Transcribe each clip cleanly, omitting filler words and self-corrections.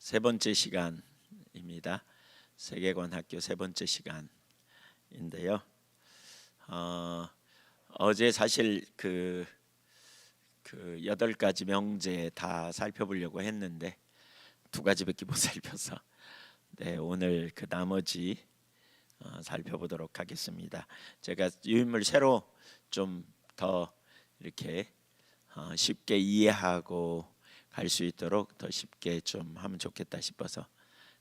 세 번째 시간입니다. 세계관 학교 세 번째 시간인데요. 어제 사실 그 8가지 명제 다 살펴보려고 했는데 2가지밖에 못 살펴서 오늘 그 나머지 살펴보도록 하겠습니다. 제가 유인물 새로 좀 더 이렇게 쉽게 이해하고 갈 수 있도록 더 쉽게 좀 하면 좋겠다 싶어서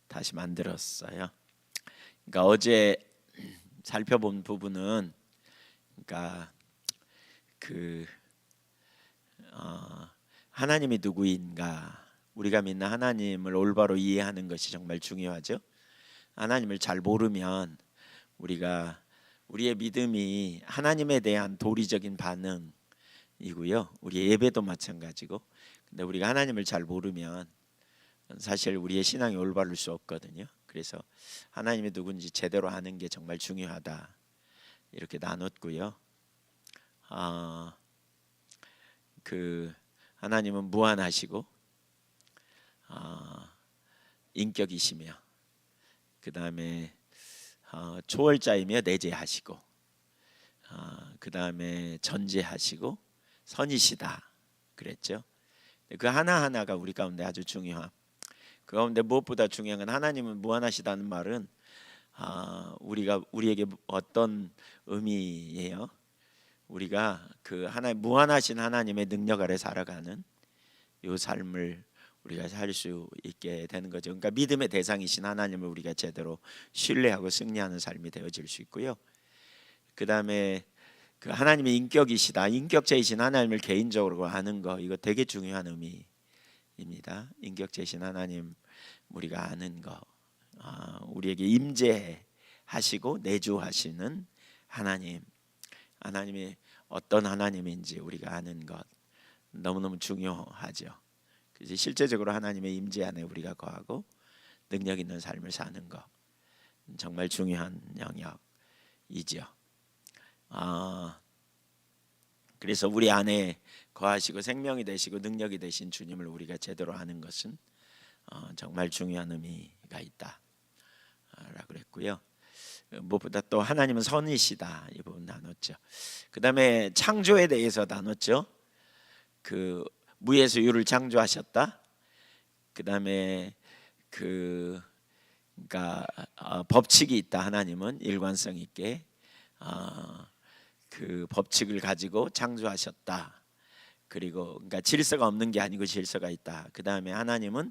다시 만들었어요. 그러니까 어제 살펴본 부분은 그러니까 하나님이 누구인가, 우리가 믿는 하나님을 올바로 이해하는 것이 정말 중요하죠. 하나님을 잘 모르면 우리의 믿음이 하나님에 대한 도리적인 반응이고요. 우리의 예배도 마찬가지고. 근데 우리가 하나님을 잘 모르면 사실 우리의 신앙이 올바를 수 없거든요. 그래서 하나님이 누군지 제대로 아는 게 정말 중요하다, 이렇게 나눴고요. 하나님은 무한하시고 인격이시며, 그 다음에 초월자이며 내재하시고, 그 다음에 전제하시고 선이시다 그랬죠. 그 하나하나가 우리 가운데 아주 중요함. 그 가운데 무엇보다 중요한 건 하나님은 무한하시다는 말은 우리에게 어떤 의미예요? 우리가 그 무한하신 하나님의 능력 아래 살아가는 이 삶을 우리가 살 수 있게 되는 거죠. 그러니까 믿음의 대상이신 하나님을 우리가 제대로 신뢰하고 승리하는 삶이 되어질 수 있고요. 그 다음에 그 하나님의 인격이시다, 인격체이신 하나님을 개인적으로 아는 거, 이거 되게 중요한 의미입니다. 인격체이신 하나님 우리가 아는 거, 우리에게 임재하시고 내주하시는 하나님이 어떤 하나님인지 우리가 아는 것 너무너무 중요하죠. 그래서 실제적으로 하나님의 임재 안에 우리가 거하고 능력 있는 삶을 사는 것 정말 중요한 영역이죠. 그래서 우리 안에 거하시고 생명이 되시고 능력이 되신 주님을 우리가 제대로 아는 것은 정말 중요한 의미가 있다라고 그랬고요. 무엇보다 또 하나님은 선이시다, 이 부분 나눴죠. 그 다음에 창조에 대해서 나눴죠. 그 무에서 유를 창조하셨다. 그 다음에 그러니까 법칙이 있다. 하나님은 일관성 있게 그 법칙을 가지고 창조하셨다. 그리고 그러니까 질서가 없는 게 아니고 질서가 있다. 그 다음에 하나님은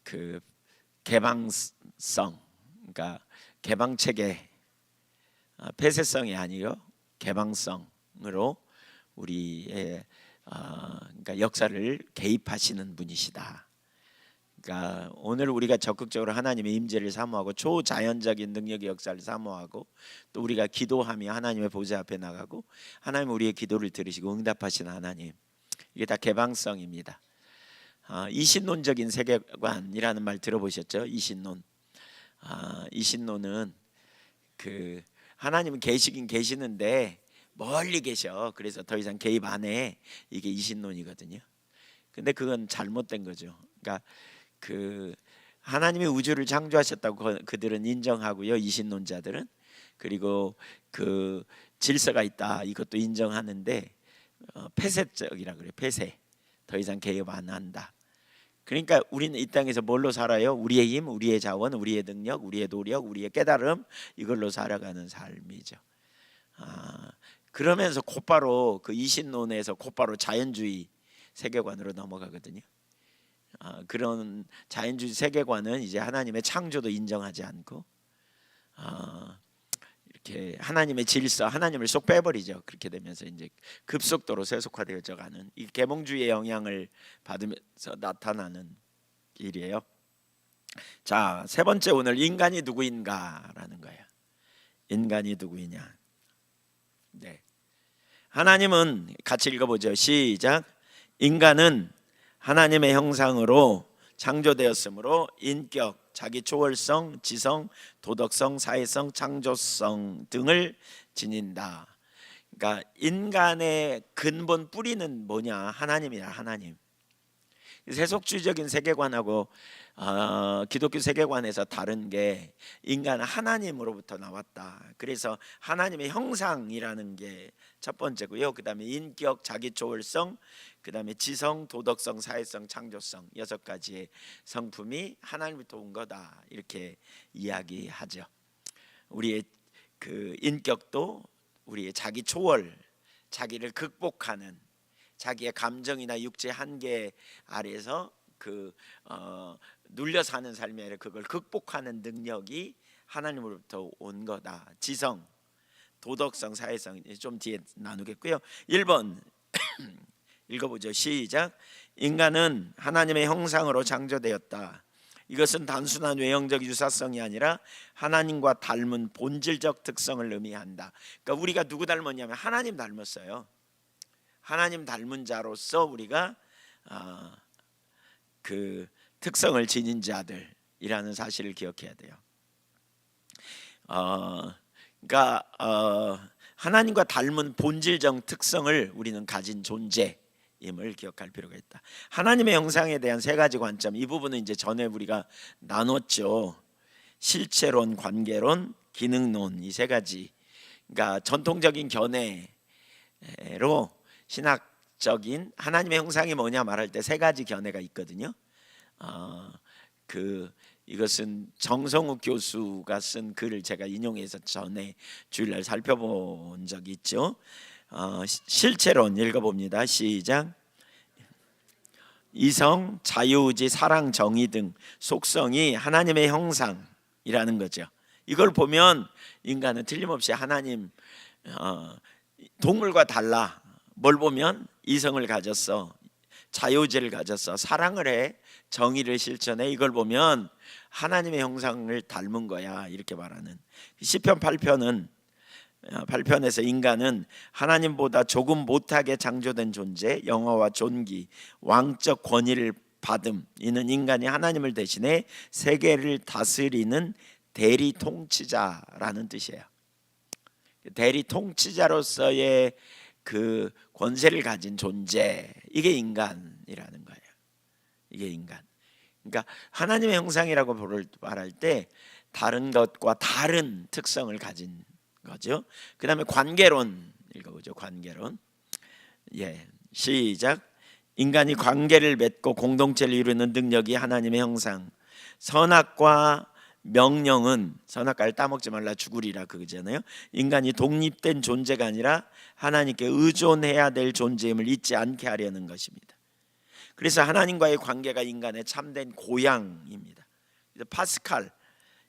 그 개방성, 그러니까 개방체계, 폐쇄성이 아니요 개방성으로 우리의 그러니까 역사를 개입하시는 분이시다. 그러니까 오늘 우리가 적극적으로 하나님의 임재를 사모하고 초자연적인 능력의 역사를 사모하고, 또 우리가 기도하며 하나님의 보좌 앞에 나가고 하나님 우리의 기도를 들으시고 응답하시는 하나님, 이게 다 개방성입니다. 이신론적인 세계관이라는 말 들어보셨죠? 이신론. 이신론은 그 하나님은 계시긴 계시는데 멀리 계셔. 그래서 더 이상 개입 안 해. 이게 이신론이거든요. 근데 그건 잘못된 거죠. 그러니까 그 하나님이 우주를 창조하셨다고 그들은 인정하고요, 이신론자들은. 그리고 그 질서가 있다, 이것도 인정하는데 폐쇄적이라 그래요. 폐쇄. 더 이상 개입 안 한다. 그러니까 우리는 이 땅에서 뭘로 살아요? 우리의 힘, 우리의 자원, 우리의 능력, 우리의 노력, 우리의 깨달음, 이걸로 살아가는 삶이죠. 그러면서 곧바로 그 이신론에서 곧바로 자연주의 세계관으로 넘어가거든요. 그런 자연주의 세계관은 이제 하나님의 창조도 인정하지 않고 이렇게 하나님의 질서, 하나님을 쏙 빼버리죠. 그렇게 되면서 이제 급속도로 세속화되어져 가는 이 계몽주의의 영향을 받으면서 나타나는 일이에요. 자, 세 번째, 오늘 인간이 누구인가라는 거예요. 인간이 누구이냐. 네. 하나님은 같이 읽어보죠. 시작. 인간은 하나님의 형상으로 창조되었으므로 인격, 자기 초월성, 지성, 도덕성, 사회성, 창조성 등을 지닌다. 그러니까 인간의 근본 뿌리는 뭐냐? 하나님이야, 하나님. 세속주의적인 세계관하고 기독교 세계관에서 다른 게 인간은 하나님으로부터 나왔다. 그래서 하나님의 형상이라는 게 첫 번째고요. 그 다음에 인격, 자기초월성, 그 다음에 지성, 도덕성, 사회성, 창조성 6가지의 성품이 하나님부터 온 거다. 이렇게 이야기하죠. 우리의 그 인격도 우리의 자기 초월, 자기를 극복하는, 자기의 감정이나 육체 한계 아래서 눌려 사는 삶이 아니라 그걸 극복하는 능력이 하나님으로부터 온 거다. 지성, 도덕성, 사회성 좀 뒤에 나누겠고요. 1번 읽어보죠. 시작. 인간은 하나님의 형상으로 창조되었다. 이것은 단순한 외형적 유사성이 아니라 하나님과 닮은 본질적 특성을 의미한다. 그러니까 우리가 누구 닮았냐면 하나님 닮았어요. 하나님 닮은 자로서 우리가 그 특성을 지닌 자들이라는 사실을 기억해야 돼요. 그러니까 하나님과 닮은 본질적 특성을 우리는 가진 존재임을 기억할 필요가 있다. 하나님의 형상에 대한 3가지 관점, 이 부분은 이제 전에 우리가 나눴죠. 실체론, 관계론, 기능론, 이 3가지. 그러니까 전통적인 견해로 신학적인 하나님의 형상이 뭐냐 말할 때 3가지 견해가 있거든요. 이것은 정성욱 교수가 쓴 글을 제가 인용해서 전에 주일날 살펴본 적이 있죠. 실체론 읽어봅니다. 시작. 이성, 자유의지, 사랑, 정의 등 속성이 하나님의 형상이라는 거죠. 이걸 보면 인간은 틀림없이 하나님, 동물과 달라. 뭘 보면 이성을 가졌어, 자유의지를 가졌어, 사랑을 해, 정의를 실천해. 이걸 보면 하나님의 형상을 닮은 거야, 이렇게 말하는. 시편 8편에서 인간은 하나님보다 조금 못하게 창조된 존재, 영화와 존귀, 왕적 권위를 받음. 이는 인간이 하나님을 대신해 세계를 다스리는 대리 통치자라는 뜻이에요. 대리 통치자로서의 그 권세를 가진 존재, 이게 인간이라는 거예요. 이게 인간. 그러니까 하나님의 형상이라고 말할 때 다른 것과 다른 특성을 가진 거죠. 그 다음에 관계론 읽어보죠. 관계론. 시작. 인간이 관계를 맺고 공동체를 이루는 능력이 하나님의 형상. 선악과 명령은, 선악과를 따먹지 말라 죽으리라 그거잖아요. 인간이 독립된 존재가 아니라 하나님께 의존해야 될 존재임을 잊지 않게 하려는 것입니다. 그래서 하나님과의 관계가 인간의 참된 고향입니다. 파스칼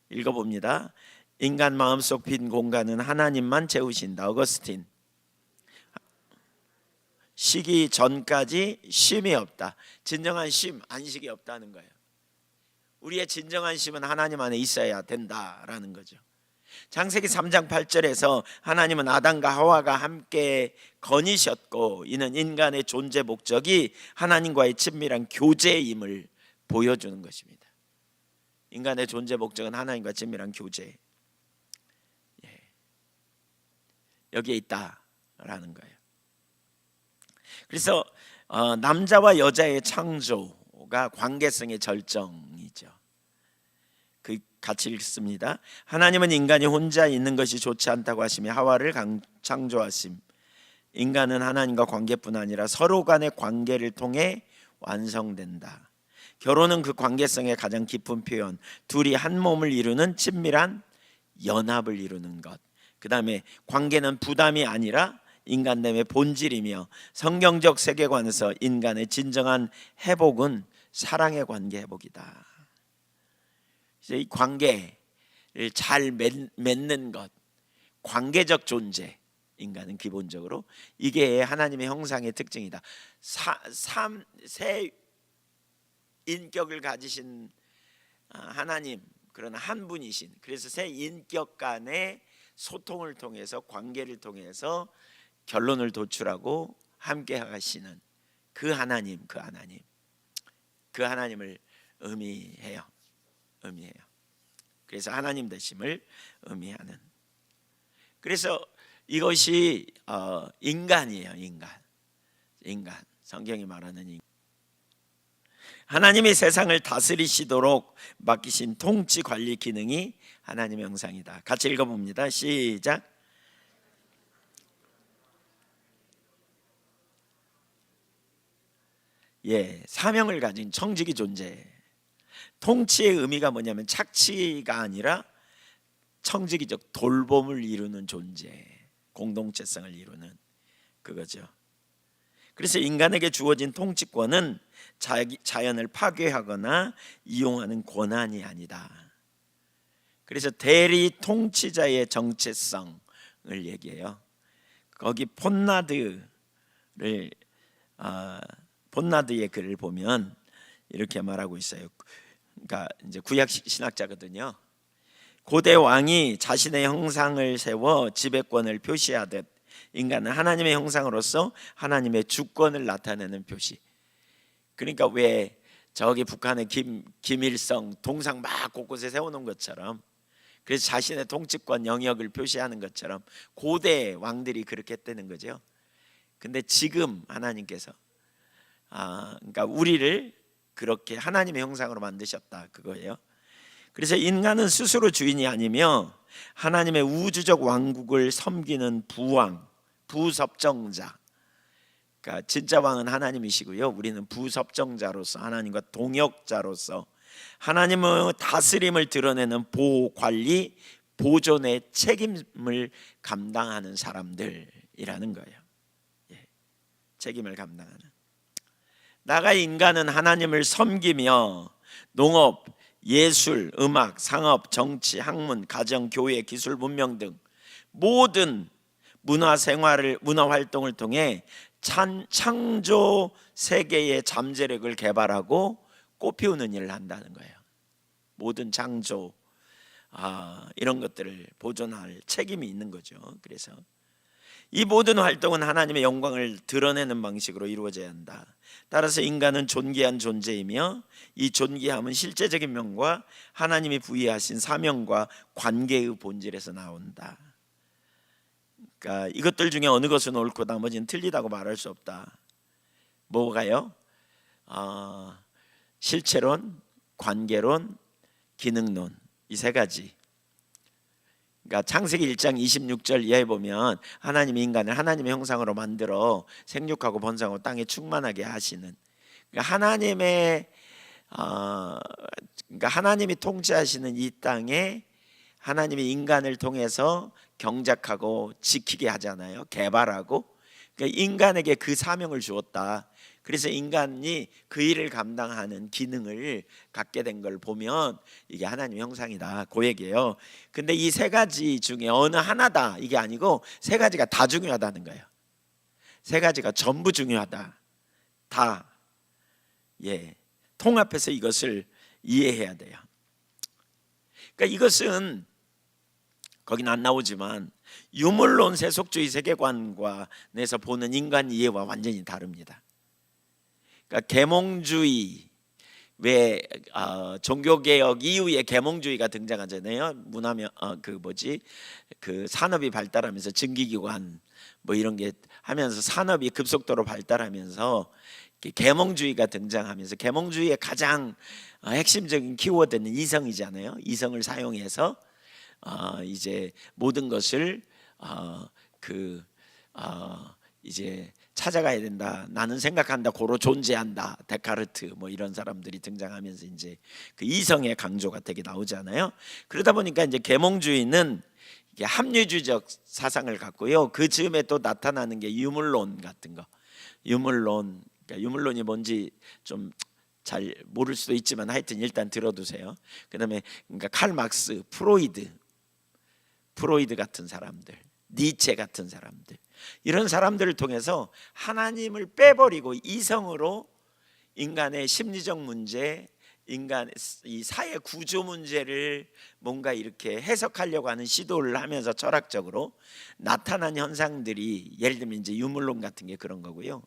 읽어봅니다. 인간 마음속 빈 공간은 하나님만 채우신다. 어거스틴. 쉬기 전까지 쉼이 없다. 진정한 쉼, 안식이 없다는 거예요. 우리의 진정한 쉼은 하나님 안에 있어야 된다라는 거죠. 창세기 3장 8절에서 하나님은 아담과 하와가 함께 거니셨고 이는 인간의 존재 목적이 하나님과의 친밀한 교제임을 보여주는 것입니다. 인간의 존재 목적은 하나님과 친밀한 교제. 여기에 있다라는 거예요. 그래서 남자와 여자의 창조가 관계성의 절정이죠. 같이 읽습니다. 하나님은 인간이 혼자 있는 것이 좋지 않다고 하시며 하와를 창조하심. 인간은 하나님과 관계뿐 아니라 서로 간의 관계를 통해 완성된다. 결혼은 그 관계성의 가장 깊은 표현. 둘이 한 몸을 이루는 친밀한 연합을 이루는 것. 그 다음에 관계는 부담이 아니라 인간됨의 본질이며 성경적 세계관에서 인간의 진정한 회복은 사랑의 관계 회복이다. 이 관계를 잘 맺는 것, 관계적 존재, 인간은 기본적으로 이게 하나님의 형상의 특징이다. 새 인격을 가지신 하나님, 그러나 한 분이신, 그래서 새 인격 간의 소통을 통해서, 관계를 통해서 결론을 도출하고 함께 하시는 그 하나님을 의미해요. 그래서 하나님 되심을 의미하는. 그래서 이것이 인간이에요. 인간. 성경이 말하는 인간. 하나님이 세상을 다스리시도록 맡기신 통치 관리 기능이 하나님의 형상이다. 같이 읽어봅니다. 시작. 사명을 가진 청지기 존재. 통치의 의미가 뭐냐면 착취가 아니라 청지기적 돌봄을 이루는 존재, 공동체성을 이루는 그거죠. 그래서 인간에게 주어진 통치권은 자연을 파괴하거나 이용하는 권한이 아니다. 그래서 대리 통치자의 정체성을 얘기해요. 거기 폰나드의 글을 보면 이렇게 말하고 있어요. 그러니까 이제 구약 신학자거든요. 고대 왕이 자신의 형상을 세워 지배권을 표시하듯 인간은 하나님의 형상으로서 하나님의 주권을 나타내는 표시. 그러니까 왜 저기 북한의 김일성 동상 막 곳곳에 세워놓은 것처럼, 그래서 자신의 통치권 영역을 표시하는 것처럼 고대 왕들이 그렇게 했다는 거죠. 근데 지금 하나님께서 그러니까 우리를 그렇게 하나님의 형상으로 만드셨다 그거예요. 그래서 인간은 스스로 주인이 아니며 하나님의 우주적 왕국을 섬기는 부왕, 부섭정자. 그러니까 진짜 왕은 하나님이시고요, 우리는 부섭정자로서 하나님과 동역자로서 하나님의 다스림을 드러내는 보호, 관리, 보존의 책임을 감당하는 사람들이라는 거예요. 책임을 감당하는. 나가 인간은 하나님을 섬기며 농업, 예술, 음악, 상업, 정치, 학문, 가정, 교회, 기술, 문명 등 모든 문화 활동을 통해 창조 세계의 잠재력을 개발하고 꽃피우는 일을 한다는 거예요. 모든 창조 이런 것들을 보존할 책임이 있는 거죠. 그래서 이 모든 활동은 하나님의 영광을 드러내는 방식으로 이루어져야 한다. 따라서 인간은 존귀한 존재이며 이 존귀함은 실제적인 면과 하나님이 부여하신 사명과 관계의 본질에서 나온다. 그러니까 이것들 중에 어느 것은 옳고 나머지는 틀리다고 말할 수 없다. 뭐가요? 실체론, 관계론, 기능론, 이 세 가지. 그러니까 창세기 1장 26절 이하에 보면 하나님이 인간을 하나님의 형상으로 만들어 생육하고 번성하고 땅에 충만하게 하시는, 그러니까 하나님이 통치하시는 이 땅에 하나님이 인간을 통해서 경작하고 지키게 하잖아요. 개발하고. 그러니까 인간에게 그 사명을 주었다. 그래서 인간이 그 일을 감당하는 기능을 갖게 된 걸 보면 이게 하나님의 형상이다, 그 얘기예요. 근데 이 세 가지 중에 어느 하나다 이게 아니고 세 가지가 다 중요하다는 거예요. 세 가지가 전부 중요하다. 다 통합해서 이것을 이해해야 돼요. 그러니까 이것은 거긴 안 나오지만 유물론 세속주의 세계관과 내서 보는 인간 이해와 완전히 다릅니다. 그러니까 계몽주의, 왜 종교개혁 이후에 계몽주의가 등장하잖아요. 문화면 그 산업이 발달하면서 증기기관 뭐 이런 게 하면서 산업이 급속도로 발달하면서 계몽주의가 등장하면서 계몽주의의 가장 핵심적인 키워드는 이성이잖아요. 이성을 사용해서 이제 모든 것을 이제 찾아가야 된다. 나는 생각한다. 고로 존재한다. 데카르트 뭐 이런 사람들이 등장하면서 이제 그 이성의 강조가 되게 나오잖아요. 그러다 보니까 이제 계몽주의는 이게 합리주의적 사상을 갖고요. 그 즈음에 또 나타나는 게 유물론 같은 거. 유물론, 그러니까 유물론이 뭔지 좀 잘 모를 수도 있지만 하여튼 일단 들어두세요. 그다음에 그러니까 칼 막스, 프로이드 같은 사람들, 니체 같은 사람들, 이런 사람들을 통해서 하나님을 빼버리고 이성으로 인간의 심리적 문제, 인간의 이 사회 구조 문제를 뭔가 이렇게 해석하려고 하는 시도를 하면서 철학적으로 나타난 현상들이, 예를 들면 이제 유물론 같은 게 그런 거고요.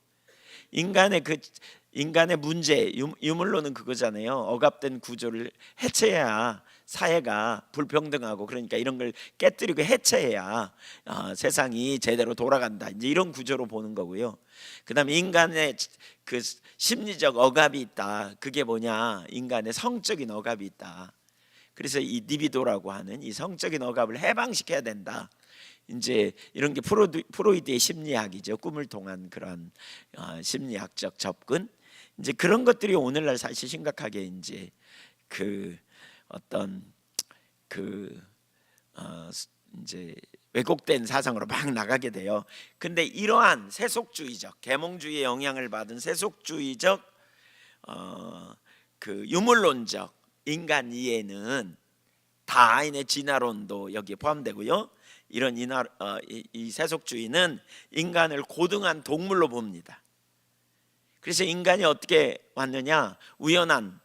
인간의 인간의 문제, 유물론은 그거잖아요. 억압된 구조를 해체해야 사회가 불평등하고, 그러니까 이런 걸 깨뜨리고 해체해야 세상이 제대로 돌아간다, 이제 이런 구조로 보는 거고요. 그다음에 인간의 그 심리적 억압이 있다. 그게 뭐냐? 인간의 성적인 억압이 있다. 그래서 이 리비도라고 하는 이 성적인 억압을 해방시켜야 된다. 이제 이런 게 프로이드의 심리학이죠. 꿈을 통한 그런 심리학적 접근. 이제 그런 것들이 오늘날 사실 심각하게 이제 그 어떤 이제 왜곡된 사상으로 막 나가게 돼요. 근데 이러한 세속주의적, 계몽주의의 영향을 받은 세속주의적 그 유물론적 인간 이해는 다인의 진화론도 여기에 포함되고요. 이런 이 세속주의는 인간을 고등한 동물로 봅니다. 그래서 인간이 어떻게 왔느냐? 우연한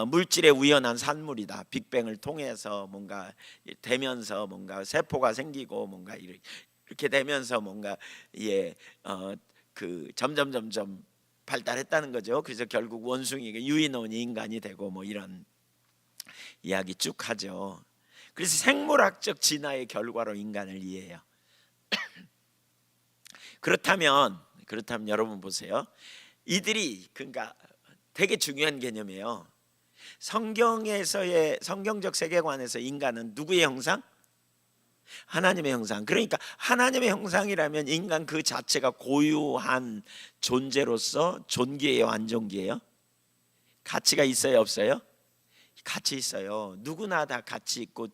물질의 우연한 산물이다. 빅뱅을 통해서 뭔가 되면서 뭔가 세포가 생기고 뭔가 이렇게 되면서 뭔가 그 점점 발달했다는 거죠. 그래서 결국 원숭이가 유인원이 인간이 되고 뭐 이런 이야기 쭉 하죠. 그래서 생물학적 진화의 결과로 인간을 이해해요. 그렇다면 여러분 보세요. 이들이 그러니까 되게 중요한 개념이에요. 성경에서의 성경적 세계관에서 인간은 누구의 형상? 하나님의 형상. 그러니까 하나님의 형상이라면 인간 그 자체가 고유한 존재로서 존귀해요, 안 존귀해요? 가치가 있어요, 없어요? 가치 있어요. 누구나 다 가치 있고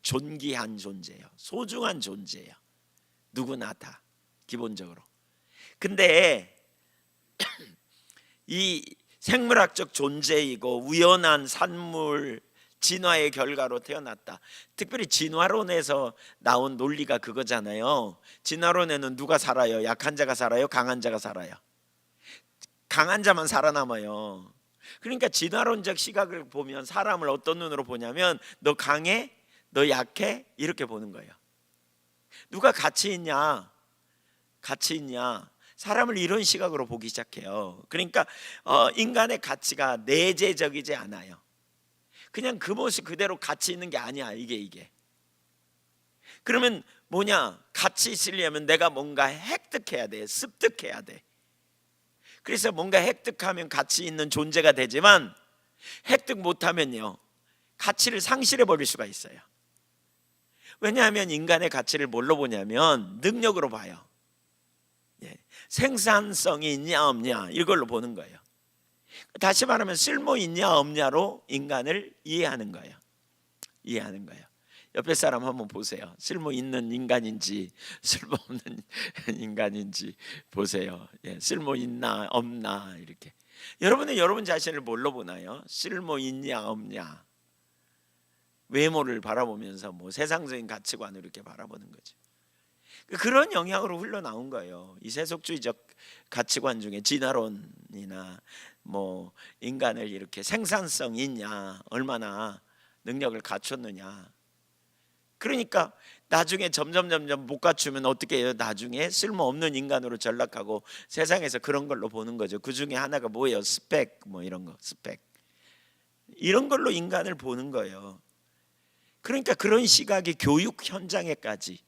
존귀한 존재예요. 소중한 존재예요. 누구나 다 기본적으로. 근데 이 생물학적 존재이고 우연한 산물 진화의 결과로 태어났다. 특별히 진화론에서 나온 논리가 그거잖아요. 진화론에는 누가 살아요? 약한 자가 살아요? 강한 자가 살아요? 강한 자만 살아남아요. 그러니까 진화론적 시각을 보면 사람을 어떤 눈으로 보냐면 너 강해? 너 약해? 이렇게 보는 거예요. 누가 가치 있냐? 사람을 이런 시각으로 보기 시작해요. 그러니까 인간의 가치가 내재적이지 않아요. 그냥 그 모습 그대로 가치 있는 게 아니야. 이게 그러면 뭐냐? 가치 있으려면 내가 뭔가 획득해야 돼. 습득해야 돼. 그래서 뭔가 획득하면 가치 있는 존재가 되지만 획득 못하면요, 가치를 상실해 버릴 수가 있어요. 왜냐하면 인간의 가치를 뭘로 보냐면 능력으로 봐요. 생산성이 있냐 없냐 이걸로 보는 거예요. 다시 말하면 쓸모 있냐 없냐로 인간을 이해하는 거예요. 옆에 사람 한번 보세요. 쓸모 있는 인간인지 쓸모 없는 인간인지 보세요. 쓸모 있나 없나 이렇게. 여러분은 여러분 자신을 뭘로 보나요? 쓸모 있냐 없냐. 외모를 바라보면서 뭐 세상적인 가치관으로 이렇게 바라보는 거죠. 그런 영향으로 흘러나온 거예요. 이 세속주의적 가치관 중에 진화론이나 뭐 인간을 이렇게 생산성 있냐, 얼마나 능력을 갖췄느냐. 그러니까 나중에 점점 못 갖추면 어떻게 해요? 나중에 쓸모없는 인간으로 전락하고 세상에서 그런 걸로 보는 거죠. 그 중에 하나가 뭐예요? 스펙, 뭐 이런 거, 스펙. 이런 걸로 인간을 보는 거예요. 그러니까 그런 시각이 교육 현장에까지,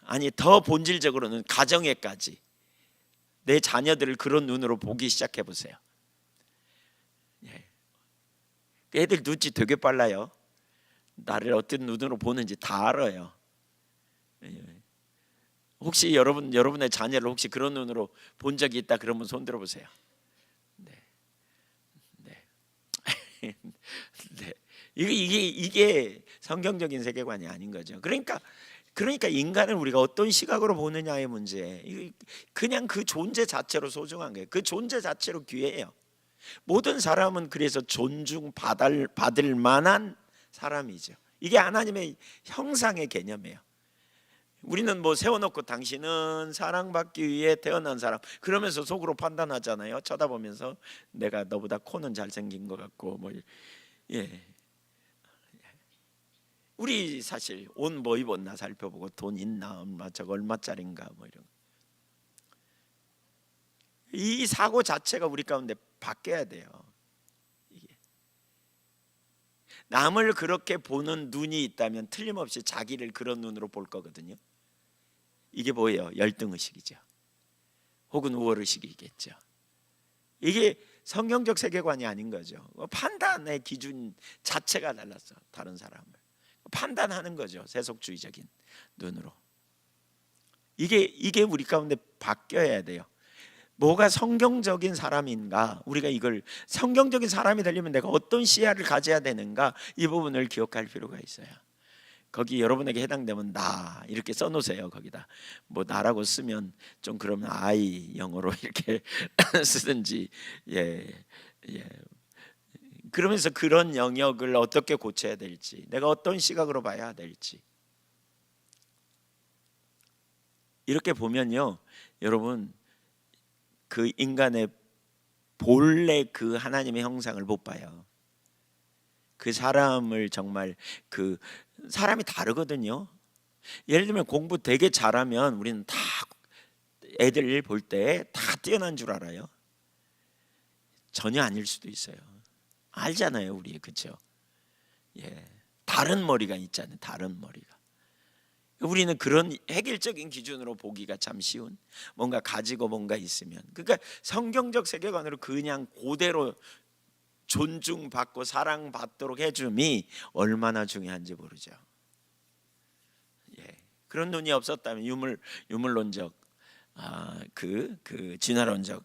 아니 더 본질적으로는 가정에까지 내 자녀들을 그런 눈으로 보기 시작해 보세요. 애들 눈치 되게 빨라요. 나를 어떤 눈으로 보는지 다 알아요. 혹시 여러분의 자녀를 혹시 그런 눈으로 본 적이 있다 그러면 손 들어 보세요. 네. 이게 성경적인 세계관이 아닌 거죠. 그러니까 인간을 우리가 어떤 시각으로 보느냐의 문제. 그냥 그 존재 자체로 소중한 거예요. 그 존재 자체로 귀해요. 모든 사람은 그래서 존중받을 만한 사람이죠. 이게 하나님의 형상의 개념이에요. 우리는 뭐 세워놓고 당신은 사랑받기 위해 태어난 사람 그러면서 속으로 판단하잖아요. 쳐다보면서 내가 너보다 코는 잘생긴 것 같고 뭐 우리 사실 옷 뭐 입었나 살펴보고 돈 있나, 얼마 저거 얼마짜린가 뭐 이런. 이 사고 자체가 우리 가운데 바뀌어야 돼요. 이게. 남을 그렇게 보는 눈이 있다면 틀림없이 자기를 그런 눈으로 볼 거거든요. 이게 뭐예요? 열등의식이죠. 혹은 우월의식이겠죠. 이게 성경적 세계관이 아닌 거죠. 판단의 기준 자체가 달랐어. 다른 사람을 판단하는 거죠. 세속주의적인 눈으로. 이게 우리 가운데 바뀌어야 돼요. 뭐가 성경적인 사람인가, 우리가 이걸 성경적인 사람이 되려면 내가 어떤 시야를 가져야 되는가, 이 부분을 기억할 필요가 있어요. 거기 여러분에게 해당되면 나 이렇게 써놓으세요. 거기다 뭐 나라고 쓰면 좀 그러면 I 영어로 이렇게 쓰든지. 예. 그러면서 그런 영역을 어떻게 고쳐야 될지, 내가 어떤 시각으로 봐야 될지, 이렇게 보면요, 여러분, 그 인간의 본래 그 하나님의 형상을 못 봐요. 그 사람을 정말, 그 사람이 다르거든요. 예를 들면 공부 되게 잘하면 우리는 다 애들 볼 때 다 뛰어난 줄 알아요. 전혀 아닐 수도 있어요. 알잖아요, 우리. 그렇죠? 예, 다른 머리가 있잖아요. 다른 머리가. 우리는 그런 획일적인 기준으로 보기가 참 쉬운, 뭔가 가지고 뭔가 있으면, 그러니까 성경적 세계관으로 그냥 그대로 존중받고 사랑받도록 해줌이 얼마나 중요한지 모르죠. 예, 그런 눈이 없었다면 유물론적, 그 진화론적,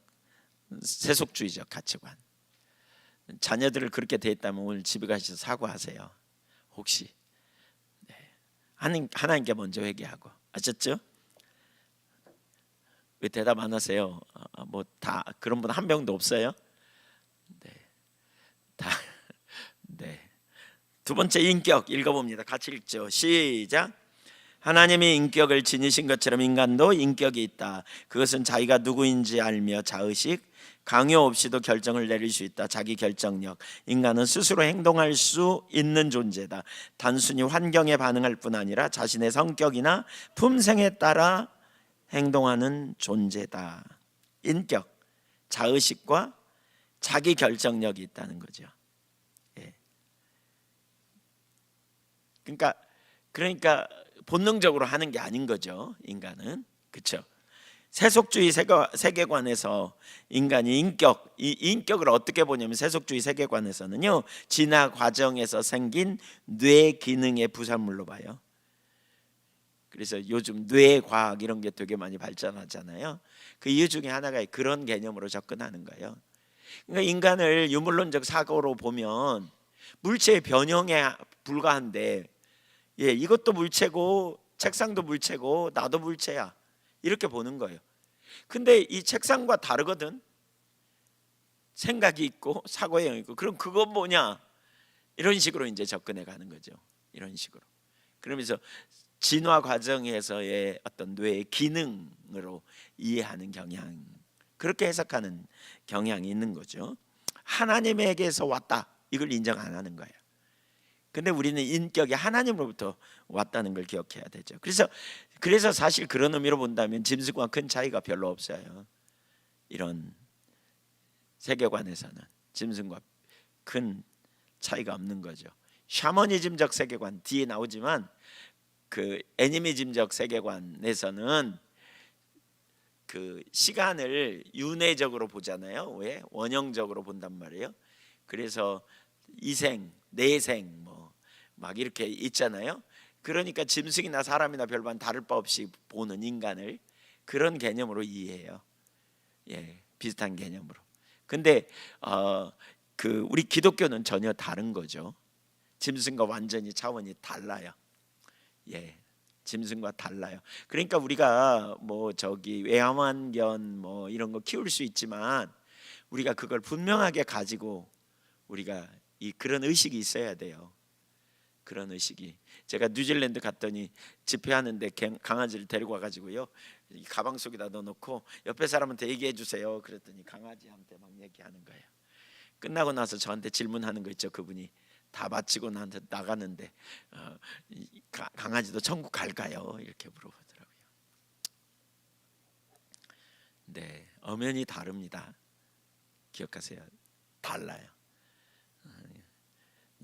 세속주의적 가치관, 자녀들을 그렇게 대했다면 오늘 집에 가셔서 사과하세요. 혹시 하나님께 먼저 회개하고. 아셨죠? 왜 대답 안 하세요? 뭐 다 그런 분 한 명도 없어요? 네, 다. 네. 두 번째, 인격 읽어봅니다. 같이 읽죠. 시작. 하나님이 인격을 지니신 것처럼 인간도 인격이 있다. 그것은 자기가 누구인지 알며 자의식, 강요 없이도 결정을 내릴 수 있다. 자기 결정력. 인간은 스스로 행동할 수 있는 존재다. 단순히 환경에 반응할 뿐 아니라 자신의 성격이나 품성에 따라 행동하는 존재다. 인격, 자의식과 자기 결정력이 있다는 거죠. 예. 그러니까 본능적으로 하는 게 아닌 거죠. 인간은. 그렇죠? 세속주의 세계관에서 인간이 이 인격을 어떻게 보냐면, 세속주의 세계관에서는요, 진화 과정에서 생긴 뇌 기능의 부산물로 봐요. 그래서 요즘 뇌과학 이런 게 되게 많이 발전하잖아요. 그 이유 중에 하나가 그런 개념으로 접근하는 거예요. 그러니까 인간을 유물론적 사고로 보면 물체의 변형에 불과한데, 예, 이것도 물체고 책상도 물체고 나도 물체야, 이렇게 보는 거예요. 근데 이 책상과 다르거든. 생각이 있고 사고형이 있고. 그럼 그건 뭐냐? 이런 식으로 이제 접근해 가는 거죠. 이런 식으로. 그러면서 진화 과정에서의 어떤 뇌의 기능으로 이해하는 경향, 그렇게 해석하는 경향이 있는 거죠. 하나님에게서 왔다, 이걸 인정 안 하는 거예요. 근데 우리는 인격이 하나님으로부터 왔다는 걸 기억해야 되죠. 그래서 사실 그런 의미로 본다면 짐승과 큰 차이가 별로 없어요. 이런 세계관에서는 짐승과 큰 차이가 없는 거죠. 샤머니즘적 세계관 뒤에 나오지만, 그 애니미즘적 세계관에서는 그 시간을 윤회적으로 보잖아요. 왜? 원형적으로 본단 말이에요. 그래서 이생, 내생 뭐 막 이렇게 있잖아요. 그러니까 짐승이나 사람이나 별반 다를 바 없이 보는 인간을 그런 개념으로 이해해요. 예, 비슷한 개념으로. 근데 그 우리 기독교는 전혀 다른 거죠. 짐승과 완전히 차원이 달라요. 예, 짐승과 달라요. 그러니까 우리가 뭐 외화환견 뭐 이런 거 키울 수 있지만, 우리가 그걸 분명하게 가지고 우리가 그런 의식이 있어야 돼요. 그런 의식이. 제가 뉴질랜드 갔더니 집회하는데 강아지를 데리고 와가지고요, 가방 속에다 넣어놓고 옆에 사람한테 얘기해 주세요 그랬더니 강아지한테 막 얘기하는 거예요. 끝나고 나서 저한테 질문하는 거 있죠. 그분이 다 마치고 나한테 나가는데 강아지도 천국 갈까요? 이렇게 물어보더라고요. 네, 엄연히 다릅니다. 기억하세요. 달라요.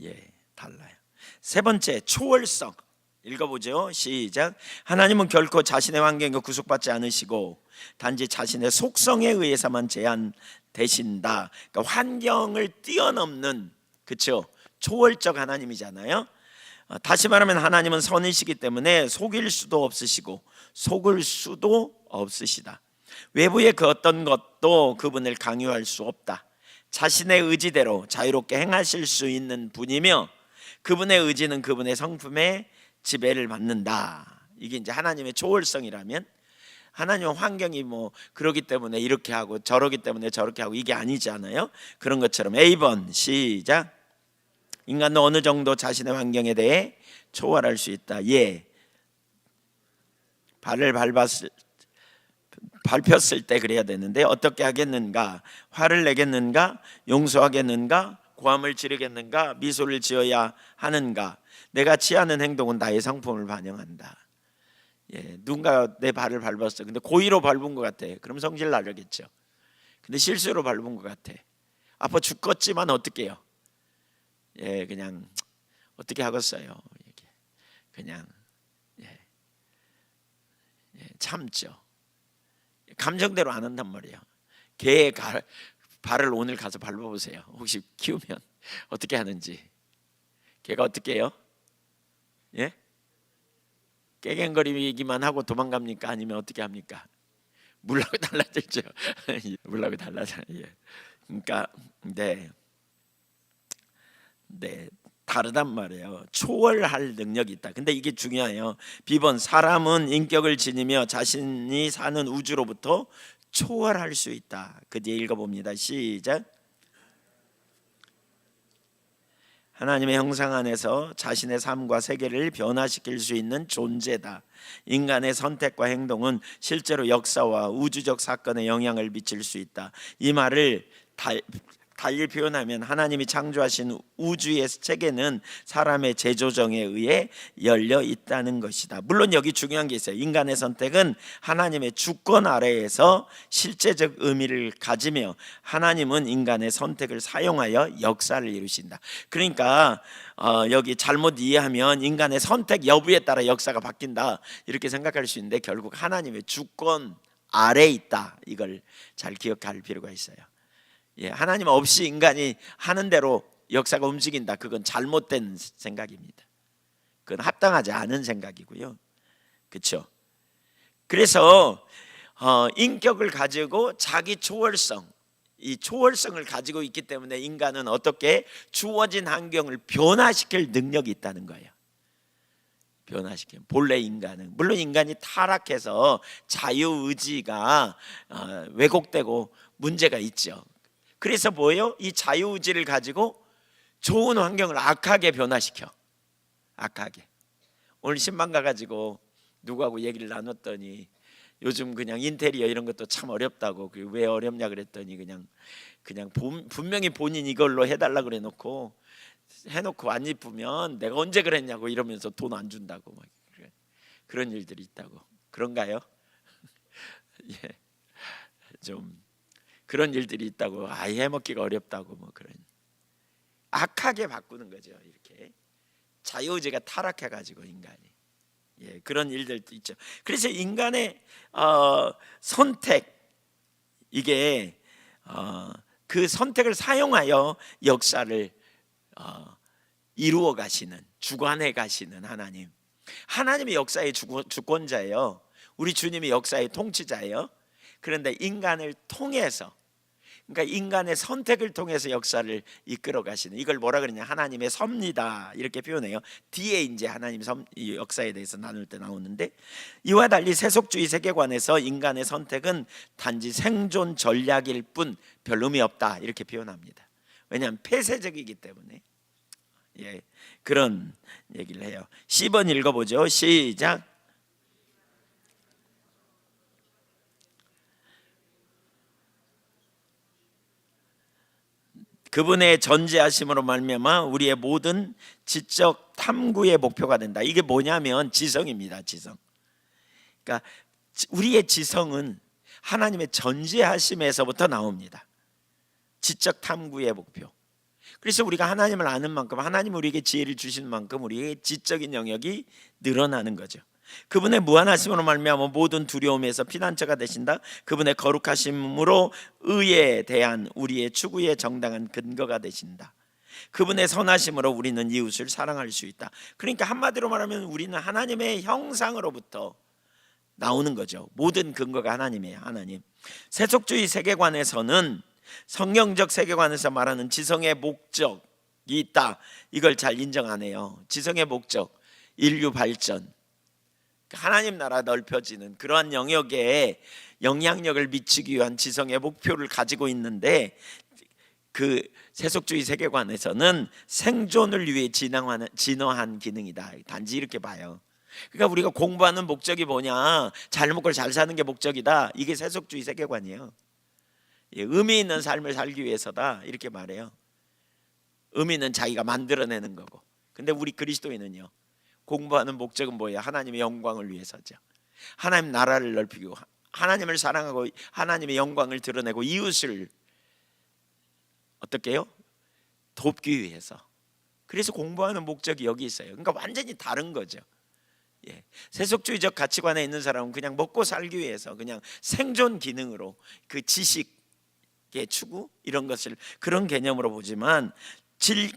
예, 달라요. 세 번째, 초월성. 읽어보죠. 시작. 하나님은 결코 자신의 환경에 구속받지 않으시고 단지 자신의 속성에 의해서만 제한되신다. 그러니까 환경을 뛰어넘는, 그렇죠, 초월적 하나님이잖아요. 다시 말하면 하나님은 선이시기 때문에 속일 수도 없으시고 속을 수도 없으시다. 외부의 그 어떤 것도 그분을 강요할 수 없다. 자신의 의지대로 자유롭게 행하실 수 있는 분이며 그분의 의지는 그분의 성품에 지배를 받는다. 이게 이제 하나님의 초월성이라면, 하나님은 환경이 뭐 그러기 때문에 이렇게 하고 저러기 때문에 저렇게 하고 이게 아니잖아요. 그런 것처럼 A번 시작. 인간은 어느 정도 자신의 환경에 대해 초월할 수 있다. 예. 발을 밟혔을 때 그래야 되는데 어떻게 하겠는가? 화를 내겠는가? 용서하겠는가? 고함을 지르겠는가? 미소를 지어야 하는가? 내가 취하는 행동은 나의 성품을 반영한다. 예, 누군가 내 발을 밟았어. 근데 고의로 밟은 것 같아. 그럼 성질 나려겠죠. 근데 실수로 밟은 것 같아. 아파 죽겠지만 어떻게 해요? 예, 그냥 어떻게 하겠어요? 그냥 참죠. 감정대로 안 한단 말이에요. 개의 발을 오늘 가서 밟아보세요. 혹시 키우면 어떻게 하는지. 개가 어떻게 해요? 예? 깨갱거리기만 하고 도망갑니까? 아니면 어떻게 합니까? 물라고 달라들죠. 물라고 달라져. 예. 그러니까 네, 다르단 말이에요. 초월할 능력이 있다. 근데 이게 중요해요. B번, 사람은 인격을 지니며 자신이 사는 우주로부터 초월할 수 있다. 그 뒤에 읽어봅니다. 시작. 하나님의 형상 안에서 자신의 삶과 세계를 변화시킬 수 있는 존재다. 인간의 선택과 행동은 실제로 역사와 우주적 사건에 영향을 미칠 수 있다. 이 말을 달리 표현하면 하나님이 창조하신 우주의 체계는 사람의 재조정에 의해 열려 있다는 것이다. 물론 여기 중요한 게 있어요. 인간의 선택은 하나님의 주권 아래에서 실제적 의미를 가지며 하나님은 인간의 선택을 사용하여 역사를 이루신다. 그러니까 여기 잘못 이해하면 인간의 선택 여부에 따라 역사가 바뀐다 이렇게 생각할 수 있는데 결국 하나님의 주권 아래에 있다. 이걸 잘 기억할 필요가 있어요. 예, 하나님 없이 인간이 하는 대로 역사가 움직인다. 그건 잘못된 생각입니다. 그건 합당하지 않은 생각이고요. 그렇죠? 그래서 인격을 가지고 자기 초월성, 이 초월성을 가지고 있기 때문에 인간은 어떻게 주어진 환경을 변화시킬 능력이 있다는 거예요. 변화시키는 본래 인간은, 물론 인간이 타락해서 자유의지가 왜곡되고 문제가 있죠. 그래서 뭐예요? 이 자유의지를 가지고 좋은 환경을 악하게 변화시켜. 악하게. 오늘 신방 가가지고 누구하고 얘기를 나눴더니 요즘 그냥 인테리어 이런 것도 참 어렵다고. 왜 어렵냐 그랬더니 그냥 분명히 본인 이걸로 해달라 그래 놓고 해놓고 안 이쁘면 내가 언제 그랬냐고 이러면서 돈 안 준다고 막 그런 일들이 있다고. 그런가요? 예, 좀 그런 일들이 있다고. 아예 해먹기가 어렵다고 뭐 그런 악하게 바꾸는 거죠. 이렇게 자유의지가 타락해가지고 인간이 그런 일들도 있죠. 그래서 인간의 선택 이게 그 선택을 사용하여 역사를 이루어 가시는 주관해 가시는 하나님. 하나님이 역사의 주권자예요. 우리 주님이 역사의 통치자예요. 그런데 인간을 통해서, 그러니까 인간의 선택을 통해서 역사를 이끌어 가시는, 이걸 뭐라 그러냐, 하나님의 섭니다 이렇게 표현해요. 뒤에 이제 하나님 이 역사에 대해서 나눌 때 나오는데, 이와 달리 세속주의 세계관에서 인간의 선택은 단지 생존 전략일 뿐 별 의미 없다 이렇게 표현합니다. 왜냐하면 폐쇄적이기 때문에. 그런 얘기를 해요. 10번 읽어보죠. 시작. 그분의 전지하심으로 말미암아 우리의 모든 지적 탐구의 목표가 된다. 이게 뭐냐면 지성입니다. 지성. 그러니까 우리의 지성은 하나님의 전지하심에서부터 나옵니다. 지적 탐구의 목표. 그래서 우리가 하나님을 아는 만큼, 하나님 우리에게 지혜를 주신 만큼 우리의 지적인 영역이 늘어나는 거죠. 그분의 무한하심으로 말미암아 모든 두려움에서 피난처가 되신다. 그분의 거룩하심으로 의에 대한 우리의 추구의 정당한 근거가 되신다. 그분의 선하심으로 우리는 이웃을 사랑할 수 있다. 그러니까 한마디로 말하면 우리는 하나님의 형상으로부터 나오는 거죠. 모든 근거가 하나님이에요. 하나님. 세속주의 세계관에서는, 성경적 세계관에서 말하는 지성의 목적이 있다, 이걸 잘 인정 안 해요. 지성의 목적, 인류 발전, 하나님 나라 넓혀지는 그러한 영역에 영향력을 미치기 위한 지성의 목표를 가지고 있는데, 그 세속주의 세계관에서는 생존을 위해 진화한 기능이다, 단지 이렇게 봐요. 그러니까 우리가 공부하는 목적이 뭐냐, 잘 먹고 잘 사는 게 목적이다, 이게 세속주의 세계관이에요. 의미 있는 삶을 살기 위해서다, 이렇게 말해요. 의미는 자기가 만들어내는 거고. 근데 우리 그리스도인은요, 공부하는 목적은 뭐예요? 하나님의 영광을 위해서죠. 하나님 나라를 넓히고 하나님을 사랑하고 하나님의 영광을 드러내고 이웃을 어떻게 해요? 돕기 위해서. 그래서 공부하는 목적이 여기 있어요. 그러니까 완전히 다른 거죠. 세속주의적 가치관에 있는 사람은 그냥 먹고 살기 위해서 그냥 생존 기능으로 그 지식의 추구 이런 것을 그런 개념으로 보지만,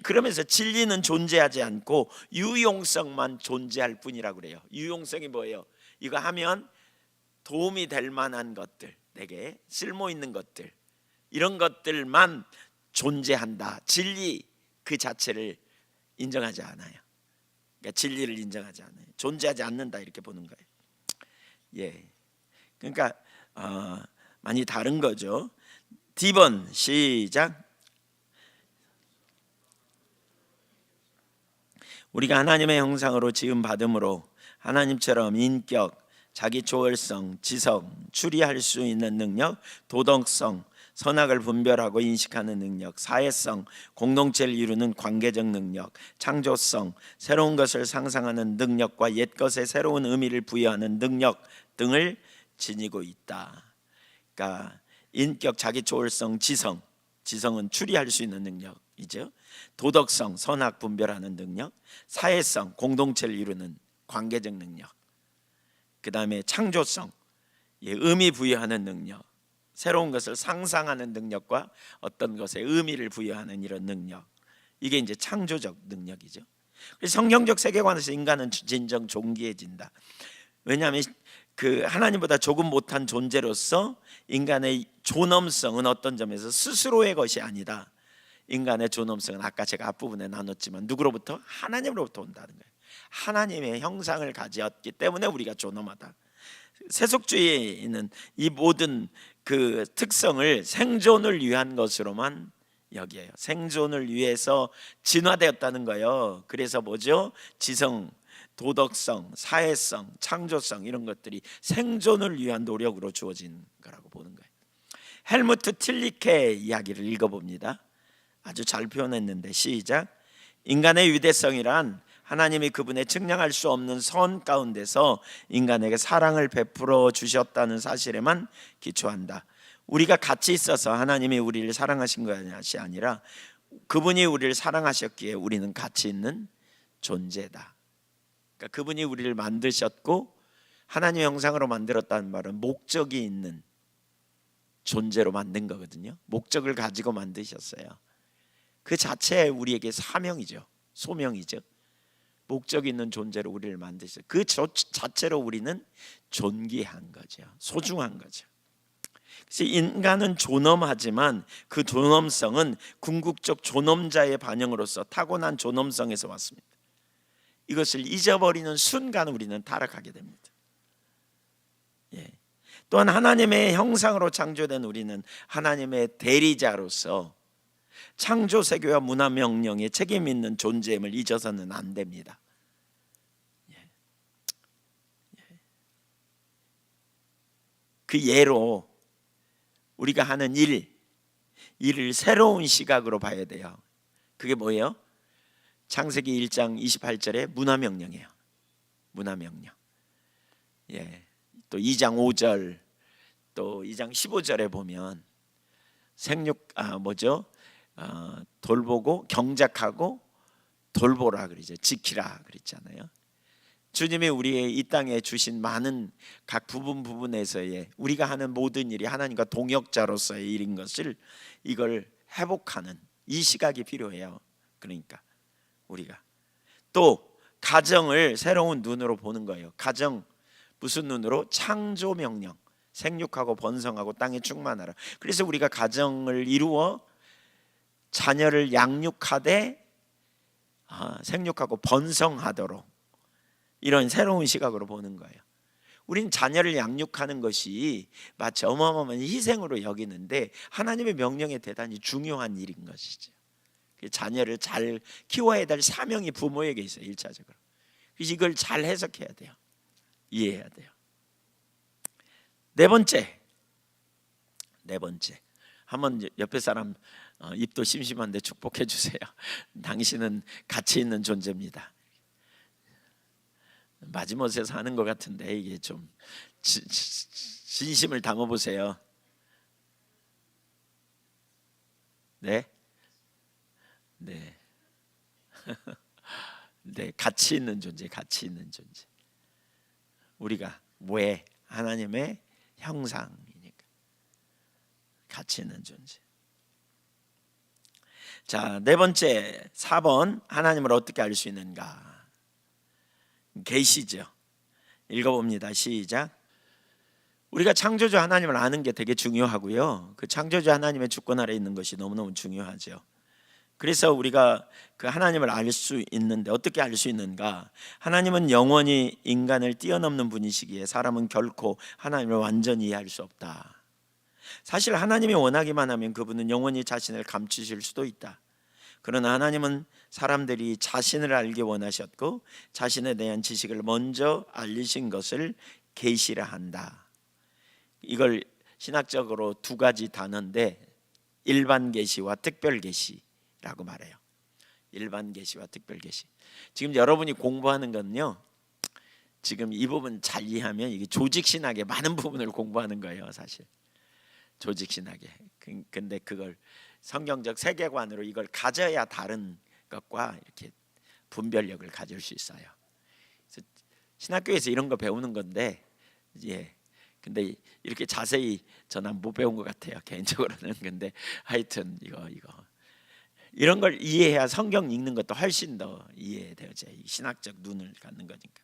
그러면서 진리는 존재하지 않고 유용성만 존재할 뿐이라고 그래요. 유용성이 뭐예요? 이거 하면 도움이 될 만한 것들, 내게 쓸모 있는 것들, 이런 것들만 존재한다. 진리 그 자체를 인정하지 않아요. 그러니까 진리를 인정하지 않아요. 존재하지 않는다, 이렇게 보는 거예요. 그러니까 많이 다른 거죠. D번 시작. 우리가 하나님의 형상으로 지음 받음으로 하나님처럼 인격, 자기 초월성, 지성, 추리할 수 있는 능력, 도덕성, 선악을 분별하고 인식하는 능력, 사회성, 공동체를 이루는 관계적 능력, 창조성, 새로운 것을 상상하는 능력과 옛것에 새로운 의미를 부여하는 능력 등을 지니고 있다. 그러니까 인격, 자기 초월성, 지성, 지성은 추리할 수 있는 능력이죠. 도덕성, 선악 분별하는 능력, 사회성, 공동체를 이루는 관계적 능력, 그 다음에 창조성, 의미 부여하는 능력, 새로운 것을 상상하는 능력과 어떤 것에 의미를 부여하는 이런 능력, 이게 이제 창조적 능력이죠. 성경적 세계관에서 인간은 진정 존귀해진다. 왜냐하면 그 하나님보다 조금 못한 존재로서 인간의 존엄성은 어떤 점에서 스스로의 것이 아니다. 인간의 존엄성은 아까 제가 앞부분에 나눴지만 누구로부터? 하나님으로부터 온다는 거예요. 하나님의 형상을 가졌기 때문에 우리가 존엄하다. 세속주의는 이 모든 그 특성을 생존을 위한 것으로만 여겨요. 생존을 위해서 진화되었다는 거예요. 그래서 뭐죠? 지성, 도덕성, 사회성, 창조성, 이런 것들이 생존을 위한 노력으로 주어진 거라고 보는 거예요. 헬무트 틸리케의 이야기를 읽어봅니다. 아주 잘 표현했는데 시작. 인간의 위대성이란 하나님이 그분의 측량할 수 없는 선 가운데서 인간에게 사랑을 베풀어 주셨다는 사실에만 기초한다. 우리가 같이 있어서 하나님이 우리를 사랑하신 것이 아니라 그분이 우리를 사랑하셨기에 우리는 가치 있는 존재다. 그러니까 그분이 우리를 만드셨고 하나님의 형상으로 만들었다는 말은 목적이 있는 존재로 만든 거거든요. 목적을 가지고 만드셨어요. 그 자체에 우리에게 사명이죠. 소명이죠. 목적 있는 존재로 우리를 만드셨어요. 그 자체로 우리는 존귀한 거죠. 소중한 거죠. 그래서 인간은 존엄하지만 그 존엄성은 궁극적 존엄자의 반영으로서 타고난 존엄성에서 왔습니다. 이것을 잊어버리는 순간 우리는 타락하게 됩니다. 또한 하나님의 형상으로 창조된 우리는 하나님의 대리자로서 창조 세계와 문화 명령에 책임 있는 존재임을 잊어서는 안 됩니다. 그 예로 우리가 하는 일을 새로운 시각으로 봐야 돼요. 그게 뭐예요? 창세기 1장 28절에 문화 명령이에요. 문화 명령. 또 2장 5절, 또 2장 15절에 보면 돌보고 경작하고 돌보라 그러죠. 지키라 그랬잖아요. 주님이 우리의 이 땅에 주신 많은 각 부분에서의 우리가 하는 모든 일이 하나님과 동역자로서의 일인 것을 이걸 회복하는 이 시각이 필요해요. 그러니까 우리가 또 가정을 새로운 눈으로 보는 거예요. 가정 무슨 눈으로? 창조 명령, 생육하고 번성하고 땅에 충만하라. 그래서 우리가 가정을 이루어 자녀를 양육하되 생육하고 번성하도록 이런 새로운 시각으로 보는 거예요. 우린 자녀를 양육하는 것이 마치 어마어마한 희생으로 여기는데 하나님의 명령에 대단히 중요한 일인 것이죠. 자녀를 잘 키워야 될 사명이 부모에게 있어요. 1차적으로. 그래서 이걸 잘 해석해야 돼요. 이해해야 돼요. 네 번째 한번 옆에 사람 입도 심심한데 축복해 주세요. 당신은 가치 있는 존재입니다. 마지못해서 하는 것 같은데 이게 좀 진심을 담아보세요. 네. 네, 가치 있는 존재. 우리가 왜? 하나님의 형상이니까 가치 있는 존재. 자, 네 번째 4번 하나님을 어떻게 알 수 있는가? 계시죠. 읽어봅니다. 시작. 우리가 창조주 하나님을 아는 게 되게 중요하고요. 그 창조주 하나님의 주권 아래 있는 것이 너무너무 중요하죠. 그래서 우리가 그 하나님을 알 수 있는데 어떻게 알 수 있는가? 하나님은 영원히 인간을 뛰어넘는 분이시기에 사람은 결코 하나님을 완전히 이해할 수 없다. 사실 하나님이 원하기만 하면 그분은 영원히 자신을 감추실 수도 있다. 그러나 하나님은 사람들이 자신을 알기 원하셨고 자신에 대한 지식을 먼저 알리신 것을 계시라 한다. 이걸 신학적으로 두 가지 단어인데 일반 계시와 특별 계시라고 말해요. 일반 계시와 특별 계시. 지금 여러분이 공부하는 건요, 지금 이 부분 잘 이해하면 이게 조직 신학의 많은 부분을 공부하는 거예요. 사실 조직 신학에. 근데 그걸 성경적 세계관으로 이걸 가져야 다른 것과 이렇게 분별력을 가질 수 있어요. 그래서 신학교에서 이런 거 배우는 건데, 근데 이렇게 자세히 저는 못 배운 것 같아요. 개인적으로는. 근데 하여튼 이거 이런 걸 이해해야 성경 읽는 것도 훨씬 더 이해되어져. 신학적 눈을 갖는 거니까.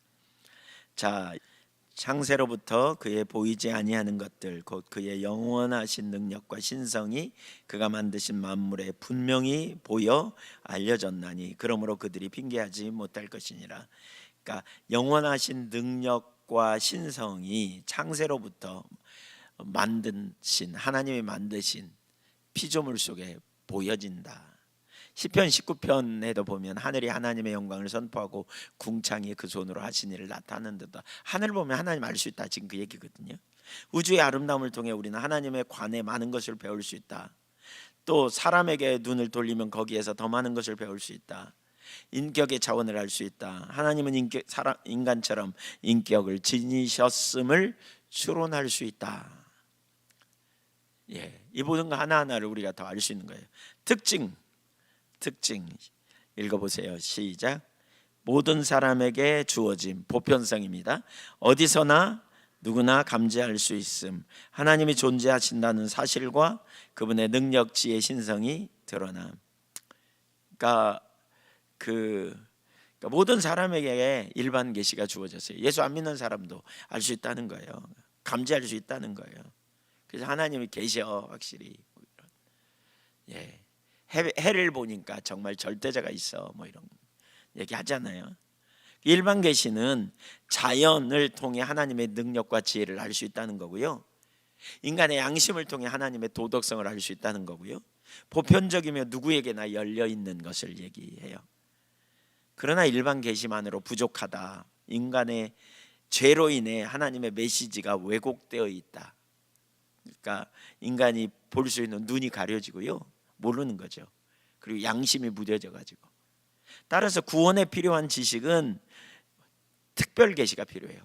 자, 창세로부터 그의 보이지 아니하는 것들 곧 그의 영원하신 능력과 신성이 그가 만드신 만물에 분명히 보여 알려졌나니 그러므로 그들이 핑계하지 못할 것이니라. 그러니까 영원하신 능력과 신성이 창세로부터 만드신 하나님이 만드신 피조물 속에 보여진다. 시편 19편에도 보면 하늘이 하나님의 영광을 선포하고 궁창이 그 손으로 하신 일을 나타내는다. 하늘 보면 하나님 알 수 있다. 지금 그 얘기거든요. 우주의 아름다움을 통해 우리는 하나님의 관에 많은 것을 배울 수 있다. 또 사람에게 눈을 돌리면 거기에서 더 많은 것을 배울 수 있다. 인격의 차원을 알 수 있다. 하나님은 인간처럼 인격을 지니셨음을 추론할 수 있다. 이 모든 거 하나하나를 우리가 더 알 수 있는 거예요. 특징 읽어보세요. 시작. 모든 사람에게 주어진 보편성입니다. 어디서나 누구나 감지할 수 있음. 하나님이 존재하신다는 사실과 그분의 능력, 지혜, 신성이 드러남. 그러니까 모든 사람에게 일반 계시가 주어졌어요. 예수 안 믿는 사람도 알 수 있다는 거예요. 감지할 수 있다는 거예요. 그래서 하나님이 계셔 확실히. 해를 보니까 정말 절대자가 있어 뭐 이런 얘기 하잖아요. 일반 계시는 자연을 통해 하나님의 능력과 지혜를 알 수 있다는 거고요. 인간의 양심을 통해 하나님의 도덕성을 알 수 있다는 거고요. 보편적이며 누구에게나 열려 있는 것을 얘기해요. 그러나 일반 계시만으로 부족하다. 인간의 죄로 인해 하나님의 메시지가 왜곡되어 있다. 그러니까 인간이 볼 수 있는 눈이 가려지고요. 모르는 거죠. 그리고 양심이 무뎌져 가지고. 따라서 구원에 필요한 지식은 특별 계시가 필요해요.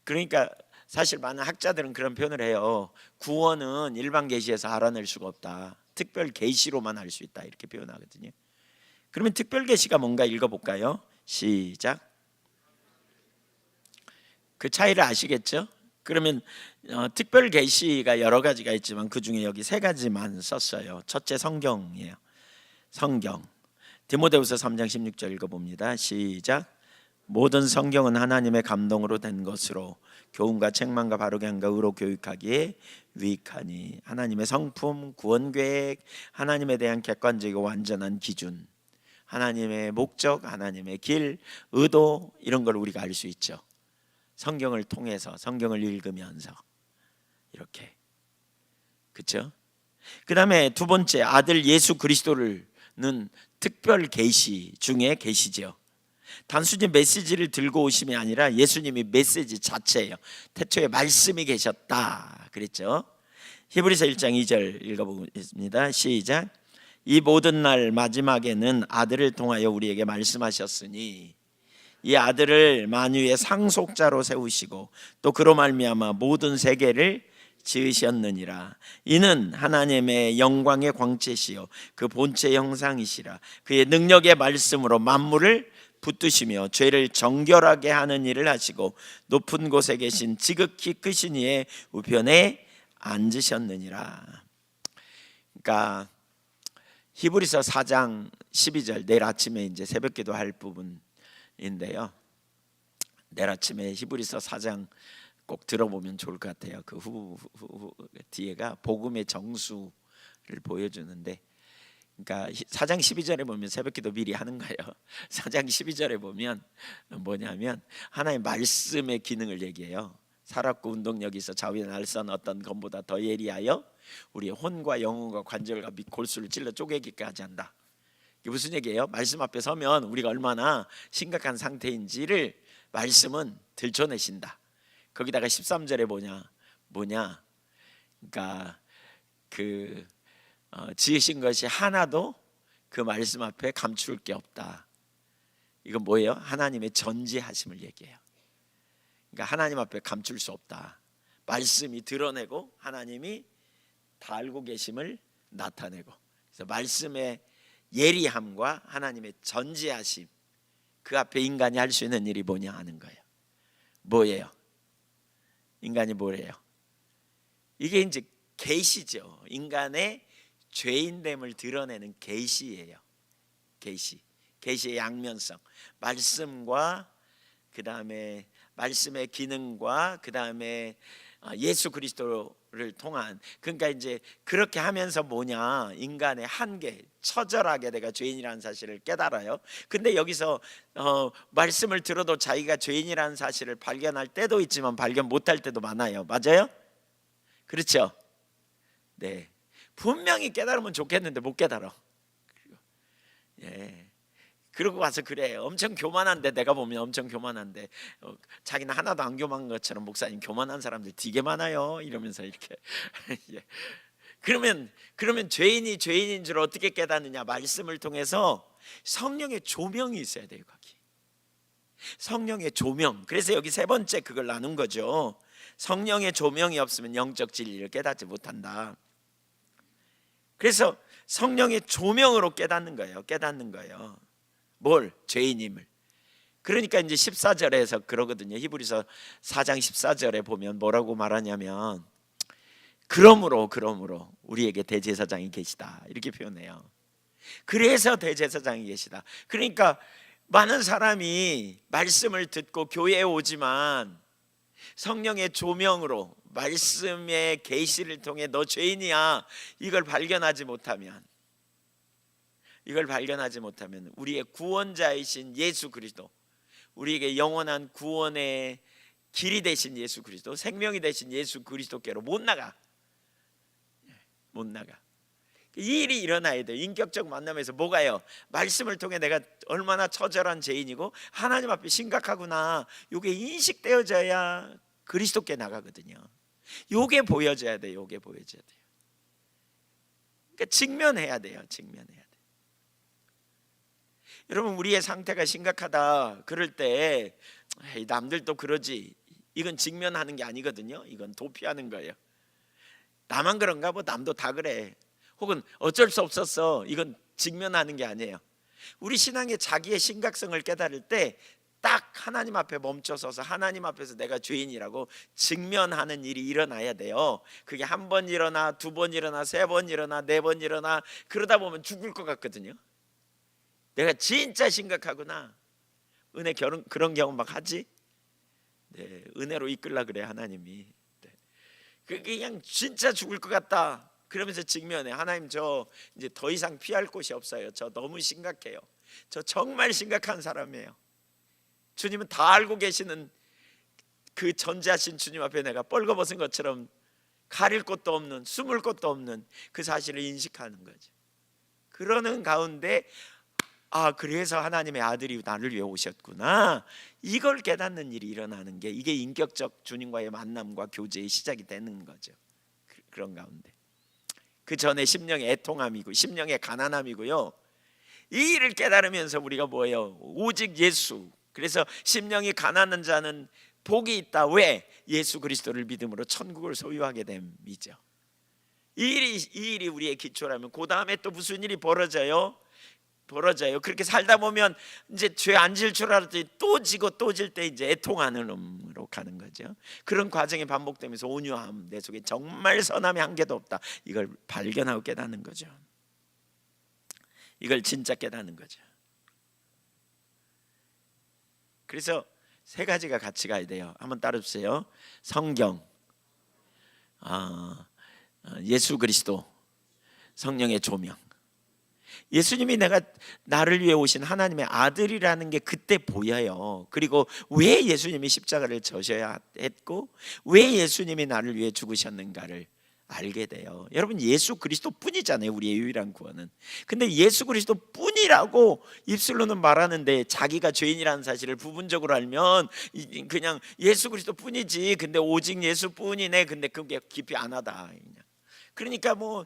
그러니까 사실 많은 학자들은 그런 표현을 해요. 구원은 일반 계시에서 알아낼 수가 없다. 특별 계시로만 알 수 있다. 이렇게 표현하거든요. 그러면 특별 계시가 뭔가 읽어볼까요? 시작. 그 차이를 아시겠죠? 그러면 특별 계시가 여러 가지가 있지만 그 중에 여기 세 가지만 썼어요. 첫째 성경이에요. 성경. 디모데후서 3장 16절 읽어봅니다. 시작. 모든 성경은 하나님의 감동으로 된 것으로 교훈과 책망과 바르게 함과 의로 교육하기에 유익하니. 하나님의 성품, 구원 계획, 하나님에 대한 객관적이고 완전한 기준, 하나님의 목적, 하나님의 길, 의도, 이런 걸 우리가 알 수 있죠. 성경을 통해서, 성경을 읽으면서 이렇게. 그렇죠? 그 다음에 두 번째, 아들 예수 그리스도는 특별 계시 중에 계시죠. 단순히 메시지를 들고 오심이 아니라 예수님이 메시지 자체예요. 태초에 말씀이 계셨다 그랬죠. 히브리서 1장 2절 읽어보겠습니다. 시작. 이 모든 날 마지막에는 아들을 통하여 우리에게 말씀하셨으니 이 아들을 만유의 상속자로 세우시고 또 그로 말미암아 모든 세계를 지으셨느니라. 이는 하나님의 영광의 광채시요 그 본체 형상이시라. 그의 능력의 말씀으로 만물을 붙드시며 죄를 정결하게 하는 일을 하시고 높은 곳에 계신 지극히 크신 이의 우편에 앉으셨느니라. 그러니까 히브리서 4장 12절, 내일 아침에 이제 새벽기도 할 부분인데요. 내일 아침에 히브리서 4장 꼭 들어보면 좋을 것 같아요. 그 뒤에가 복음의 정수를 보여주는데, 그러니까 4장 12절에 보면 새벽기도 미리 하는 거예요. 4장 12절에 보면 뭐냐면 하나님의 말씀의 기능을 얘기해요. 살았고 운동력이 있어 좌우에 날선 어떤 것보다 더 예리하여 우리의 혼과 영혼과 관절과 및 골수를 찔러 쪼개기까지 한다. 이게 무슨 얘기예요? 말씀 앞에 서면 우리가 얼마나 심각한 상태인지를 말씀은 들춰내신다. 거기다가 13절에 뭐냐? 그러니까 지으신 것이 하나도 그 말씀 앞에 감출 게 없다. 이건 뭐예요? 하나님의 전지하심을 얘기해요. 그러니까 하나님 앞에 감출 수 없다. 말씀이 드러내고 하나님이 다 알고 계심을 나타내고, 그래서 말씀의 예리함과 하나님의 전지하심, 그 앞에 인간이 할 수 있는 일이 뭐냐 하는 거예요. 뭐예요? 인간이 뭐래요? 이게 이제 계시죠. 인간의 죄인됨을 드러내는 계시예요. 계시의 양면성, 말씀과 그 다음에 말씀의 기능과 그 다음에 예수 그리스도를 통한, 그러니까 이제 그렇게 하면서 뭐냐, 인간의 한계, 처절하게 내가 죄인이라는 사실을 깨달아요. 근데 여기서 말씀을 들어도 자기가 죄인이라는 사실을 발견할 때도 있지만 발견 못할 때도 많아요. 맞아요? 그렇죠? 네, 분명히 깨달으면 좋겠는데 못 깨달아. 예. 그러고 와서 그래, 엄청 교만한데, 내가 보면 엄청 교만한데 자기는 하나도 안 교만한 것처럼 목사님 교만한 사람들 되게 많아요 이러면서 이렇게 예. 그러면 죄인이 죄인인 줄 어떻게 깨닫느냐? 말씀을 통해서 성령의 조명이 있어야 돼요. 거기 성령의 조명. 그래서 여기 세 번째 그걸 나눈 거죠. 성령의 조명이 없으면 영적 진리를 깨닫지 못한다. 그래서 성령의 조명으로 깨닫는 거예요. 뭘? 죄인임을. 그러니까 이제 14절에서 그러거든요. 히브리서 4장 14절에 보면 뭐라고 말하냐면 그러므로 우리에게 대제사장이 계시다, 이렇게 표현해요. 그래서 대제사장이 계시다. 그러니까 많은 사람이 말씀을 듣고 교회에 오지만 성령의 조명으로 말씀의 계시를 통해 너 죄인이야, 이걸 발견하지 못하면 우리의 구원자이신 예수 그리스도, 우리에게 영원한 구원의 길이 되신 예수 그리스도, 생명이 되신 예수 그리스도께로 못 나가. 이 일이 일어나야 돼요. 인격적 만남에서 뭐가요? 말씀을 통해 내가 얼마나 처절한 죄인이고 하나님 앞에 심각하구나, 이게 인식되어져야 그리스도께 나가거든요. 이게 보여져야 돼요. 그러니까 직면해야 돼요. 여러분, 우리의 상태가 심각하다 그럴 때 남들도 그러지, 이건 직면하는 게 아니거든요. 이건 도피하는 거예요. 나만 그런가? 뭐 남도 다 그래. 혹은 어쩔 수 없었어. 이건 직면하는 게 아니에요. 우리 신앙의 자기의 심각성을 깨달을 때 딱 하나님 앞에 멈춰서서 하나님 앞에서 내가 죄인이라고 직면하는 일이 일어나야 돼요. 그게 한 번 일어나, 두 번 일어나, 세 번 일어나, 네 번 일어나, 그러다 보면 죽을 것 같거든요. 내가 진짜 심각하구나. 은혜 그런 경험 막 하지? 네, 은혜로 이끌라 그래 하나님이. 네. 그냥 진짜 죽을 것 같다. 그러면서 직면해. 하나님, 저 이제 더 이상 피할 곳이 없어요. 저 너무 심각해요. 저 정말 심각한 사람이에요. 주님은 다 알고 계시는 그 전지하신 주님 앞에 내가 뻘거벗은 것처럼 가릴 곳도 없는, 숨을 곳도 없는 그 사실을 인식하는 거죠. 그러는 가운데 그래서 하나님의 아들이 나를 위해 오셨구나, 이걸 깨닫는 일이 일어나는 게, 이게 인격적 주님과의 만남과 교제의 시작이 되는 거죠. 그런 가운데 그 전에 심령의 애통함이고 심령의 가난함이고요. 이 일을 깨달으면서 우리가 뭐예요? 오직 예수. 그래서 심령이 가난한 자는 복이 있다. 왜? 예수 그리스도를 믿음으로 천국을 소유하게 됨이죠. 이 일이 우리의 기초라면 그 다음에 또 무슨 일이 벌어져요? 그렇게 살다 보면 이제 죄 안 질 줄 알았더니 또 지고 또 질 때 이제 애통하는 음으로 가는 거죠. 그런 과정이 반복되면서 온유함, 내 속에 정말 선함의 한계도 없다, 이걸 발견하고 깨닫는 거죠. 이걸 진짜 깨닫는 거죠. 그래서 세 가지가 같이 가야 돼요. 한번 따라주세요. 성경, 예수 그리스도, 성령의 조명. 예수님이 나를 위해 오신 하나님의 아들이라는 게 그때 보여요. 그리고 왜 예수님이 십자가를 져셔야 했고 왜 예수님이 나를 위해 죽으셨는가를 알게 돼요. 여러분, 예수 그리스도 뿐이잖아요, 우리의 유일한 구원은. 근데 예수 그리스도 뿐이라고 입술로는 말하는데 자기가 죄인이라는 사실을 부분적으로 알면 그냥 예수 그리스도 뿐이지, 근데 오직 예수 뿐이네, 근데 그게 깊이 안 하다. 그러니까 뭐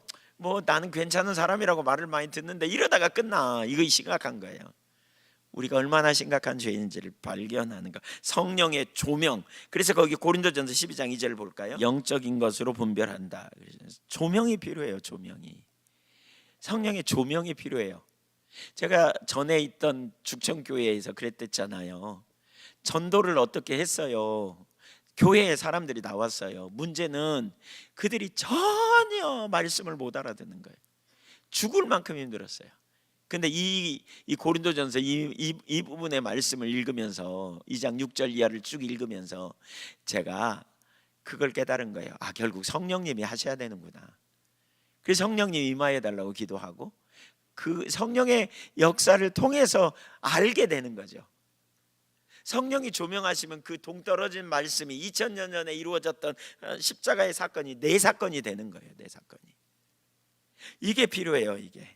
나는 괜찮은 사람이라고 말을 많이 듣는데 이러다가 끝나. 이거 심각한 거예요. 우리가 얼마나 심각한 죄인지를 발견하는 것. 성령의 조명. 그래서 거기 고린도전서 12장 2절을 볼까요? 영적인 것으로 분별한다. 조명이 필요해요. 조명이. 성령의 조명이 필요해요. 제가 전에 있던 죽천교회에서 그랬댔잖아요. 전도를 어떻게 했어요? 교회에 사람들이 나왔어요. 문제는 그들이 전혀 말씀을 못 알아듣는 거예요. 죽을 만큼 힘들었어요. 근데 이 고린도전서 이 부분의 말씀을 읽으면서 2장 6절 이하를 쭉 읽으면서 제가 그걸 깨달은 거예요. 결국 성령님이 하셔야 되는구나. 그래서 성령님 임하여 달라고 기도하고 그 성령의 역사를 통해서 알게 되는 거죠. 성령이 조명하시면 그 동떨어진 말씀이 2000년 전에 이루어졌던 십자가의 사건이 내 사건이 되는 거예요. 내 사건이. 이게 필요해요. 이게.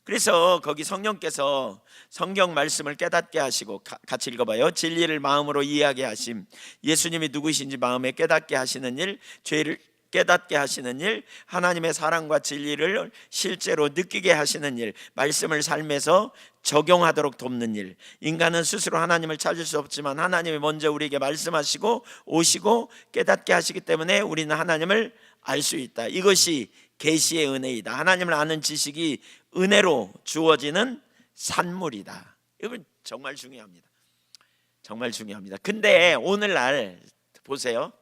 그래서 거기 성령께서 성경 말씀을 깨닫게 하시고, 같이 읽어봐요. 진리를 마음으로 이해하게 하심, 예수님이 누구신지 마음에 깨닫게 하시는 일, 죄를 깨닫게 하시는 일, 하나님의 사랑과 진리를 실제로 느끼게 하시는 일, 말씀을 삶에서 적용하도록 돕는 일. 인간은 스스로 하나님을 찾을 수 없지만 하나님이 먼저 우리에게 말씀하시고 오시고 깨닫게 하시기 때문에 우리는 하나님을 알 수 있다. 이것이 계시의 은혜이다. 하나님을 아는 지식이 은혜로 주어지는 산물이다. 이건 정말 중요합니다. 정말 중요합니다. 근데 오늘날 보세요.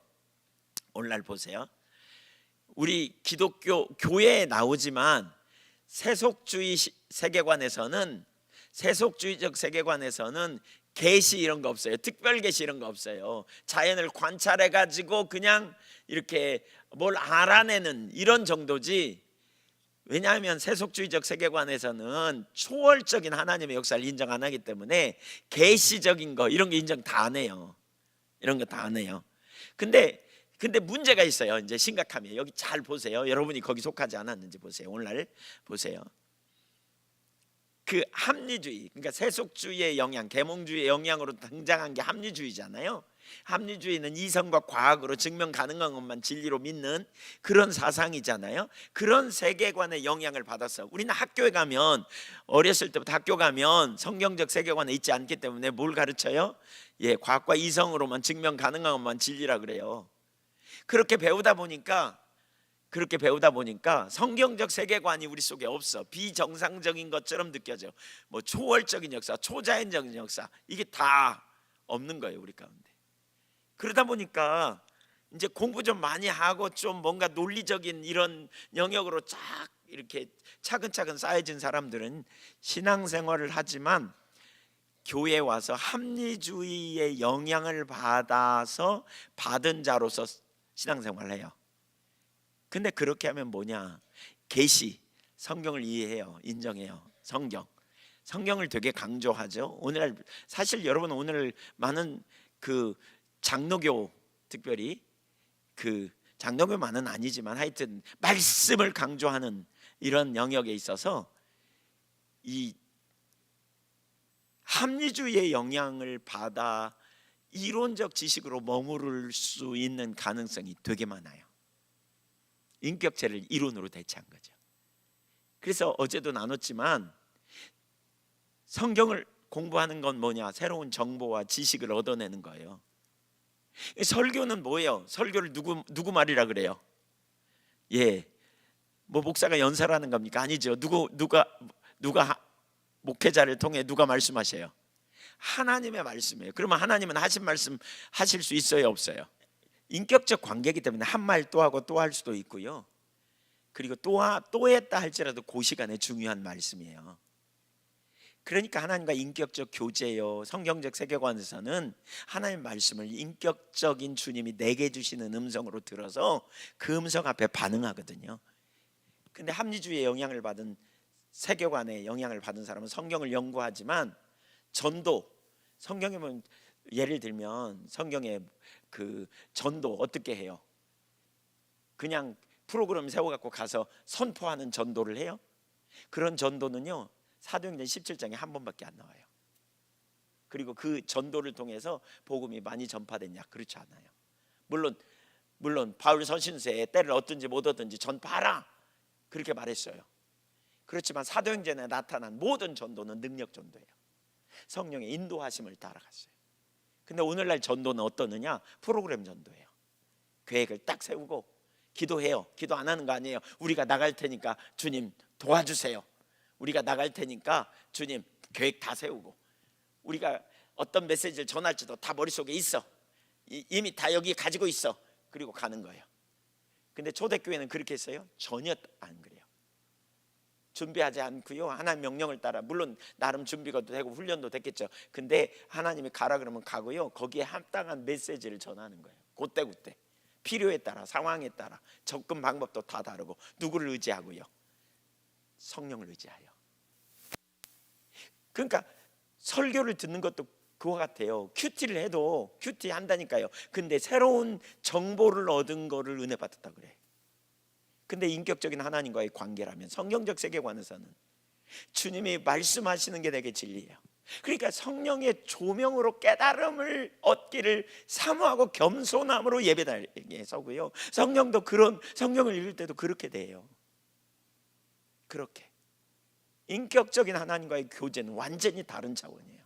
우리 기독교 교회에 나오지만 세속주의적 세계관에서는 계시 이런 거 없어요. 특별 계시 이런 거 없어요. 자연을 관찰해 가지고 그냥 이렇게 뭘 알아내는 이런 정도지. 왜냐하면 세속주의적 세계관에서는 초월적인 하나님의 역사를 인정 안 하기 때문에 계시적인 거 이런 거 인정 다 안 해요. 이런 거 다 안 해요. 근데 문제가 있어요. 이제 심각함이에요. 여기 잘 보세요. 여러분이 거기 속하지 않았는지 보세요. 오늘날 보세요. 그 합리주의, 그러니까 세속주의의 영향, 계몽주의의 영향으로 등장한 게 합리주의잖아요. 합리주의는 이성과 과학으로 증명 가능한 것만 진리로 믿는 그런 사상이잖아요. 그런 세계관의 영향을 받았어. 우리는 학교에 가면, 어렸을 때부터 학교 가면 성경적 세계관에 있지 않기 때문에 뭘 가르쳐요? 과학과 이성으로만 증명 가능한 것만 진리라 그래요. 그렇게 배우다 보니까 성경적 세계관이 우리 속에 없어. 비정상적인 것처럼 느껴져. 뭐 초월적인 역사, 초자연적인 역사, 이게 다 없는 거예요, 우리 가운데. 그러다 보니까 이제 공부 좀 많이 하고 좀 뭔가 논리적인 이런 영역으로 쫙 이렇게 차근차근 쌓여진 사람들은 신앙생활을 하지만 교회에 와서 합리주의의 영향을 받아서 받은 자로서 신앙생활을 해요. 근데 그렇게 하면 뭐냐? 계시, 성경을 이해해요. 인정해요. 성경을 되게 강조하죠. 오늘날 사실 여러분, 오늘 많은 그 장로교, 특별히 그 장로교만은 아니지만 하여튼 말씀을 강조하는 이런 영역에 있어서 이 합리주의의 영향을 받아 이론적 지식으로 머무를 수 있는 가능성이 되게 많아요. 인격체를 이론으로 대체한 거죠. 그래서 어제도 나눴지만 성경을 공부하는 건 뭐냐? 새로운 정보와 지식을 얻어내는 거예요. 설교는 뭐예요? 설교를 누구 말이라 그래요? 뭐 목사가 연설하는 겁니까? 아니죠. 누가 목회자를 통해 누가 말씀하셔요? 하나님의 말씀이에요. 그러면 하나님은 하신 말씀 하실 수 있어요, 없어요? 인격적 관계이기 때문에 한 말 또 하고 또 할 수도 있고요. 그리고 또 했다 할지라도 그 시간에 중요한 말씀이에요. 그러니까 하나님과 인격적 교제요, 성경적 세계관에서는 하나님의 말씀을 인격적인 주님이 내게 주시는 음성으로 들어서 그 음성 앞에 반응하거든요. 근데 합리주의의 영향을 받은, 세계관의 영향을 받은 사람은 성경을 연구하지만 전도, 성경에 보면 예를 들면 성경에 그 전도 어떻게 해요? 그냥 프로그램 세워갖고 가서 선포하는 전도를 해요? 그런 전도는요, 사도행전 17장에 한 번밖에 안 나와요. 그리고 그 전도를 통해서 복음이 많이 전파됐냐? 그렇지 않아요. 물론 바울 선신서에 때를 얻든지 못 얻든지 전파하라, 그렇게 말했어요. 그렇지만 사도행전에 나타난 모든 전도는 능력 전도예요. 성령의 인도하심을 따라갔어요. 근데 오늘날 전도는 어떠느냐? 프로그램 전도예요. 계획을 딱 세우고 기도해요. 기도 안 하는 거 아니에요. 우리가 나갈 테니까 주님 도와주세요. 우리가 나갈 테니까 주님 계획 다 세우고, 우리가 어떤 메시지를 전할지도 다 머릿속에 있어. 이미 다 여기 가지고 있어. 그리고 가는 거예요. 근데 초대교회는 그렇게 했어요? 전혀 안 그래요. 준비하지 않고요, 하나님 명령을 따라, 물론 나름 준비가 되고 훈련도 됐겠죠. 근데 하나님이 가라 그러면 가고요, 거기에 합당한 메시지를 전하는 거예요. 그때 필요에 따라, 상황에 따라 접근 방법도 다 다르고, 누구를 의지하고요? 성령을 의지하여. 그러니까 설교를 듣는 것도 그와 같아요. 큐티를 해도 큐티 한다니까요. 근데 새로운 정보를 얻은 거를 은혜 받았다 그래. 근데 인격적인 하나님과의 관계라면, 성경적 세계관에서는 주님이 말씀하시는 게 내게 진리예요. 그러니까 성령의 조명으로 깨달음을 얻기를 사모하고 겸손함으로 예배당에 서고요, 성령도 그런, 성경을 읽을 때도 그렇게 돼요. 그렇게 인격적인 하나님과의 교제는 완전히 다른 차원이에요.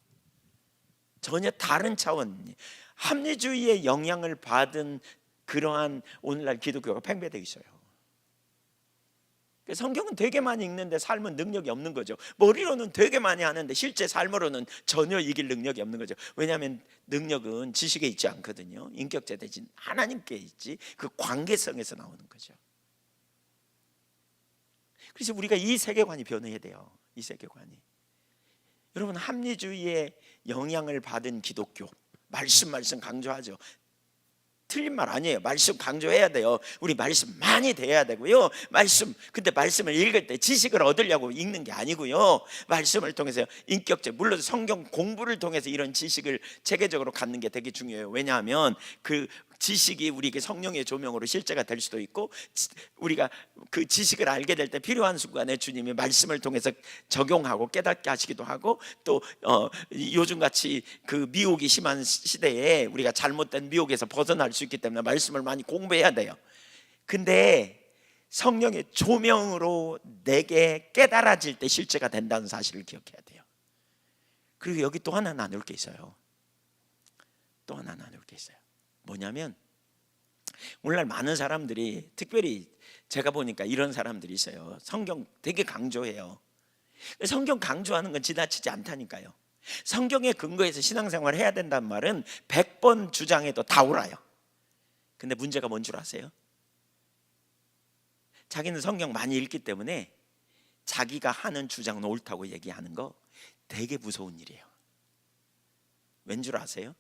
전혀 다른 차원. 합리주의의 영향을 받은 그러한 오늘날 기독교가 팽배되어 있어요. 성경은 되게 많이 읽는데 삶은 능력이 없는 거죠. 머리로는 되게 많이 하는데 실제 삶으로는 전혀 이길 능력이 없는 거죠. 왜냐하면 능력은 지식에 있지 않거든요. 인격체 대신 하나님께 있지, 그 관계성에서 나오는 거죠. 그래서 우리가 이 세계관이 변해야 돼요. 이 세계관이. 여러분, 합리주의의 영향을 받은 기독교, 말씀 강조하죠. 틀린 말 아니에요. 말씀 강조해야 돼요. 우리 말씀 많이 대해야 되고요. 근데 말씀을 읽을 때 지식을 얻으려고 읽는 게 아니고요, 말씀을 통해서 인격적, 물론 성경 공부를 통해서 이런 지식을 체계적으로 갖는 게 되게 중요해요. 왜냐하면 그 지식이 우리에게 성령의 조명으로 실제가 될 수도 있고, 우리가 그 지식을 알게 될 때 필요한 순간에 주님이 말씀을 통해서 적용하고 깨닫게 하시기도 하고, 또 요즘같이 그 미혹이 심한 시대에 우리가 잘못된 미혹에서 벗어날 수 있기 때문에 말씀을 많이 공부해야 돼요. 근데 성령의 조명으로 내게 깨달아질 때 실제가 된다는 사실을 기억해야 돼요. 그리고 여기 또 하나 나눌 게 있어요. 또 하나 나눌 게 있어요. 뭐냐면, 오늘날 많은 사람들이, 특별히 제가 보니까 이런 사람들이 있어요. 성경 되게 강조해요. 성경 강조하는 건 지나치지 않다니까요. 성경의 근거에서 신앙생활을 해야 된다는 말은 100번 주장해도 다 옳아요. 근데 문제가 뭔 줄 아세요? 자기는 성경 많이 읽기 때문에 자기가 하는 주장은 옳다고 얘기하는 거 되게 무서운 일이에요. 왠 줄 아세요?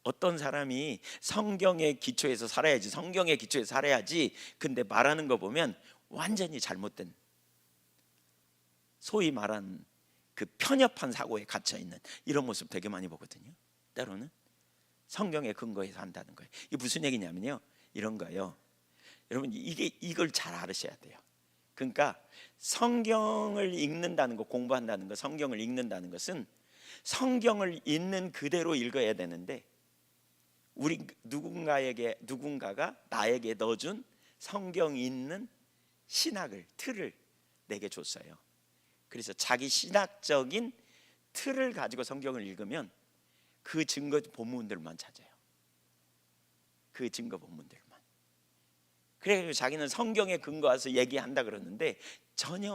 어떤 사람이 성경의 기초에서 살아야지, 성경의 기초에서 살아야지, 근데 말하는 거 보면 완전히 잘못된, 소위 말하는 그 편협한 사고에 갇혀있는 이런 모습 되게 많이 보거든요. 때로는 성경의 근거에서 한다는 거예요. 이게 무슨 얘기냐면요, 이런 거예요. 여러분, 이걸 잘 알으셔야 돼요. 그러니까 성경을 읽는다는 거, 공부한다는 거, 성경을 읽는다는 것은 성경을 있는 그대로 읽어야 되는데, 우리 누군가가 나에게 넣어준 성경 있는 신학을, 틀을 내게 줬어요. 그래서 자기 신학적인 틀을 가지고 성경을 읽으면 그 증거 본문들만 찾아요. 그 증거 본문들만. 그래서 자기는 성경에 근거해서 얘기한다 그러는데 전혀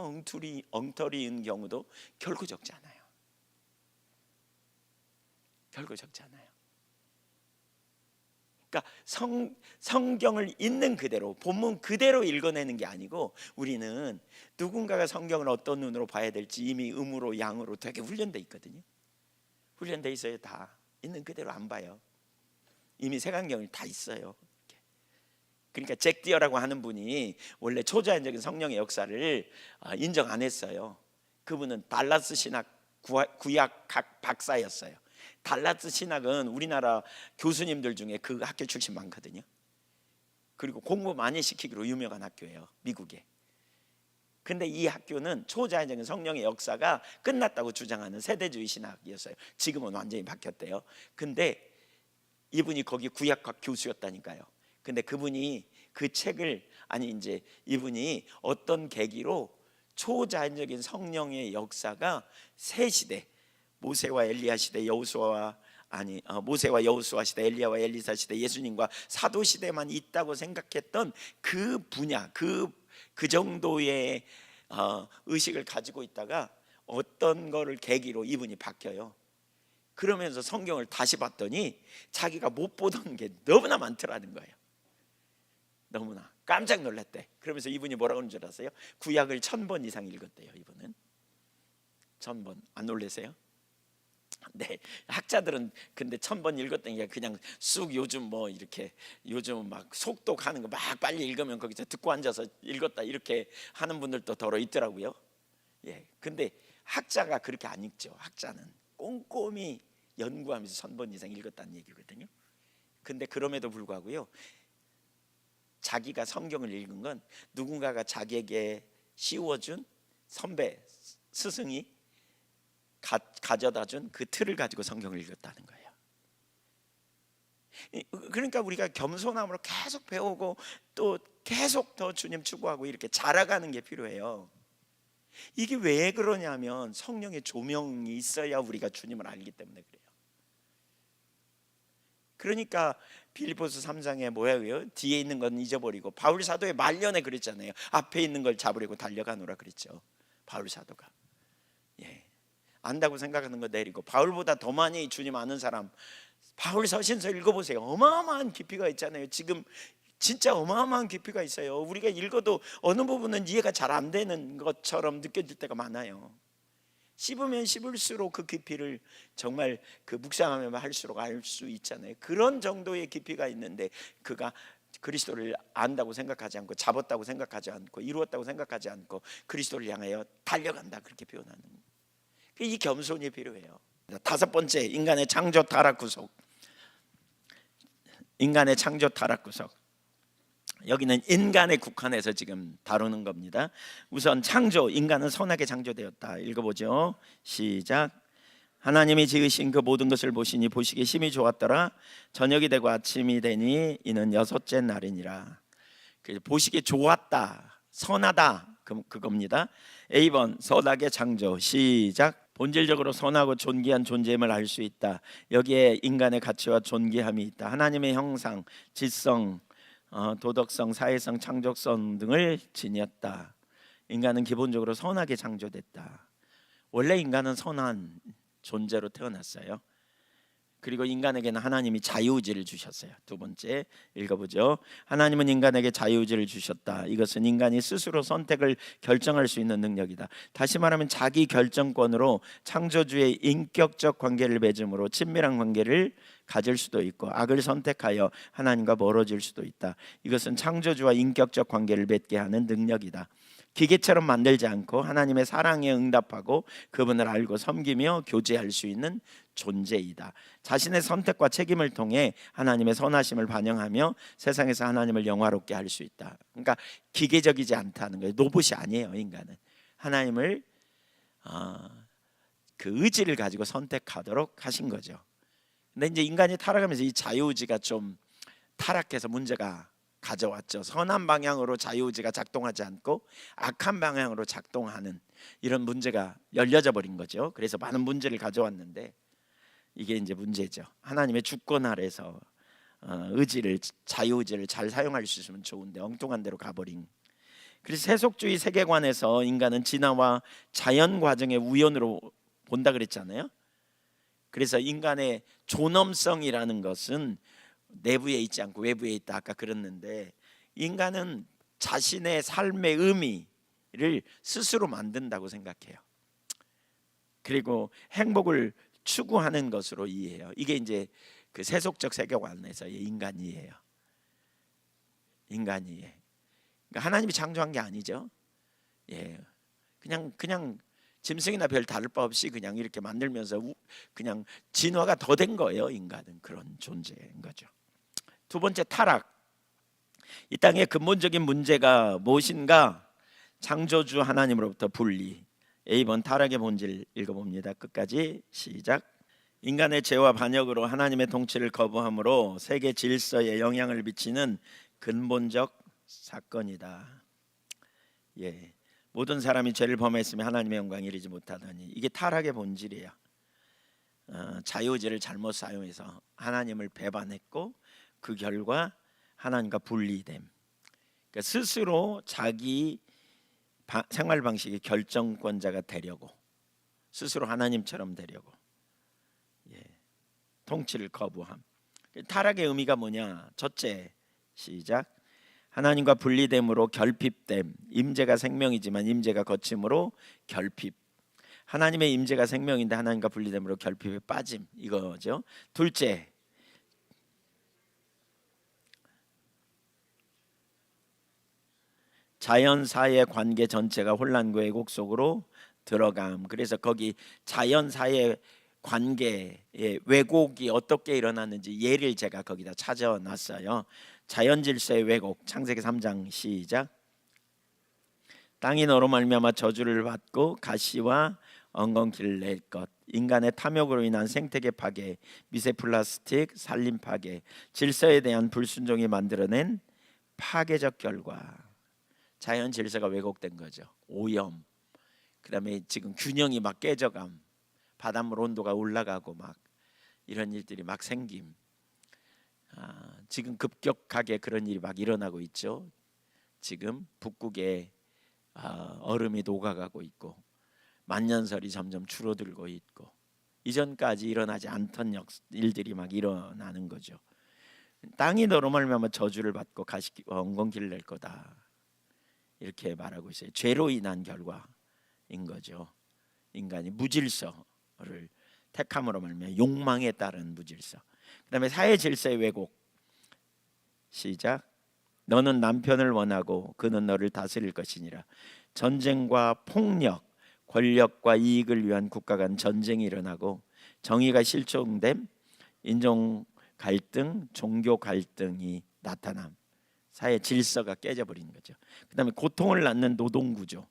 엉터리인 경우도 결코 적지 않아요. 결코 적지 않아요. 그러니까 성경을 있는 그대로, 본문 그대로 읽어내는 게 아니고, 우리는 누군가가 성경을 어떤 눈으로 봐야 될지 이미 음으로 양으로 되게 훈련돼 있거든요. 훈련돼 있어요. 다 있는 그대로 안 봐요. 이미 색안경이 다 있어요. 그러니까 잭 디어라고 하는 분이 원래 초자연적인 성령의 역사를 인정 안 했어요. 그분은 달라스 신학 구약학 박사였어요. 달라스 신학은 우리나라 교수님들 중에 그 학교 출신 많거든요. 그리고 공부 많이 시키기로 유명한 학교예요, 미국에. 근데 이 학교는 초자연적인 성령의 역사가 끝났다고 주장하는 세대주의 신학이었어요. 지금은 완전히 바뀌었대요. 근데 이분이 거기 구약학 교수였다니까요. 근데 그분이 그 책을, 아니 이제 이분이 어떤 계기로 초자연적인 성령의 역사가 세 시대, 모세와 엘리야 시대, 모세와 여호수아 시대, 엘리야와 엘리사 시대, 예수님과 사도 시대만 있다고 생각했던 그 분야, 그 정도의 의식을 가지고 있다가 어떤 거를 계기로 이분이 바뀌어요. 그러면서 성경을 다시 봤더니 자기가 못 보던 게 너무나 많더라는 거예요. 너무나 깜짝 놀랐대. 그러면서 이분이 뭐라고 하는 줄 아세요? 구약을 1000번 이상 읽었대요. 이분은 1000번. 안 놀라세요? 네, 학자들은 근데 1000번 읽었던 게 그냥 쑥 요즘 뭐 이렇게 요즘 막 속독하는 거 막 빨리 읽으면 거기서 듣고 앉아서 읽었다 이렇게 하는 분들도 더러 있더라고요. 예, 근데 학자가 그렇게 안 읽죠. 학자는 꼼꼼히 연구하면서 1000번 이상 읽었다는 얘기거든요. 근데 그럼에도 불구하고요, 자기가 성경을 읽은 건 누군가가 자기에게 씌워준 선배, 스승이 가져다 준 그 틀을 가지고 성경을 읽었다는 거예요. 그러니까 우리가 겸손함으로 계속 배우고 또 계속 더 주님 추구하고 이렇게 자라가는 게 필요해요. 이게 왜 그러냐면 성령의 조명이 있어야 우리가 주님을 알기 때문에 그래요. 그러니까 빌립보서 3장에 뭐예요? 뒤에 있는 건 잊어버리고, 바울 사도의 말년에 그랬잖아요. 앞에 있는 걸 잡으려고 달려가노라 그랬죠, 바울 사도가. 예, 안다고 생각하는 거 내리고, 바울보다 더 많이 주님 아는 사람, 바울 서신서 읽어보세요. 어마어마한 깊이가 있잖아요. 지금 진짜 어마어마한 깊이가 있어요. 우리가 읽어도 어느 부분은 이해가 잘 안 되는 것처럼 느껴질 때가 많아요. 씹으면 씹을수록 그 깊이를 정말 그 묵상하면 할수록 알 수 있잖아요. 그런 정도의 깊이가 있는데 그가 그리스도를 안다고 생각하지 않고, 잡았다고 생각하지 않고, 이루었다고 생각하지 않고 그리스도를 향하여 달려간다, 그렇게 표현하는, 이 겸손이 필요해요. 5번째, 인간의 창조, 타락, 구속. 인간의 창조 타락 구석. 여기는 인간에 국한해서 지금 다루는 겁니다. 우선 창조, 인간은 선하게 창조되었다. 읽어보죠. 시작. 하나님이 지으신 그 모든 것을 보시니 보시기에 심히 좋았더라. 저녁이 되고 아침이 되니 이는 여섯째 날이니라. 보시기에 좋았다, 선하다, 그겁니다. A번 선하게 창조. 시작. 본질적으로 선하고 존귀한 존재임을 알 수 있다. 여기에 인간의 가치와 존귀함이 있다. 하나님의 형상, 질성, 도덕성, 사회성, 창조성 등을 지녔다. 인간은 기본적으로 선하게 창조됐다. 원래 인간은 선한 존재로 태어났어요. 그리고 인간에게는 하나님이 자유의지를 주셨어요. 두 번째 읽어보죠. 하나님은 인간에게 자유의지를 주셨다. 이것은 인간이 스스로 선택을 결정할 수 있는 능력이다. 다시 말하면 자기 결정권으로 창조주의 인격적 관계를 맺음으로 친밀한 관계를 가질 수도 있고 악을 선택하여 하나님과 멀어질 수도 있다. 이것은 창조주와 인격적 관계를 맺게 하는 능력이다. 기계처럼 만들지 않고 하나님의 사랑에 응답하고 그분을 알고 섬기며 교제할 수 있는 존재이다. 자신의 선택과 책임을 통해 하나님의 선하심을 반영하며 세상에서 하나님을 영화롭게 할 수 있다. 그러니까 기계적이지 않다는 거예요. 로봇이 아니에요. 인간은 하나님을 그 의지를 가지고 선택하도록 하신 거죠. 근데 이제 인간이 타락하면서 이 자유의지가 좀 타락해서 문제가 가져왔죠. 선한 방향으로 자유의지가 작동하지 않고 악한 방향으로 작동하는 이런 문제가 열려져 버린 거죠. 그래서 많은 문제를 가져왔는데 이게 이제 문제죠. 하나님의 주권 아래서 의지를, 자유의지를 잘 사용할 수 있으면 좋은데 엉뚱한 데로 가버린. 그래서 세속주의 세계관에서 인간은 진화와 자연 과정의 우연으로 본다 그랬잖아요. 그래서 인간의 존엄성이라는 것은 내부에 있지 않고 외부에 있다 아까 그랬는데, 인간은 자신의 삶의 의미를 스스로 만든다고 생각해요. 그리고 행복을 추구하는 것으로 이해해요. 이게 이제 그 세속적 세계관에서의 인간이에요. 인간이에요. 그러니까 하나님이 창조한 게 아니죠. 예, 그냥 짐승이나 별 다를 바 없이 그냥 이렇게 만들면서 그냥 진화가 더 된 거예요. 인간은 그런 존재인 거죠. 두 번째, 타락. 이 땅의 근본적인 문제가 무엇인가? 창조주 하나님으로부터 분리. A번 타락의 본질 읽어봅니다. 끝까지 시작. 인간의 죄와 반역으로 하나님의 통치를 거부함으로 세계 질서에 영향을 미치는 근본적 사건이다. 예, 모든 사람이 죄를 범했으면 하나님의 영광에 이르지 못하더니, 이게 타락의 본질이에요. 자유의지를 잘못 사용해서 하나님을 배반했고 그 결과 하나님과 분리됨. 그러니까 스스로 자기 생활 방식의 결정권자가 되려고, 스스로 하나님처럼 되려고, 통치를 거부함. 타락의 의미가 뭐냐? 첫째, 시작. 하나님과 분리됨으로 결핍됨. 임재가 생명이지만 임재가 거침으로 결핍. 하나님의 임재가 생명인데 하나님과 분리됨으로 결핍에 빠짐, 이거죠. 둘째, 자연사의 관계 전체가 혼란과 왜곡 속으로 들어감. 그래서 거기 자연사의 관계의 왜곡이 어떻게 일어났는지 예를 제가 거기다 찾아놨어요. 자연질서의 왜곡, 창세기 3장 시작. 땅이 너로 말미암아 저주를 받고 가시와 엉겅퀴를 낼 것. 인간의 탐욕으로 인한 생태계 파괴, 미세 플라스틱, 산림 파괴, 질서에 대한 불순종이 만들어낸 파괴적 결과. 자연 질서가 왜곡된 거죠. 오염, 그다음에 지금 균형이 막 깨져감, 바닷물 온도가 올라가고 막 이런 일들이 막 생김. 지금 급격하게 그런 일이 막 일어나고 있죠. 지금 북극에 얼음이 녹아가고 있고 만년설이 점점 줄어들고 있고 이전까지 일어나지 않던 일들이 막 일어나는 거죠. 땅이 너로 말미암아 저주를 받고 엉겅퀴를 낼 거다, 이렇게 말하고 있어요. 죄로 인한 결과인 거죠. 인간이 무질서를 택함으로 말미암아 욕망에 따른 무질서. 그다음에 사회 질서의 왜곡. 시작. 너는 남편을 원하고 그는 너를 다스릴 것이니라. 전쟁과 폭력, 권력과 이익을 위한 국가 간 전쟁이 일어나고 정의가 실종됨, 인종 갈등, 종교 갈등이 나타남. 사회 질서가 깨져버리는 거죠. 그 다음에 고통을 낳는 노동구조,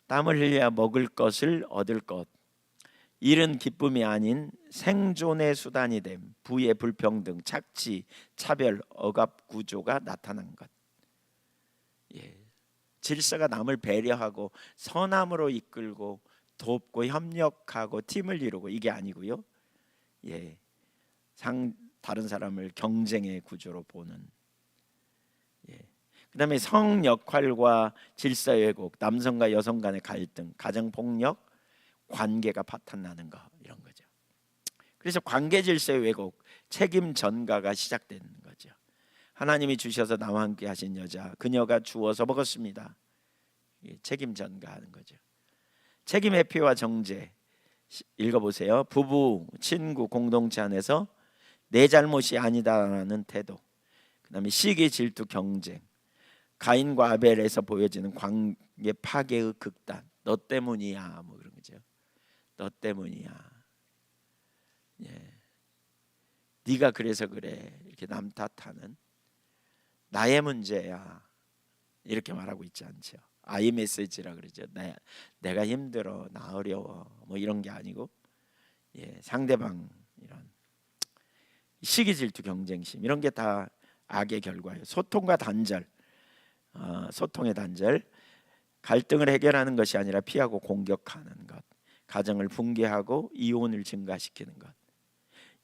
땀을 흘려야 먹을 것을 얻을 것, 일은 기쁨이 아닌 생존의 수단이 됨, 부의 불평등, 착취, 차별, 억압 구조가 나타난 것. 예. 질서가 남을 배려하고 선함으로 이끌고 돕고 협력하고 팀을 이루고 이게 아니고요. 예. 다른 사람을 경쟁의 구조로 보는. 예. 그다음에 성 역할과 질서 왜곡, 남성과 여성 간의 갈등, 가정 폭력, 관계가 파탄나는 거, 이런 거죠. 그래서 관계 질서의 왜곡, 책임 전가가 시작되는 거죠. 하나님이 주셔서 나와 함께 하신 여자, 그녀가 주어서 먹었습니다. 책임 전가하는 거죠. 책임 회피와 정죄, 읽어보세요. 부부, 친구, 공동체 안에서 내 잘못이 아니다라는 태도, 그 다음에 시기, 질투, 경쟁, 가인과 아벨에서 보여지는 관계 파괴의 극단, 너 때문이야, 뭐 그런 거죠. 너 때문이야. 예. 네가 그래서 그래, 이렇게 남 탓하는, 나의 문제야, 이렇게 말하고 있지 않죠. 아이 메시지라 그러죠. 내가 힘들어, 나 어려워, 뭐 이런 게 아니고, 예, 상대방 이런 시기, 질투, 경쟁심, 이런 게 다 악의 결과예요. 소통과 단절, 소통의 단절, 갈등을 해결하는 것이 아니라 피하고 공격하는 것, 가정을 붕괴하고 이혼을 증가시키는 것,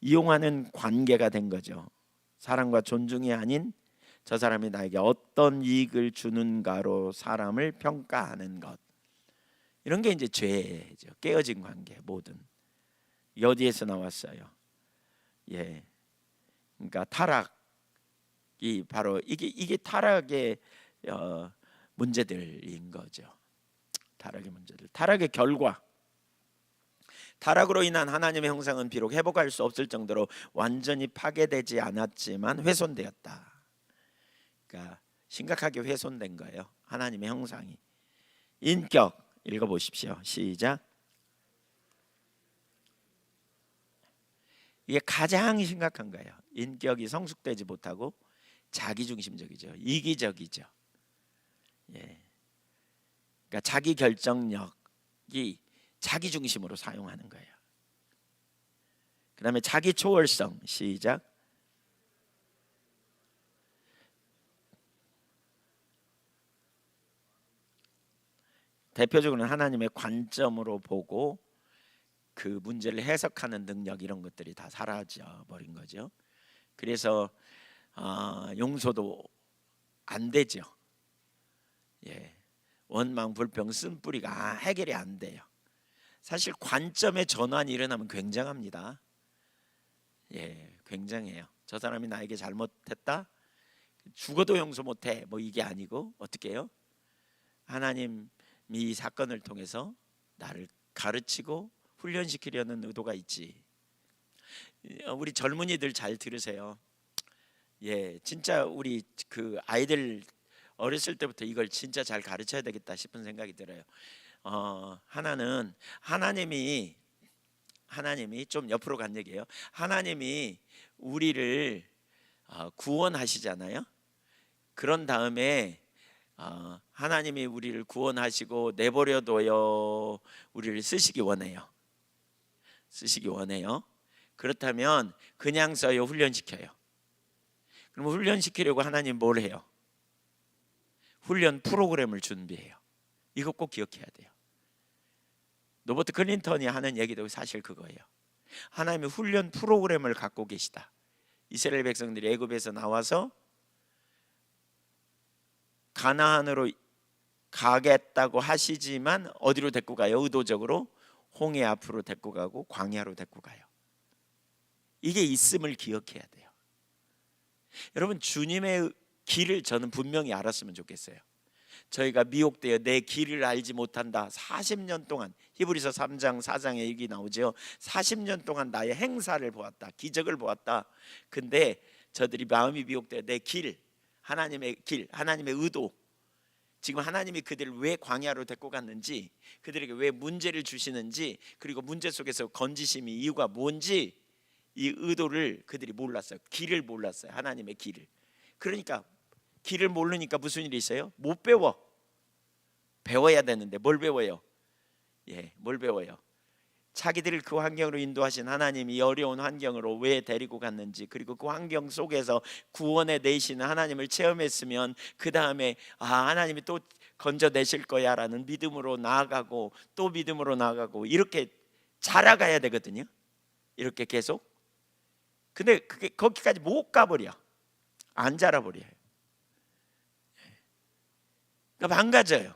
이용하는 관계가 된 거죠. 사랑과 존중이 아닌 저 사람이 나에게 어떤 이익을 주는가로 사람을 평가하는 것, 이런 게 이제 죄죠. 깨어진 관계, 모든 어디에서 나왔어요? 예, 그러니까 타락이 바로 이게 타락의 문제들인 거죠. 타락의 문제들, 타락의 결과. 타락으로 인한 하나님의 형상은 비록 회복할 수 없을 정도로 완전히 파괴되지 않았지만 훼손되었다. 그러니까 심각하게 훼손된 거예요. 하나님의 형상이. 인격 읽어보십시오. 시작. 이게 가장 심각한 거예요. 인격이 성숙되지 못하고 자기중심적이죠. 이기적이죠. 예. 그러니까 자기 결정력이 자기 중심으로 사용하는 거예요. 그 다음에 자기 초월성. 시작. 대표적으로는 하나님의 관점으로 보고 그 문제를 해석하는 능력, 이런 것들이 다 사라져 버린 거죠. 그래서 용서도 안 되죠. 예. 원망, 불평, 쓴뿌리가 해결이 안 돼요. 사실 관점의 전환이 일어나면 굉장합니다. 예, 굉장해요. 저 사람이 나에게 잘못했다, 죽어도 용서 못해, 뭐 이게 아니고 어떻게 해요? 하나님이 이 사건을 통해서 나를 가르치고 훈련시키려는 의도가 있지. 우리 젊은이들 잘 들으세요. 예, 진짜 우리 그 아이들 어렸을 때부터 이걸 진짜 잘 가르쳐야 되겠다 싶은 생각이 들어요. 하나는 하나님이 좀 옆으로 간 얘기예요. 하나님이 우리를 구원하시잖아요. 그런 다음에 하나님이 우리를 구원하시고 내버려둬요. 우리를 쓰시기 원해요. 그렇다면 그냥 써요, 훈련시켜요? 그럼 훈련시키려고 하나님 뭘 해요? 훈련 프로그램을 준비해요. 이거 꼭 기억해야 돼요. 로버트 클린턴이 하는 얘기도 사실 그거예요. 하나님의 훈련 프로그램을 갖고 계시다. 이스라엘 백성들이 애굽에서 나와서 가나안으로 가겠다고 하시지만 어디로 데리고 가요? 의도적으로 홍해 앞으로 데리고 가고 광야로 데리고 가요. 이게 있음을 기억해야 돼요. 여러분, 주님의 길을 저는 분명히 알았으면 좋겠어요. 저희가 미혹되어 내 길을 알지 못한다. 40년 동안, 히브리서 3장 4장에 얘기 나오죠. 40년 동안 나의 행사를 보았다, 기적을 보았다. 근데 저들이 마음이 미혹되어 내 길, 하나님의 길, 하나님의 의도, 지금 하나님이 그들을 왜 광야로 데리고 갔는지, 그들에게 왜 문제를 주시는지, 그리고 문제 속에서 건지심이 이유가 뭔지 이 의도를 그들이 몰랐어요. 길을 몰랐어요. 하나님의 길을. 그러니까 길을 모르니까 무슨 일이 있어요? 못 배워. 배워야 되는데 뭘 배워요? 뭘 배워요? 자기들을 그 환경으로 인도하신 하나님이 어려운 환경으로 왜 데리고 갔는지, 그리고 그 환경 속에서 구원해 내시는 하나님을 체험했으면 그 다음에 하나님이 또 건져내실 거야 라는 믿음으로 나아가고 또 믿음으로 나아가고 이렇게 자라가야 되거든요. 이렇게 계속. 근데 그게 거기까지 못 가버려. 안 자라버려요. 그러니까 망가져요.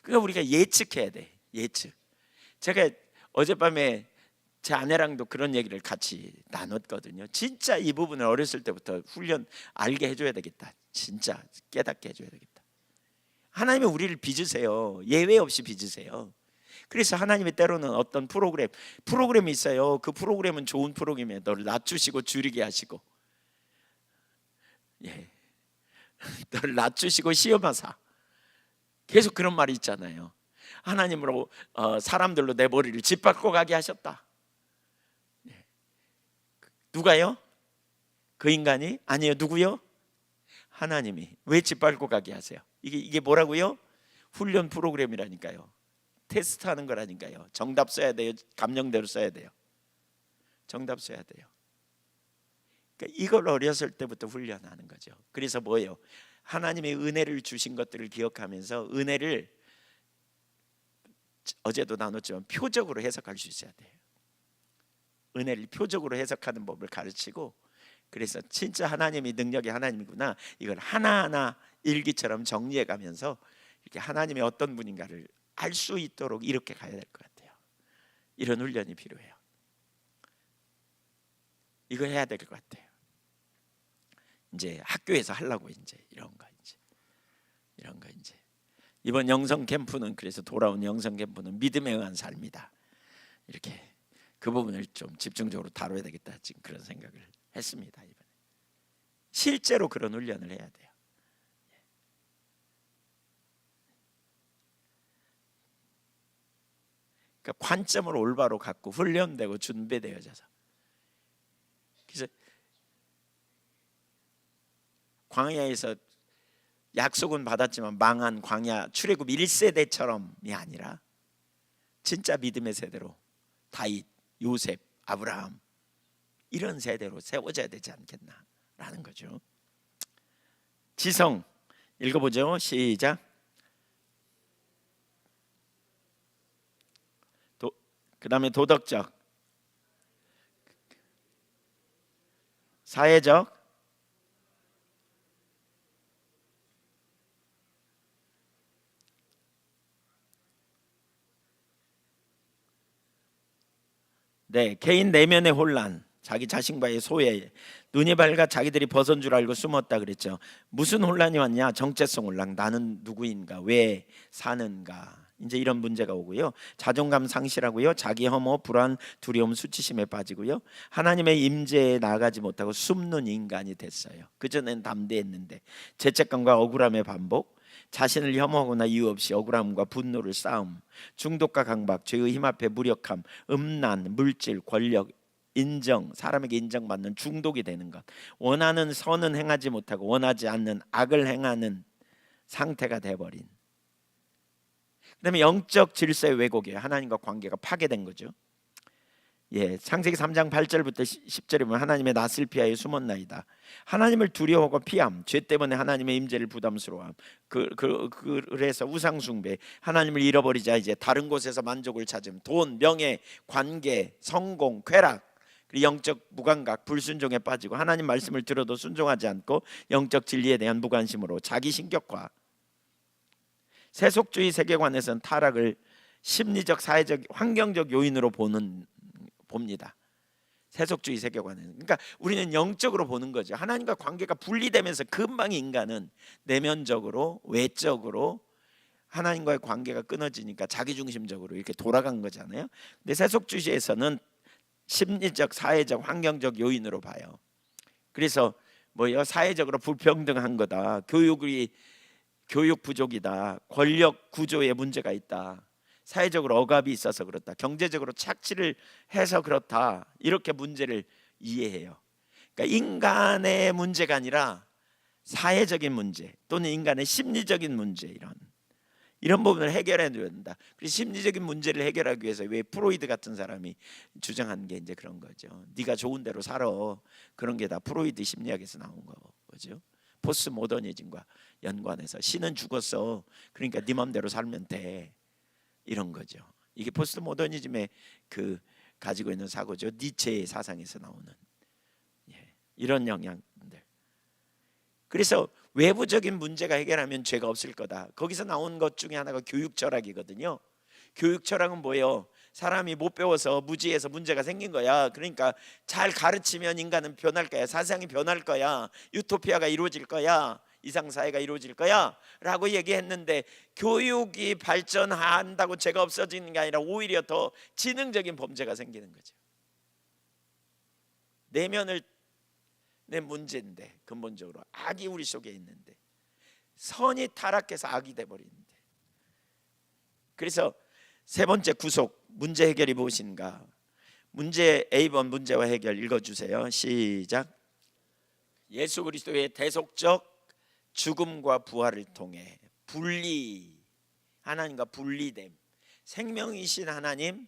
그러니까 우리가 예측해야 돼. 예측. 제가 어젯밤에 제 아내랑도 그런 얘기를 같이 나눴거든요. 진짜 이 부분을 어렸을 때부터 훈련 알게 해줘야 되겠다. 진짜 깨닫게 해줘야 되겠다. 하나님은 우리를 빚으세요. 예외 없이 빚으세요. 그래서 하나님이 때로는 어떤 프로그램이 있어요. 그 프로그램은 좋은 프로그램이에요. 너를 낮추시고 줄이게 하시고, 너를 낮추시고 시험하사. 계속 그런 말이 있잖아요. 하나님으로 사람들로 내 머리를 짓밟고 가게 하셨다. 누가요? 그 인간이? 아니요. 누구요? 하나님이. 왜 짓밟고 가게 하세요? 이게 뭐라고요? 훈련 프로그램이라니까요. 테스트하는 거라니까요. 정답 써야 돼요. 감정대로 써야 돼요. 정답 써야 돼요. 그러니까 이걸 어렸을 때부터 훈련하는 거죠. 그래서 뭐예요? 하나님의 은혜를 주신 것들을 기억하면서 은혜를 어제도 나눴지만 표적으로 해석할 수 있어야 돼요. 은혜를 표적으로 해석하는 법을 가르치고, 그래서 진짜 하나님이 능력의 하나님이구나, 이걸 하나하나 일기처럼 정리해 가면서 이렇게 하나님이 어떤 분인가를 알 수 있도록 이렇게 가야 될 것 같아요. 이런 훈련이 필요해요. 이거 해야 될 것 같아요. 이제 학교에서 하려고 이제 이런 거 이제 이번 영성 캠프는, 그래서 돌아온 영성 캠프는 믿음에 의한 삶이다. 이렇게 그 부분을 좀 집중적으로 다뤄야 되겠다, 지금 그런 생각을 했습니다. 이번에 실제로 그런 훈련을 해야 돼요. 그러니까 관점을 올바로 갖고 훈련되고 준비되어져서. 그래서 광야에서 약속은 받았지만 망한 광야 출애굽 1세대처럼이 아니라 진짜 믿음의 세대로 다윗, 요셉, 아브라함 이런 세대로 세워져야 되지 않겠나라는 거죠. 지성 읽어보죠. 시작. 그 다음에 도덕적, 사회적, 개인 내면의 혼란, 자기 자신과의 소외, 눈이 밝아 자기들이 벗은 줄 알고 숨었다 그랬죠. 무슨 혼란이 왔냐? 정체성 혼란. 나는 누구인가? 왜 사는가? 이제 이런 문제가 오고요. 자존감 상실하고요. 자기 혐오, 불안, 두려움, 수치심에 빠지고요. 하나님의 임재에 나아가지 못하고 숨는 인간이 됐어요. 그전엔 담대했는데. 죄책감과 억울함의 반복, 자신을 혐오하거나 이유 없이 억울함과 분노를 쌓음, 중독과 강박, 죄의 힘 앞에 무력함, 음란, 물질, 권력, 인정, 사람에게 인정받는 중독이 되는 것, 원하는 선은 행하지 못하고 원하지 않는 악을 행하는 상태가 돼버린. 그다음에 영적 질서의 왜곡이에요. 하나님과 관계가 파괴된 거죠. 창세기 3장 8절부터 10절에 보면 하나님의 낯을 피하여 숨었나이다. 하나님을 두려워하고 피함, 죄 때문에 하나님의 임재를 부담스러워함. 그래서 우상 숭배, 하나님을 잃어버리자 이제 다른 곳에서 만족을 찾음, 돈, 명예, 관계, 성공, 쾌락, 그리고 영적 무감각, 불순종에 빠지고 하나님 말씀을 들어도 순종하지 않고 영적 진리에 대한 무관심으로 자기 신격화. 세속주의 세계관에서는 타락을 심리적, 사회적, 환경적 요인으로 봅니다. 세속주의 세계관은. 그러니까 우리는 영적으로 보는 거죠. 하나님과 관계가 분리되면서 금방 인간은 내면적으로, 외적으로 하나님과의 관계가 끊어지니까 자기중심적으로 이렇게 돌아간 거잖아요. 근데 세속주의에서는 심리적, 사회적, 환경적 요인으로 봐요. 그래서 사회적으로 불평등한 거다, 교육 부족이다, 권력 구조에 문제가 있다, 사회적으로 억압이 있어서 그렇다, 경제적으로 착취를 해서 그렇다, 이렇게 문제를 이해해요. 그러니까 인간의 문제가 아니라 사회적인 문제 또는 인간의 심리적인 문제, 이런 부분을 해결해 줘야 된다. 그래서 심리적인 문제를 해결하기 위해서 왜 프로이드 같은 사람이 주장한 게 이제 그런 거죠. 네가 좋은 대로 살아. 그런 게 다 프로이드 심리학에서 나온 거죠. 포스트 모더니즘과 연관해서 신은 죽었어, 그러니까 네 맘대로 살면 돼, 이런 거죠. 이게 포스트 모더니즘의 그 가지고 있는 사고죠. 니체의 사상에서 나오는 이런 영향들. 그래서 외부적인 문제가 해결하면 죄가 없을 거다. 거기서 나온 것 중에 하나가 교육 철학이거든요. 교육 철학은 뭐예요? 사람이 못 배워서 무지해서 문제가 생긴 거야. 그러니까 잘 가르치면 인간은 변할 거야. 사상이 변할 거야. 유토피아가 이루어질 거야. 이상사회가 이루어질 거야 라고 얘기했는데, 교육이 발전한다고 죄가 없어지는 게 아니라 오히려 더 지능적인 범죄가 생기는 거죠. 내면을 내 문제인데, 근본적으로 악이 우리 속에 있는데, 선이 타락해서 악이 돼버리는데. 그래서 세 번째 구속, 문제 해결이 무엇인가? 문제 A번 문제와 해결 읽어주세요. 시작. 예수 그리스도의 대속적 죽음과 부활을 통해 분리, 하나님과 분리됨, 생명이신 하나님,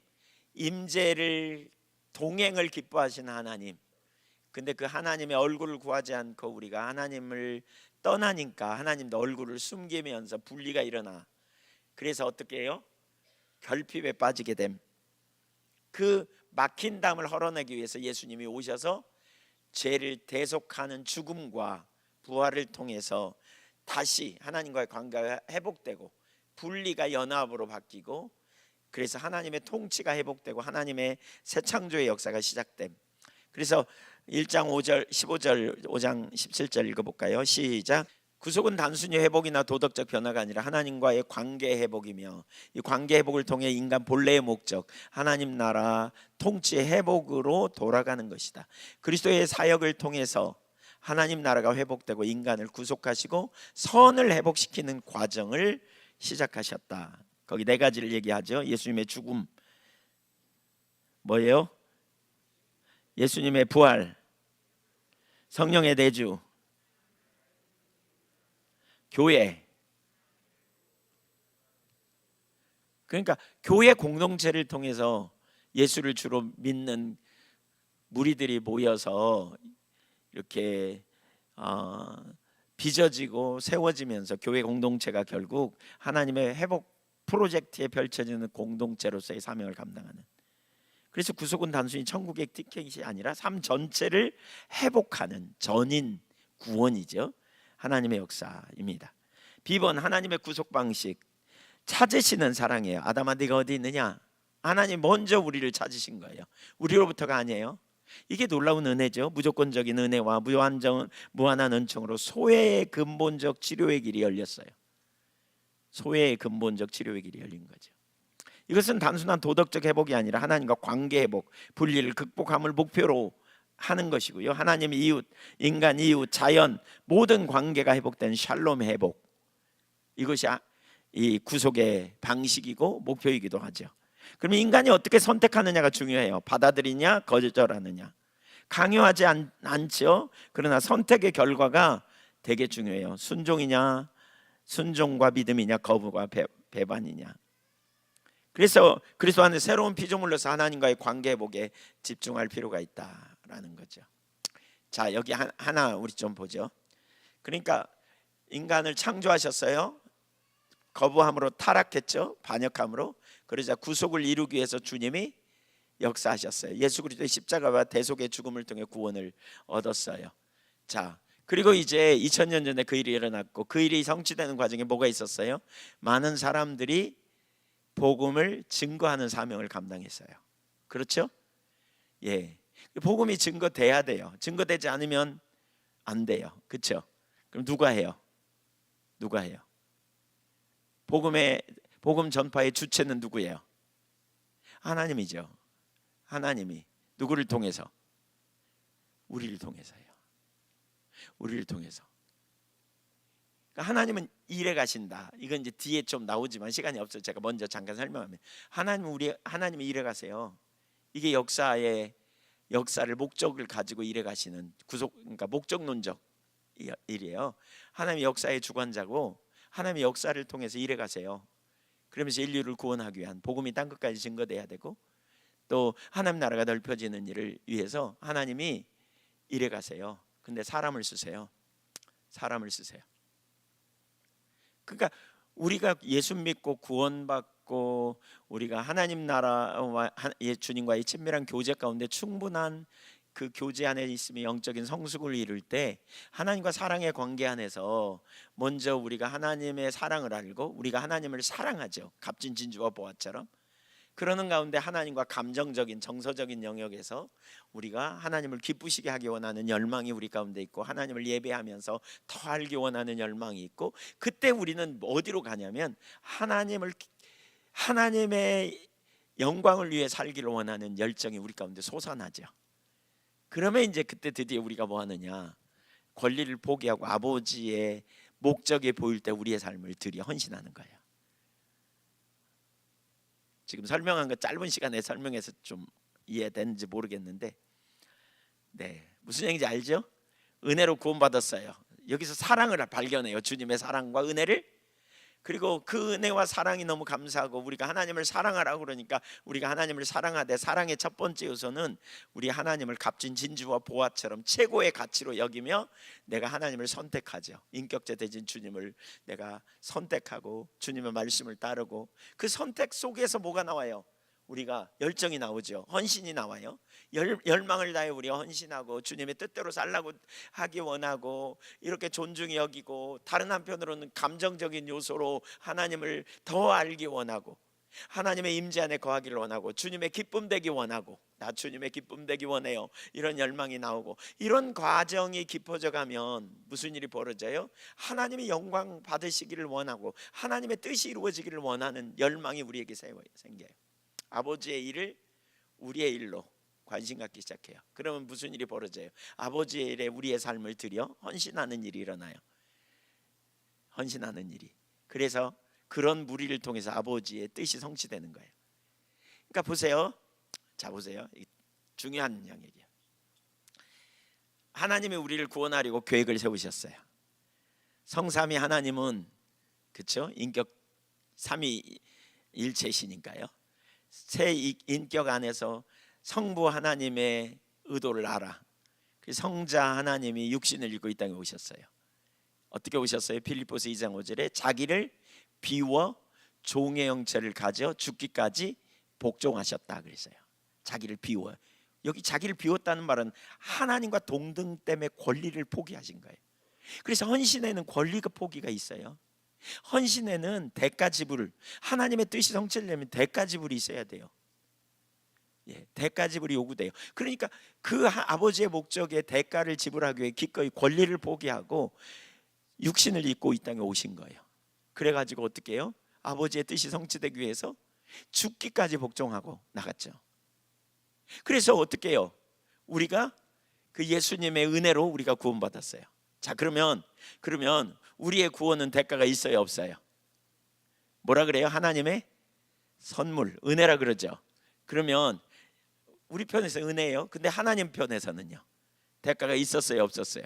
임재를, 동행을 기뻐하시는 하나님. 근데 그 하나님의 얼굴을 구하지 않고 우리가 하나님을 떠나니까 하나님도 얼굴을 숨기면서 분리가 일어나. 그래서 어떻게 해요? 결핍에 빠지게 됨. 그 막힌 담을 헐어내기 위해서 예수님이 오셔서 죄를 대속하는 죽음과 부활을 통해서 다시 하나님과의 관계가 회복되고 분리가 연합으로 바뀌고, 그래서 하나님의 통치가 회복되고 하나님의 새 창조의 역사가 시작됨. 그래서 1장 5절 15절 5장 17절 읽어볼까요? 시작. 구속은 단순히 회복이나 도덕적 변화가 아니라 하나님과의 관계 회복이며, 이 관계 회복을 통해 인간 본래의 목적, 하나님 나라 통치의 회복으로 돌아가는 것이다. 그리스도의 사역을 통해서 하나님 나라가 회복되고 인간을 구속하시고 선을 회복시키는 과정을 시작하셨다. 거기 네 가지를 얘기하죠. 예수님의 죽음, 뭐예요? 예수님의 부활, 성령의 내주, 교회. 그러니까 교회 공동체를 통해서 예수를 주로 믿는 무리들이 모여서 이렇게 빚어지고 세워지면서 교회 공동체가 결국 하나님의 회복 프로젝트에 펼쳐지는 공동체로서의 사명을 감당하는. 그래서 구속은 단순히 천국의 티켓이 아니라 삶 전체를 회복하는 전인 구원이죠. 하나님의 역사입니다. B번 하나님의 구속 방식, 찾으시는 사랑이에요. 아담아 네가 어디 있느냐? 하나님 먼저 우리를 찾으신 거예요. 우리로부터가 아니에요. 이게 놀라운 은혜죠. 무조건적인 은혜와 무한한 은총으로 소외의 근본적 치료의 길이 열렸어요. 소외의 근본적 치료의 길이 열린 거죠. 이것은 단순한 도덕적 회복이 아니라 하나님과 관계 회복, 분리를 극복함을 목표로 하는 것이고요. 하나님, 이웃, 인간, 이웃, 자연 모든 관계가 회복된 샬롬 회복, 이것이 이 구속의 방식이고 목표이기도 하죠. 그러면 인간이 어떻게 선택하느냐가 중요해요. 받아들이냐 거절하느냐. 강요하지 않죠. 그러나 선택의 결과가 되게 중요해요. 순종이냐, 순종과 믿음이냐, 거부와 배반이냐. 그래서 그리스도 안에 새로운 피조물로서 하나님과의 관계 회복에 집중할 필요가 있다라는 거죠. 자, 여기 하나 우리 좀 보죠. 그러니까 인간을 창조하셨어요. 거부함으로 타락했죠. 반역함으로. 그러자 구속을 이루기 위해서 주님이 역사하셨어요. 예수 그리스도의 십자가와 대속의 죽음을 통해 구원을 얻었어요. 자, 그리고 이제 2000년 전에 그 일이 일어났고, 그 일이 성취되는 과정에 뭐가 있었어요? 많은 사람들이 복음을 증거하는 사명을 감당했어요. 그렇죠? 예, 복음이 증거돼야 돼요. 증거되지 않으면 안 돼요. 그렇죠? 그럼 누가 해요? 누가 해요? 복음 전파의 주체는 누구예요? 하나님이죠. 하나님이 누구를 통해서? 우리를 통해서요. 우리를 통해서. 그러니까 하나님은 일해 가신다. 이건 이제 뒤에 좀 나오지만 시간이 없어서 제가 먼저 잠깐 설명하면, 하나님이 일해 가세요. 이게 역사를 목적을 가지고 일해 가시는 그러니까 목적론적 일이에요. 하나님이 역사의 주관자고 하나님이 역사를 통해서 일해 가세요. 그러면서 인류를 구원하기 위한 복음이 땅 끝까지 증거돼야 되고, 또 하나님 나라가 넓혀지는 일을 위해서 하나님이 일해 가세요. 근데 사람을 쓰세요. 그러니까 우리가 예수 믿고 구원받고 우리가 하나님 나라와 주님과의 친밀한 교제 가운데 충분한 그 교제 안에 있으면 영적인 성숙을 이룰 때, 하나님과 사랑의 관계 안에서 먼저 우리가 하나님의 사랑을 알고 우리가 하나님을 사랑하죠. 값진 진주와 보화처럼. 그러는 가운데 하나님과 감정적인 정서적인 영역에서 우리가 하나님을 기쁘시게 하기 원하는 열망이 우리 가운데 있고, 하나님을 예배하면서 더 알기 원하는 열망이 있고, 그때 우리는 어디로 가냐면 하나님의 영광을 위해 살기를 원하는 열정이 우리 가운데 솟아나죠. 그러면 이제 그때 드디어 우리가 뭐 하느냐, 권리를 포기하고 아버지의 목적에 보일 때 우리의 삶을 드려 헌신하는 거예요. 지금 설명한 거 짧은 시간에 설명해서 좀 이해되는지 모르겠는데, 무슨 얘기인지 알죠? 은혜로 구원받았어요. 여기서 사랑을 발견해요. 주님의 사랑과 은혜를. 그리고 그 은혜와 사랑이 너무 감사하고 우리가 하나님을 사랑하라고 그러니까, 우리가 하나님을 사랑하되, 사랑의 첫 번째 요소는 우리 하나님을 값진 진주와 보화처럼 최고의 가치로 여기며 내가 하나님을 선택하죠. 인격자 되신 주님을 내가 선택하고 주님의 말씀을 따르고, 그 선택 속에서 뭐가 나와요? 우리가 열정이 나오죠. 헌신이 나와요. 열망을 다해 우리가 헌신하고 주님의 뜻대로 살라고 하기 원하고, 이렇게 존중히 여기고, 다른 한편으로는 감정적인 요소로 하나님을 더 알기 원하고, 하나님의 임재 안에 거하기를 원하고, 주님의 기쁨 되기 원하고, 나 주님의 기쁨 되기 원해요. 이런 열망이 나오고, 이런 과정이 깊어져 가면 무슨 일이 벌어져요? 하나님의 영광 받으시기를 원하고 하나님의 뜻이 이루어지기를 원하는 열망이 우리에게 생겨요. 아버지의 일을 우리의 일로 관심 갖기 시작해요. 그러면 무슨 일이 벌어져요? 아버지의 일에 우리의 삶을 들여 헌신하는 일이 일어나요. 헌신하는 일이. 그래서 그런 무리를 통해서 아버지의 뜻이 성취되는 거예요. 그러니까 보세요. 자, 보세요. 중요한 영역이에요. 하나님이 우리를 구원하려고 계획을 세우셨어요. 성삼위 하나님은, 그렇죠? 인격 삼위일체시니까요. 새 인격 안에서 성부 하나님의 의도를 알아. 그 성자 하나님이 육신을 입고 이 땅에 오셨어요. 어떻게 오셨어요? 필립보서 2장 5절에 자기를 비워 종의 형체를 가져 죽기까지 복종하셨다 그랬어요. 자기를 비워요. 여기 자기를 비웠다는 말은 하나님과 동등 때문에 권리를 포기하신 거예요. 그래서 헌신에는 권리가 포기가 있어요. 헌신에는 대가 지불, 하나님의 뜻이 성취되려면 대가 지불이 있어야 돼요. 대가 지불이 요구돼요. 그러니까 그 아버지의 목적에 대가를 지불하기 위해 기꺼이 권리를 포기하고 육신을 입고 이 땅에 오신 거예요. 그래가지고 어떻게 해요? 아버지의 뜻이 성취되기 위해서 죽기까지 복종하고 나갔죠. 그래서 어떻게 해요? 우리가 그 예수님의 은혜로 우리가 구원받았어요. 자, 그러면 우리의 구원은 대가가 있어요, 없어요? 뭐라 그래요? 하나님의 선물, 은혜라 그러죠. 그러면 우리 편에서 은혜예요. 근데 하나님 편에서는요, 대가가 있었어요, 없었어요?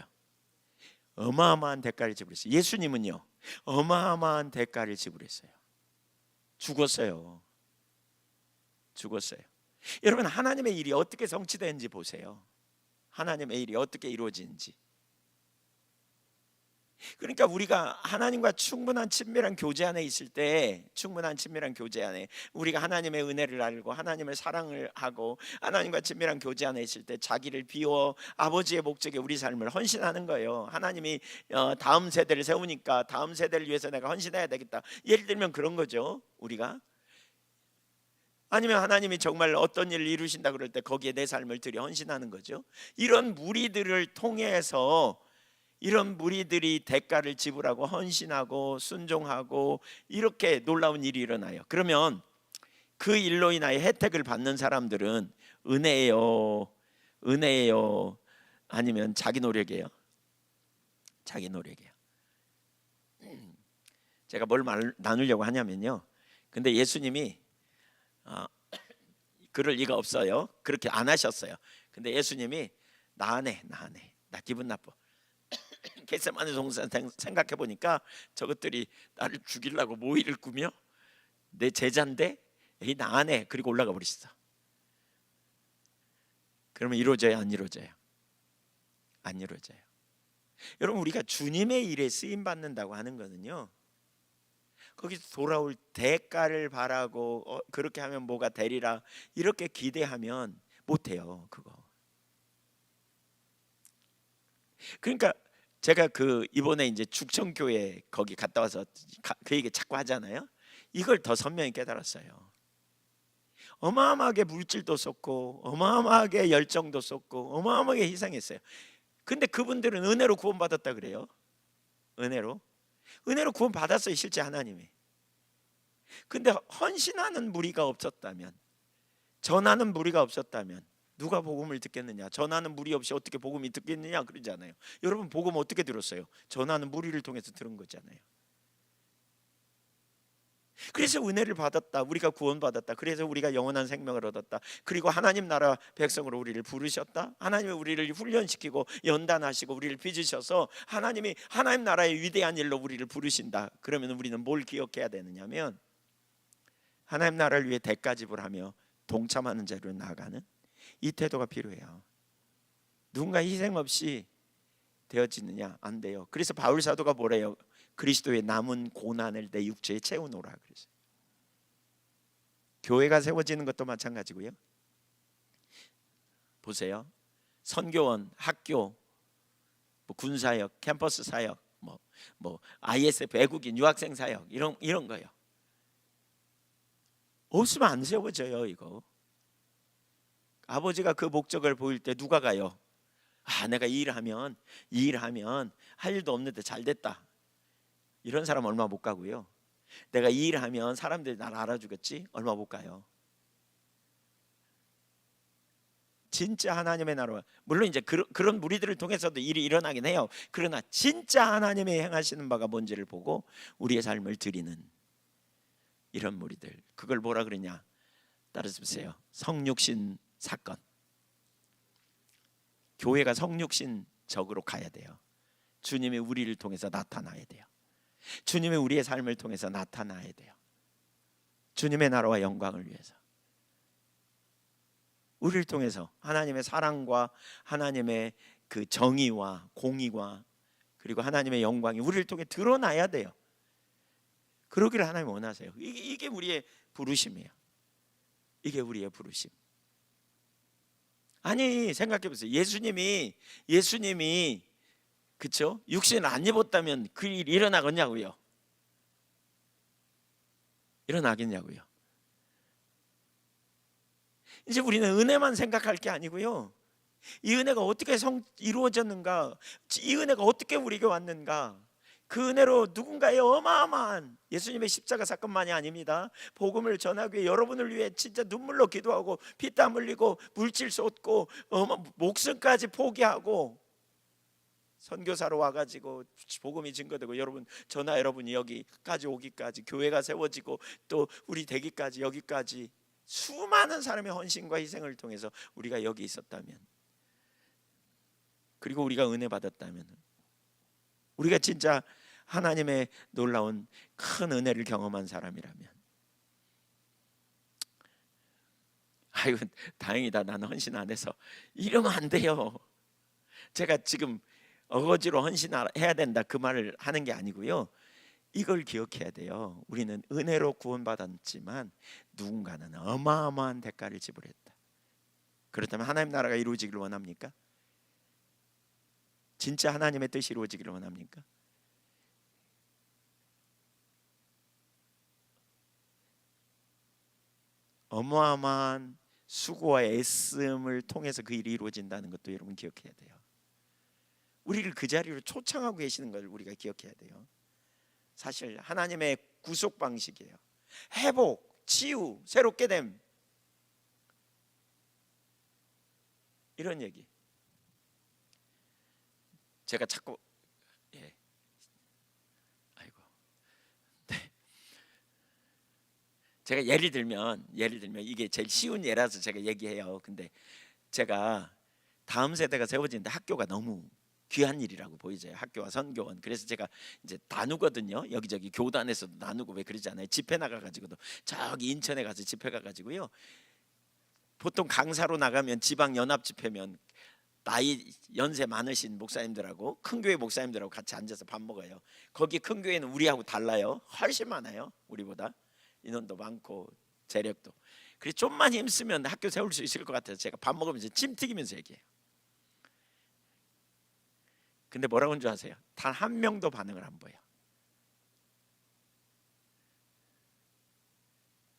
어마어마한 대가를 지불했어요. 예수님은요, 어마어마한 대가를 지불했어요. 죽었어요. 여러분, 하나님의 일이 어떻게 성취되는지 보세요. 하나님의 일이 어떻게 이루어지는지. 그러니까 우리가 하나님과 충분한 친밀한 교제 안에 있을 때, 충분한 친밀한 교제 안에 우리가 하나님의 은혜를 알고 하나님을 사랑을 하고 하나님과 친밀한 교제 안에 있을 때 자기를 비워 아버지의 목적에 우리 삶을 헌신하는 거예요. 하나님이 다음 세대를 세우니까 다음 세대를 위해서 내가 헌신해야 되겠다. 예를 들면 그런 거죠. 우리가 아니면 하나님이 정말 어떤 일을 이루신다 그럴 때 거기에 내 삶을 들여 헌신하는 거죠. 이런 무리들을 통해서, 이런 무리들이 대가를 지불하고 헌신하고 순종하고 이렇게 놀라운 일이 일어나요. 그러면 그 일로 인하여 혜택을 받는 사람들은 은혜예요, 아니면 자기 노력이에요? 자기 노력이에요. 제가 뭘 나누려고 하냐면요. 근데 예수님이 그럴 리가 없어요. 그렇게 안 하셨어요. 근데 예수님이 나 안 해, 나 기분 나빠. 겟세마네 동산 생각해 보니까 저것들이 나를 죽이려고 모의를 꾸며 내 제자인데 나 안 해. 그리고 올라가 버리시다. 그러면 이루어져요, 안 이루어져요? 안 이루어져요. 여러분, 우리가 주님의 일에 쓰임 받는다고 하는 거는요, 거기서 돌아올 대가를 바라고 그렇게 하면 뭐가 되리라 이렇게 기대하면 못해요. 그거. 그러니까 제가 이번에 이제 죽천교회 거기 갔다 와서 그 얘기 자꾸 하잖아요. 이걸 더 선명히 깨달았어요. 어마어마하게 물질도 썼고 어마어마하게 열정도 썼고 어마어마하게 희생했어요. 근데 그분들은 은혜로 구원받았다 그래요. 은혜로 구원받았어요, 실제 하나님이. 근데 헌신하는 무리가 없었다면, 전하는 무리가 없었다면 누가 복음을 듣겠느냐? 전하는 무리 없이 어떻게 복음이 듣겠느냐? 그러잖아요. 여러분, 복음 어떻게 들었어요? 전하는 무리를 통해서 들은 거잖아요. 그래서 은혜를 받았다. 우리가 구원받았다. 그래서 우리가 영원한 생명을 얻었다. 그리고 하나님 나라 백성으로 우리를 부르셨다. 하나님이 우리를 훈련시키고 연단하시고 우리를 빚으셔서 하나님이 하나님 나라의 위대한 일로 우리를 부르신다. 그러면 우리는 뭘 기억해야 되느냐면, 하나님 나라를 위해 대가 지불하며 동참하는 자로 나아가는 이 태도가 필요해요. 누군가 희생 없이 되어지느냐? 안 돼요. 그래서 바울 사도가 뭐래요? 그리스도의 남은 고난을 내 육체에 채우노라 그랬어요. 교회가 세워지는 것도 마찬가지고요. 보세요. 선교원, 학교, 군사역, 캠퍼스 사역, ISF 외국인 유학생 사역 이런 거요. 없으면 안 세워져요. 이거. 아버지가 그 목적을 보일 때 누가 가요? 내가 이 일하면 할 일도 없는데 잘 됐다. 이런 사람 얼마 못 가고요. 내가 이 일하면 사람들이 나를 알아주겠지? 얼마 못 가요. 진짜 하나님의 나라, 물론 이제 그런 무리들을 통해서도 일이 일어나긴 해요. 그러나 진짜 하나님의 행하시는 바가 뭔지를 보고 우리의 삶을 드리는 이런 무리들, 그걸 뭐라 그러냐? 따라서 보세요. 성육신 사건. 교회가 성육신적으로 가야 돼요. 주님이 우리를 통해서 나타나야 돼요. 주님이 우리의 삶을 통해서 나타나야 돼요. 주님의 나라와 영광을 위해서 우리를 통해서 하나님의 사랑과 하나님의 그 정의와 공의와 그리고 하나님의 영광이 우리를 통해 드러나야 돼요. 그러기를 하나님 원하세요. 이게 우리의 부르심이에요. 이게 우리의 부르심. 아니, 생각해 보세요. 예수님이 그렇죠? 육신을 안 입었다면 그 일이 일어나겠냐고요? 일어나겠냐고요? 이제 우리는 은혜만 생각할 게 아니고요. 이 은혜가 어떻게 이루어졌는가? 이 은혜가 어떻게 우리에게 왔는가? 그 은혜로 누군가의 어마어마한 예수님의 십자가 사건만이 아닙니다. 복음을 전하기 위해 여러분을 위해 진짜 눈물로 기도하고 피땀 흘리고 물질 쏟고 목숨까지 포기하고 선교사로 와가지고 복음이 증거되고 여러분이 여기까지 오기까지 교회가 세워지고 또 우리 되기까지 여기까지 수많은 사람의 헌신과 희생을 통해서 우리가 여기 있었다면, 그리고 우리가 은혜 받았다면, 우리가 진짜 하나님의 놀라운 큰 은혜를 경험한 사람이라면, 아이고 다행이다, 나는 헌신 안 해서. 이러면 안 돼요. 제가 지금 어거지로 헌신해야 된다 그 말을 하는 게 아니고요. 이걸 기억해야 돼요. 우리는 은혜로 구원받았지만 누군가는 어마어마한 대가를 지불했다. 그렇다면 하나님 나라가 이루어지기를 원합니까? 진짜 하나님의 뜻이 이루어지기를 원합니까? 어마어마한 수고와 애씀을 통해서 그 일이 이루어진다는 것도 여러분 기억해야 돼요. 우리를 그 자리로 초청하고 계시는 걸 우리가 기억해야 돼요. 사실 하나님의 구속 방식이에요. 회복, 치유, 새롭게 됨, 이런 얘기. 제가 자꾸 아이고 제가 예를 들면 이게 제일 쉬운 예라서 제가 얘기해요. 근데 제가 다음 세대가 세워지는데 학교가 너무 귀한 일이라고 보이죠. 학교와 선교원. 그래서 제가 이제 나누거든요. 여기저기 교단에서도 나누고 왜 그러지 않아요? 집회 나가가지고도 저기 인천에 가서 집회 가가지고요. 보통 강사로 나가면 지방 연합 집회면 나이 연세 많으신 목사님들하고 큰 교회 목사님들하고 같이 앉아서 밥 먹어요. 거기 큰 교회는 우리하고 달라요. 훨씬 많아요. 우리보다 인원도 많고 재력도. 그래서 좀만 힘쓰면 학교 세울 수 있을 것 같아서 제가 밥 먹으면서 침 튀기면서 얘기해요. 근데 뭐라고 하는 줄 아세요? 단 한 명도 반응을 안 보여.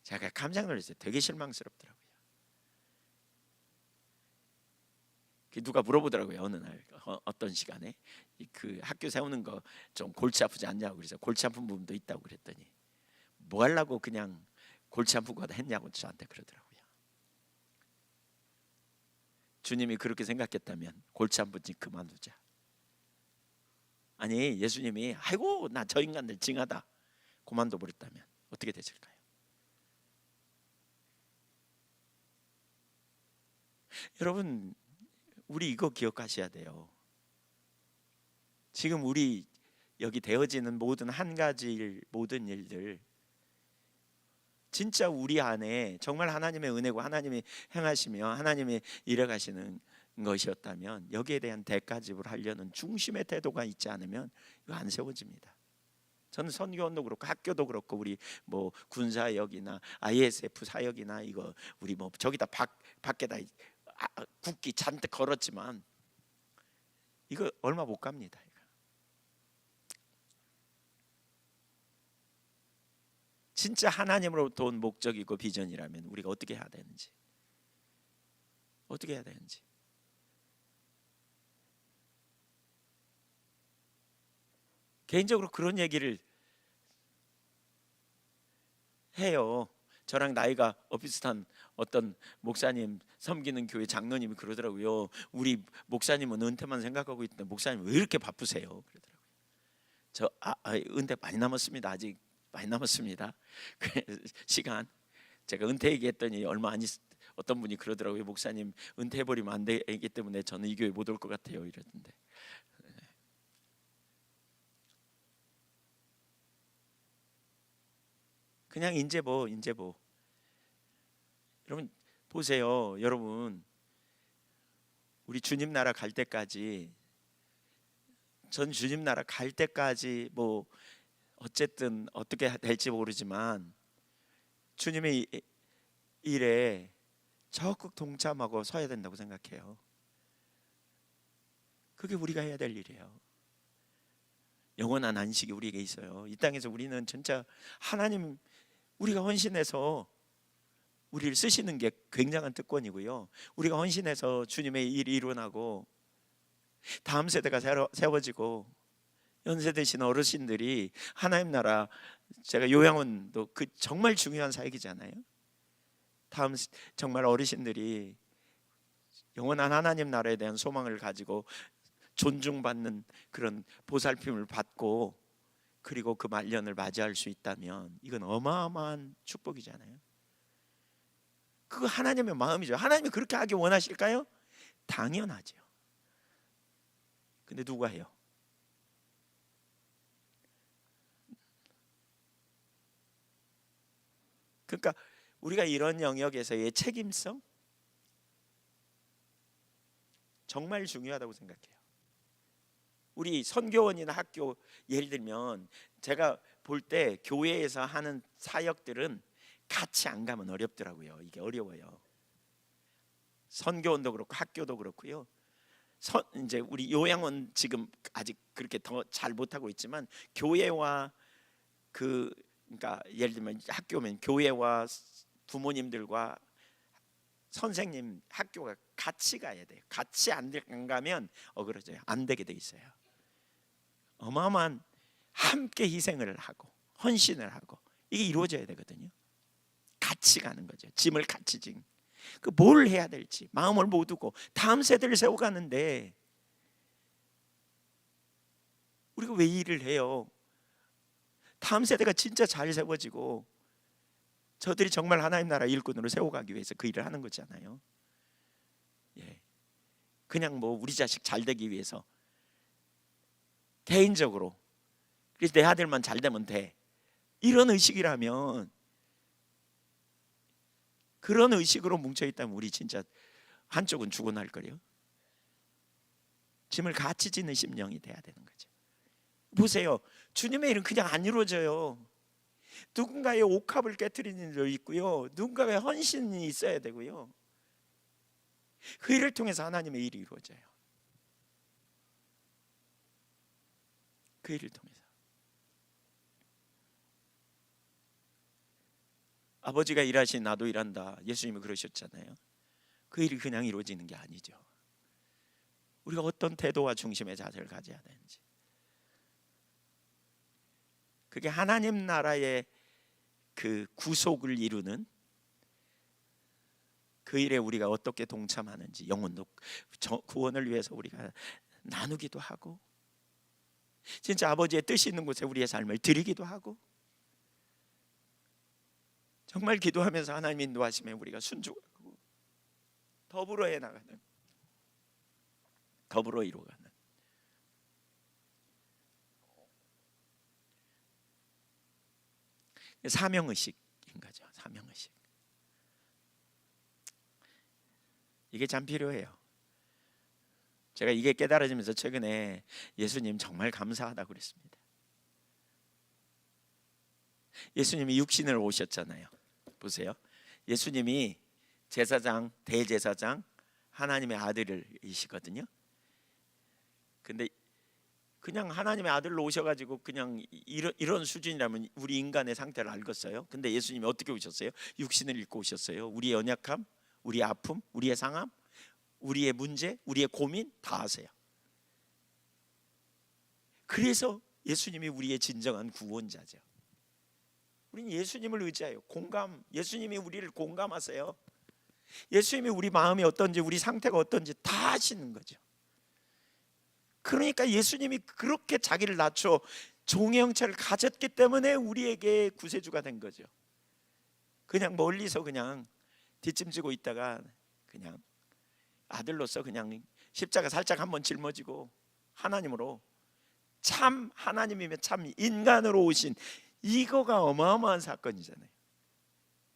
제가 깜짝 놀랐어요. 되게 실망스럽더라고요. 누가 물어보더라고요. 어느 날 어떤 시간에 그 학교 세우는 거 좀 골치 아프지 않냐고. 그래서 골치 아픈 부분도 있다고 그랬더니 뭐 하려고 그냥 골치 아픈 거 했냐고 저한테 그러더라고요. 주님이 그렇게 생각했다면 골치 아픈지 그만두자. 아니 예수님이 아이고 나 저 인간들 징하다 그만둬 버렸다면 어떻게 되실까요? 여러분 우리 이거 기억하셔야 돼요. 지금 우리 여기 되어지는 모든 한 가지 일, 모든 일들 진짜 우리 안에 정말 하나님의 은혜고 하나님이 행하시며 하나님이 일해가시는 것이었다면 여기에 대한 대가 지불하려는 중심의 태도가 있지 않으면 이거 안 세워집니다. 저는 선교원도 그렇고 학교도 그렇고 우리 뭐 군사역이나 ISF 사역이나 이거 우리 뭐 저기다 밖에다 국기 잔뜩 걸었지만 이거 얼마 못 갑니다. 진짜 하나님으로부터 온 목적이고 비전이라면 우리가 어떻게 해야 되는지 개인적으로 그런 얘기를 해요. 저랑 나이가 비슷한 어떤 목사님 섬기는 교회 장로님이 그러더라고요. 우리 목사님은 은퇴만 생각하고 있는데 목사님 왜 이렇게 바쁘세요? 그러더라고요. 저 은퇴 많이 남았습니다. 아직 많이 남았습니다. 시간 제가 은퇴 얘기했더니 얼마 안 어떤 분이 그러더라고요. 목사님 은퇴해버리면 안 되기 때문에 저는 이 교회 못 올 것 같아요. 이러던데. 그냥 인제보. 여러분 보세요. 여러분 우리 주님 나라 갈 때까지 전 주님 나라 갈 때까지 뭐 어쨌든 어떻게 될지 모르지만 주님의 일에 적극 동참하고 서야 된다고 생각해요. 그게 우리가 해야 될 일이에요. 영원한 안식이 우리에게 있어요. 이 땅에서 우리는 진짜 하나님 우리가 헌신해서 우리를 쓰시는 게 굉장한 특권이고요. 우리가 헌신해서 주님의 일이 일어나고 다음 세대가 세워지고 연세 드신 어르신들이 하나님 나라 제가 요양원도 그 정말 중요한 사역이잖아요. 다음 정말 어르신들이 영원한 하나님 나라에 대한 소망을 가지고 존중받는 그런 보살핌을 받고 그리고 그 말년을 맞이할 수 있다면 이건 어마어마한 축복이잖아요. 그거 하나님의 마음이죠. 하나님이 그렇게 하기 원하실까요? 당연하죠. 근데 누가 해요? 그러니까 우리가 이런 영역에서의 책임성 정말 중요하다고 생각해요. 우리 선교원이나 학교 예를 들면 제가 볼 때 교회에서 하는 사역들은 같이 안 가면 어렵더라고요. 이게 어려워요. 선교원도 그렇고 학교도 그렇고요. 이제 우리 요양원 지금 아직 그렇게 더 잘 못하고 있지만 교회와 그러니까 예를 들면 학교면 교회와 부모님들과 선생님 학교가 같이 가야 돼요. 같이 안 가면 어그러져요. 안 되게 돼 있어요. 어마어마한 함께 희생을 하고 헌신을 하고 이게 이루어져야 되거든요. 같이 가는 거죠. 짐을 같이 진. 그 뭘 해야 될지 마음을 못 두고 다음 세대를 세워가는데 우리가 왜 일을 해요? 다음 세대가 진짜 잘 세워지고 저들이 정말 하나님 나라 일꾼으로 세워가기 위해서 그 일을 하는 거잖아요. 예. 그냥 뭐 우리 자식 잘 되기 위해서 개인적으로, 그래서 내 아들만 잘 되면 돼, 이런 의식이라면, 그런 의식으로 뭉쳐있다면 우리 진짜 한쪽은 죽어날 거요. 짐을 같이 지는 심령이 돼야 되는 거죠. 보세요, 주님의 일은 그냥 안 이루어져요. 누군가의 옥합을 깨트리는 일도 있고요, 누군가의 헌신이 있어야 되고요, 그 일을 통해서 하나님의 일이 이루어져요. 그 일을 통해서 아버지가 일하신 나도 일한다, 예수님이 그러셨잖아요. 그 일이 그냥 이루어지는 게 아니죠. 우리가 어떤 태도와 중심의 자세를 가져야 되는지, 그게 하나님 나라의 그 구속을 이루는 그 일에 우리가 어떻게 동참하는지, 영혼도 구원을 위해서 우리가 나누기도 하고, 진짜 아버지의 뜻이 있는 곳에 우리의 삶을 드리기도 하고, 정말 기도하면서 하나님 인도하시면 우리가 순종하고 더불어 해나가는, 더불어 이루어가는, 사명의식인 거죠. 사명의식. 이게 참 필요해요. 제가 이게 깨달아지면서 최근에 예수님 정말 감사하다고 그랬습니다. 예수님이 육신을 오셨잖아요. 보세요, 예수님이 제사장, 대제사장, 하나님의 아들이시거든요. 근데 그냥 하나님의 아들로 오셔가지고 그냥 이런 수준이라면 우리 인간의 상태를 알겠어요? 근데 예수님이 어떻게 오셨어요? 육신을 입고 오셨어요. 우리의 연약함, 우리의 아픔, 우리의 상함, 우리의 문제, 우리의 고민 다 아세요. 그래서 예수님이 우리의 진정한 구원자죠. 우리는 예수님을 의지해요. 공감, 예수님이 우리를 공감하세요. 예수님이 우리 마음이 어떤지, 우리 상태가 어떤지 다 아시는 거죠. 그러니까 예수님이 그렇게 자기를 낮춰 종의 형체를 가졌기 때문에 우리에게 구세주가 된 거죠. 그냥 멀리서 그냥 뒷짐지고 있다가 그냥 아들로서 그냥 십자가 살짝 한번 짊어지고 하나님으로, 참 하나님이면 참 인간으로 오신, 이거가 어마어마한 사건이잖아요.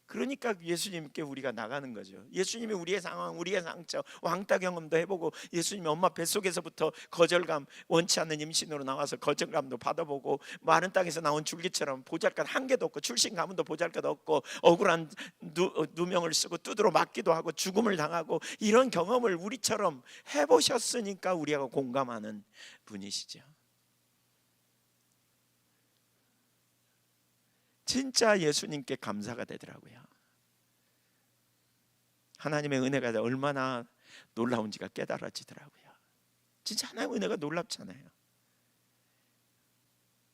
그러니까 예수님께 우리가 나가는 거죠. 예수님이 우리의 상황, 우리의 상처, 왕따 경험도 해보고, 예수님이 엄마 뱃속에서부터 거절감, 원치 않는 임신으로 나와서 거절감도 받아보고, 마른 땅에서 나온 줄기처럼 보잘것 한 개도 없고, 출신 가문도 보잘것 없고, 억울한 누명을 쓰고 두드러 맞기도 하고 죽음을 당하고, 이런 경험을 우리처럼 해보셨으니까 우리가 공감하는 분이시죠. 진짜 예수님께 감사가 되더라고요. 하나님의 은혜가 얼마나 놀라운지가 깨달아지더라고요. 진짜 하나님의 은혜가 놀랍잖아요.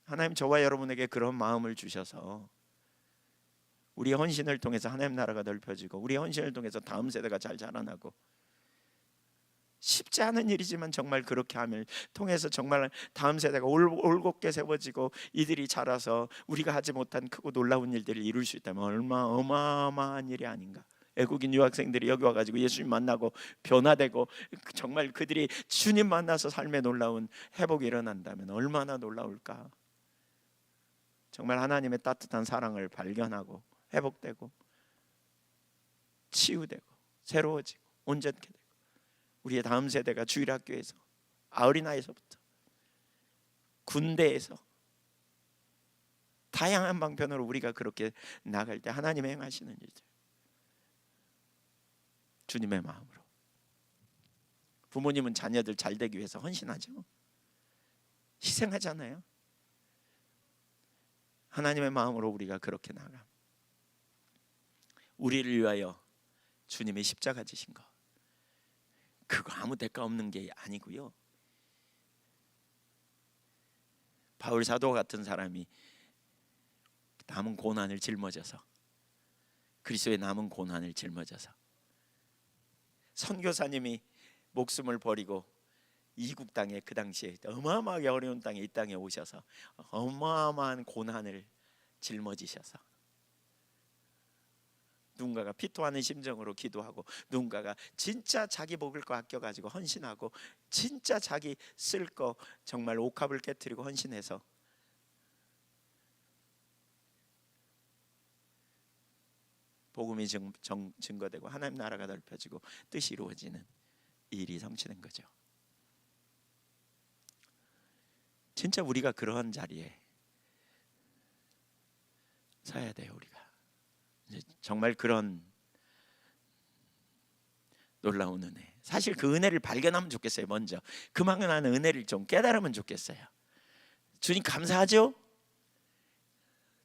하나님 저와 여러분에게 그런 마음을 주셔서 우리의 헌신을 통해서 하나님 나라가 넓혀지고, 우리의 헌신을 통해서 다음 세대가 잘 자라나고, 쉽지 않은 일이지만 정말 그렇게 함을 통해서 정말 다음 세대가 올곧게 세워지고 이들이 자라서 우리가 하지 못한 크고 놀라운 일들을 이룰 수 있다면 얼마나 어마어마한 일이 아닌가. 외국인 유학생들이 여기 와가지고 예수님 만나고 변화되고, 정말 그들이 주님 만나서 삶에 놀라운 회복이 일어난다면 얼마나 놀라울까. 정말 하나님의 따뜻한 사랑을 발견하고 회복되고 치유되고 새로워지고 온전케 되고, 우리의 다음 세대가 주일학교에서, 어린아이에서부터 군대에서 다양한 방편으로 우리가 그렇게 나갈 때 하나님이 행하시는 일들, 주님의 마음으로. 부모님은 자녀들 잘 되기 위해서 헌신하죠. 희생하잖아요. 하나님의 마음으로 우리가 그렇게 나가, 우리를 위하여 주님이 십자가 지신 거, 그거 아무 대가 없는 게 아니고요. 바울 사도 같은 사람이 남은 고난을 짊어져서, 그리스도의 남은 고난을 짊어져서, 선교사님이 목숨을 버리고 이국 땅에, 그 당시에 어마어마하게 어려운 땅에, 이 땅에 오셔서 어마어마한 고난을 짊어지셔서 누군가가 피토하는 심정으로 기도하고, 누군가가 진짜 자기 먹을 거 아껴가지고 헌신하고, 진짜 자기 쓸 거 정말 옥합을 깨트리고 헌신해서 복음이 증거되고 하나님 나라가 넓혀지고 뜻이 이루어지는 일이 성취된 거죠. 진짜 우리가 그러한 자리에 서야 돼요. 우리가 정말 그런 놀라운 은혜, 사실 그 은혜를 발견하면 좋겠어요. 먼저 그만한 은혜를 좀 깨달으면 좋겠어요. 주님 감사하죠?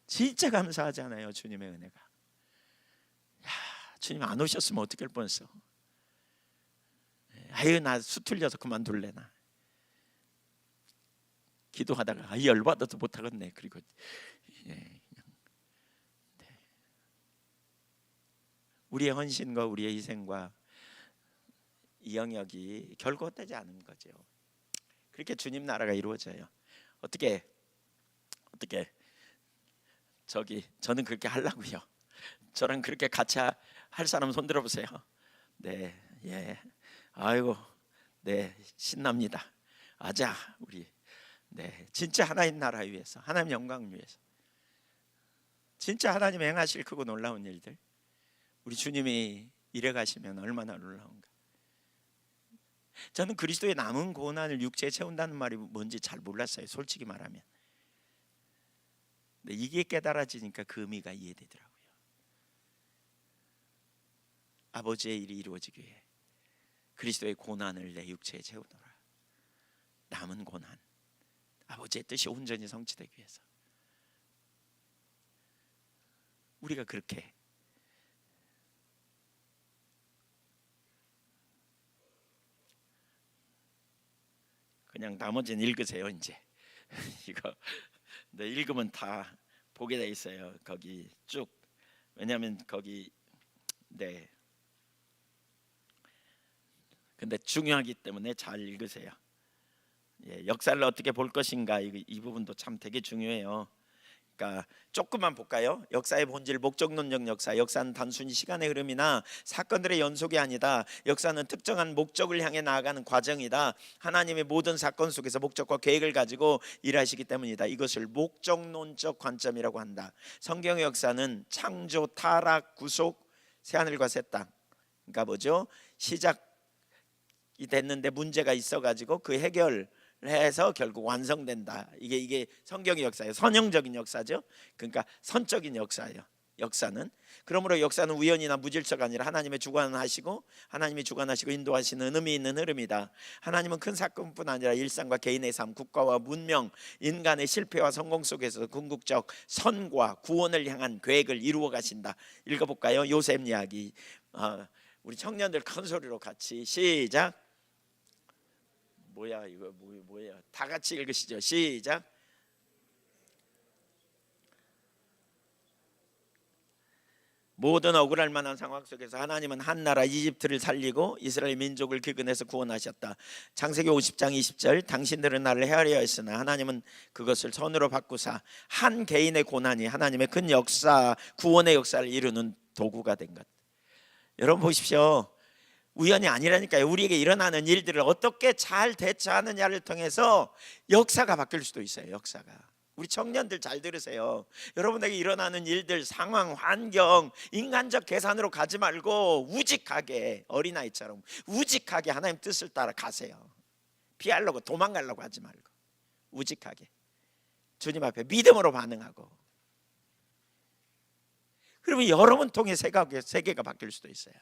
진짜 감사하잖아요. 주님의 은혜가. 야, 주님 안 오셨으면 어떻게 할 뻔했어. 아유, 나 수틀려서 그만둘래. 나 기도하다가 열받아도 못하겠네. 그리고 그냥 우리의 헌신과 우리의 희생과 이 영역이 결코 헛되지 않은 거죠. 그렇게 주님 나라가 이루어져요. 어떻게 저는 그렇게 하려고요. 저랑 그렇게 같이 할 사람 손 들어보세요. 네, 예, 아이고, 네, 신납니다. 아자, 우리, 네, 진짜 하나님 나라 위해서, 하나님 영광을 위해서, 진짜 하나님 행하실 크고 놀라운 일들, 우리 주님이 일해 가시면 얼마나 놀라운가. 저는 그리스도의 남은 고난을 육체에 채운다는 말이 뭔지 잘 몰랐어요. 솔직히 말하면. 근데 이게 깨달아지니까 그 의미가 이해되더라고요. 아버지의 일이 이루어지기 위해 그리스도의 고난을 내 육체에 채우노라. 남은 고난, 아버지의 뜻이 온전히 성취되기 위해서 우리가 그렇게 그냥 나머지는 읽으세요. 이제 이거 네, 읽으면 다 보게 돼 있어요. 거기 쭉. 왜냐하면 거기 네. 근데 중요하기 때문에 잘 읽으세요. 예, 역사를 어떻게 볼 것인가, 이 부분도 참 되게 중요해요. 그러니까 조금만 볼까요? 역사의 본질, 목적론적 역사. 역사는 단순히 시간의 흐름이나 사건들의 연속이 아니다. 역사는 특정한 목적을 향해 나아가는 과정이다. 하나님의 모든 사건 속에서 목적과 계획을 가지고 일하시기 때문이다. 이것을 목적론적 관점이라고 한다. 성경의 역사는 창조, 타락, 구속, 새하늘과 새 땅. 그러니까 뭐죠? 시작이 됐는데 문제가 있어가지고 그 해결 해서 결국 완성된다. 이게 성경의 역사예요. 선형적인 역사죠. 그러니까 선적인 역사예요. 역사는. 그러므로 역사는 우연이나 무질서가 아니라 하나님이 주관하시고 인도하시는 의미 있는 흐름이다. 하나님은 큰 사건뿐 아니라 일상과 개인의 삶, 국가와 문명, 인간의 실패와 성공 속에서 궁극적 선과 구원을 향한 계획을 이루어 가신다. 읽어볼까요? 요셉 이야기. 우리 청년들 큰 소리로 같이 시작. 뭐야 이거 뭐야? 다 같이 읽으시죠. 시작. 모든 억울할 만한 상황 속에서 하나님은 한 나라 이집트를 살리고 이스라엘 민족을 기근에서 구원하셨다. 창세기 50장 20절. 당신들은 나를 헤아려 했으나 하나님은 그것을 선으로 바꾸사 한 개인의 고난이 하나님의 큰 역사, 구원의 역사를 이루는 도구가 된 것. 여러분 보십시오. 우연이 아니라니까요. 우리에게 일어나는 일들을 어떻게 잘 대처하느냐를 통해서 역사가 바뀔 수도 있어요. 역사가. 우리 청년들 잘 들으세요. 여러분에게 일어나는 일들, 상황, 환경, 인간적 계산으로 가지 말고 우직하게, 어린아이처럼 우직하게 하나님 뜻을 따라 가세요. 피하려고 도망가려고 하지 말고 우직하게 주님 앞에 믿음으로 반응하고, 그러면 여러분 통해 세계가 바뀔 수도 있어요.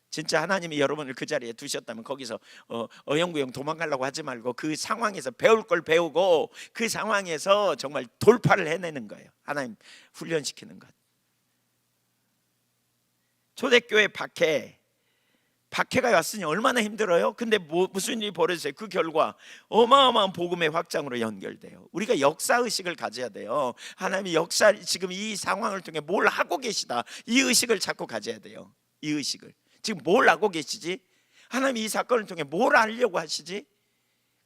진짜 하나님이 여러분을 그 자리에 두셨다면 거기서 어영부영 도망가려고 하지 말고 그 상황에서 배울 걸 배우고 그 상황에서 정말 돌파를 해내는 거예요. 하나님 훈련시키는 것. 초대교회 박해가 왔으니 얼마나 힘들어요. 근데 무슨 일이 벌어졌어요? 그 결과 어마어마한 복음의 확장으로 연결돼요. 우리가 역사의식을 가져야 돼요. 하나님이 지금 이 상황을 통해 뭘 하고 계시다, 이 의식을 자꾸 가져야 돼요. 이 의식을 지금 뭘 하고 계시지? 하나님이 이 사건을 통해 뭘 하려고 하시지?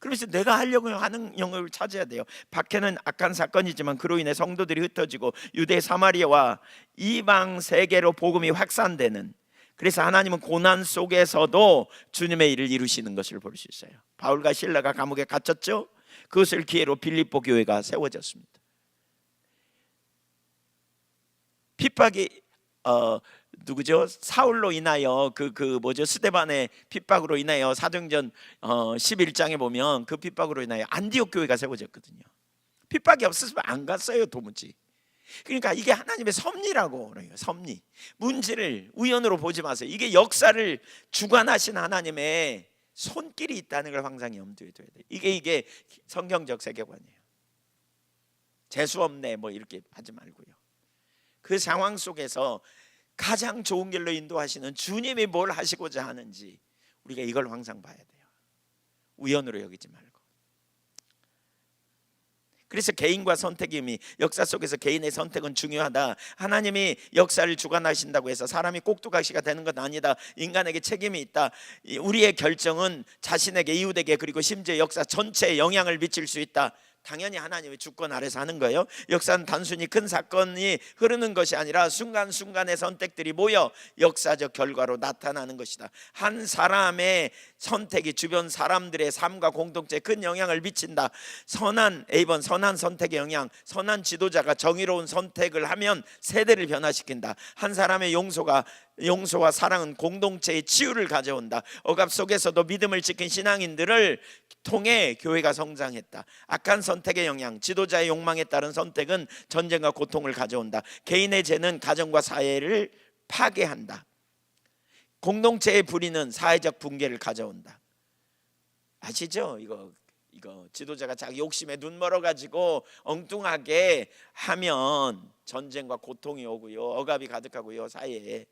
그러면서 내가 하려고 하는 영역을 찾아야 돼요. 박해는 악한 사건이지만 그로 인해 성도들이 흩어지고 유대 사마리아와 이방 세계로 복음이 확산되는, 그래서 하나님은 고난 속에서도 주님의 일을 이루시는 것을 볼 수 있어요. 바울과 실라가 감옥에 갇혔죠. 그것을 기회로 빌립보 교회가 세워졌습니다. 핍박이 누구죠? 사울로 인하여 스데반의 핍박으로 인하여 사도행전 11장에 보면 그 핍박으로 인하여 안디옥 교회가 세워졌거든요. 핍박이 없었으면 안 갔어요, 도무지. 그러니까 이게 하나님의 섭리라고 그래요. 섭리. 문제를 우연으로 보지 마세요. 이게 역사를 주관하신 하나님의 손길이 있다는 걸 항상 염두에 둬야 돼요. 이게 성경적 세계관이에요. 재수 없네 뭐 이렇게 하지 말고요. 그 상황 속에서 가장 좋은 길로 인도하시는 주님이 뭘 하시고자 하는지 우리가 이걸 항상 봐야 돼요. 우연으로 여기지 말고. 그래서 개인과 선택의 의미, 역사 속에서 개인의 선택은 중요하다. 하나님이 역사를 주관하신다고 해서 사람이 꼭두각시가 되는 건 아니다. 인간에게 책임이 있다. 우리의 결정은 자신에게, 이웃에게, 그리고 심지어 역사 전체에 영향을 미칠 수 있다. 당연히 하나님의 주권 아래서 하는 거예요. 역사는 단순히 큰 사건이 흐르는 것이 아니라 순간순간의 선택들이 모여 역사적 결과로 나타나는 것이다. 한 사람의 선택이 주변 사람들의 삶과 공동체에 큰 영향을 미친다. 선한 선택의 영향, 선한 지도자가 정의로운 선택을 하면 세대를 변화시킨다. 한 사람의 용서와 사랑은 공동체의 치유를 가져온다. 억압 속에서도 믿음을 지킨 신앙인들을 통해 교회가 성장했다. 악한 선택의 영향, 지도자의 욕망에 따른 선택은 전쟁과 고통을 가져온다. 개인의 죄는 가정과 사회를 파괴한다. 공동체의 불의는 사회적 붕괴를 가져온다. 아시죠? 이거 지도자가 자기 욕심에 눈 멀어가지고 엉뚱하게 하면 전쟁과 고통이 오고요, 억압이 가득하고요, 사회에.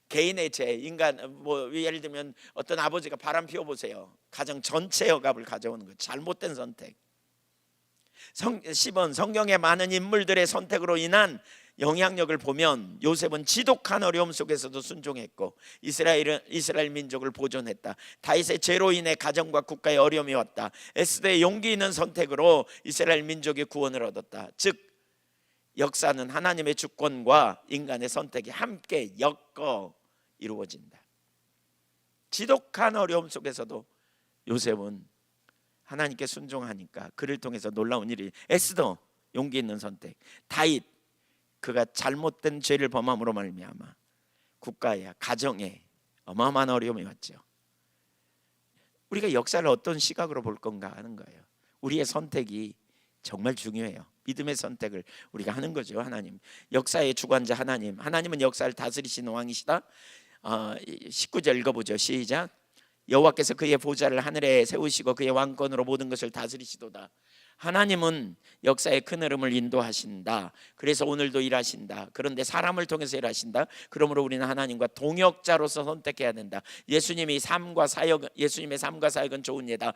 개인의 죄, 인간 예를 들면 어떤 아버지가 바람 피워보세요. 가정 전체 억압을 가져오는 거, 잘못된 선택. 10번 성경의 많은 인물들의 선택으로 인한 영향력을 보면 요셉은 지독한 어려움 속에서도 순종했고 이스라엘 민족을 보존했다. 다윗의 죄로 인해 가정과 국가에 어려움이 왔다. 에스더의 용기 있는 선택으로 이스라엘 민족의 구원을 얻었다. 즉 역사는 하나님의 주권과 인간의 선택이 함께 엮어 이루어진다. 지독한 어려움 속에서도 요셉은 하나님께 순종하니까 그를 통해서 놀라운 일이, 에스더 용기 있는 선택, 다윗 그가 잘못된 죄를 범함으로 말미암아 국가에, 가정에 어마어마한 어려움이 왔죠. 우리가 역사를 어떤 시각으로 볼 건가 하는 거예요. 우리의 선택이 정말 중요해요. 믿음의 선택을 우리가 하는 거죠. 하나님, 역사의 주관자 하나님은 역사를 다스리시는 왕이시다. 19절 읽어보죠. 시작. 여호와께서 그의 보좌를 하늘에 세우시고 그의 왕권으로 모든 것을 다스리시도다. 하나님은 역사의 큰 흐름을 인도하신다. 그래서 오늘도 일하신다. 그런데 사람을 통해서 일하신다. 그러므로 우리는 하나님과 동역자로서 선택해야 된다. 예수님의 삶과 사역은 좋은 예다.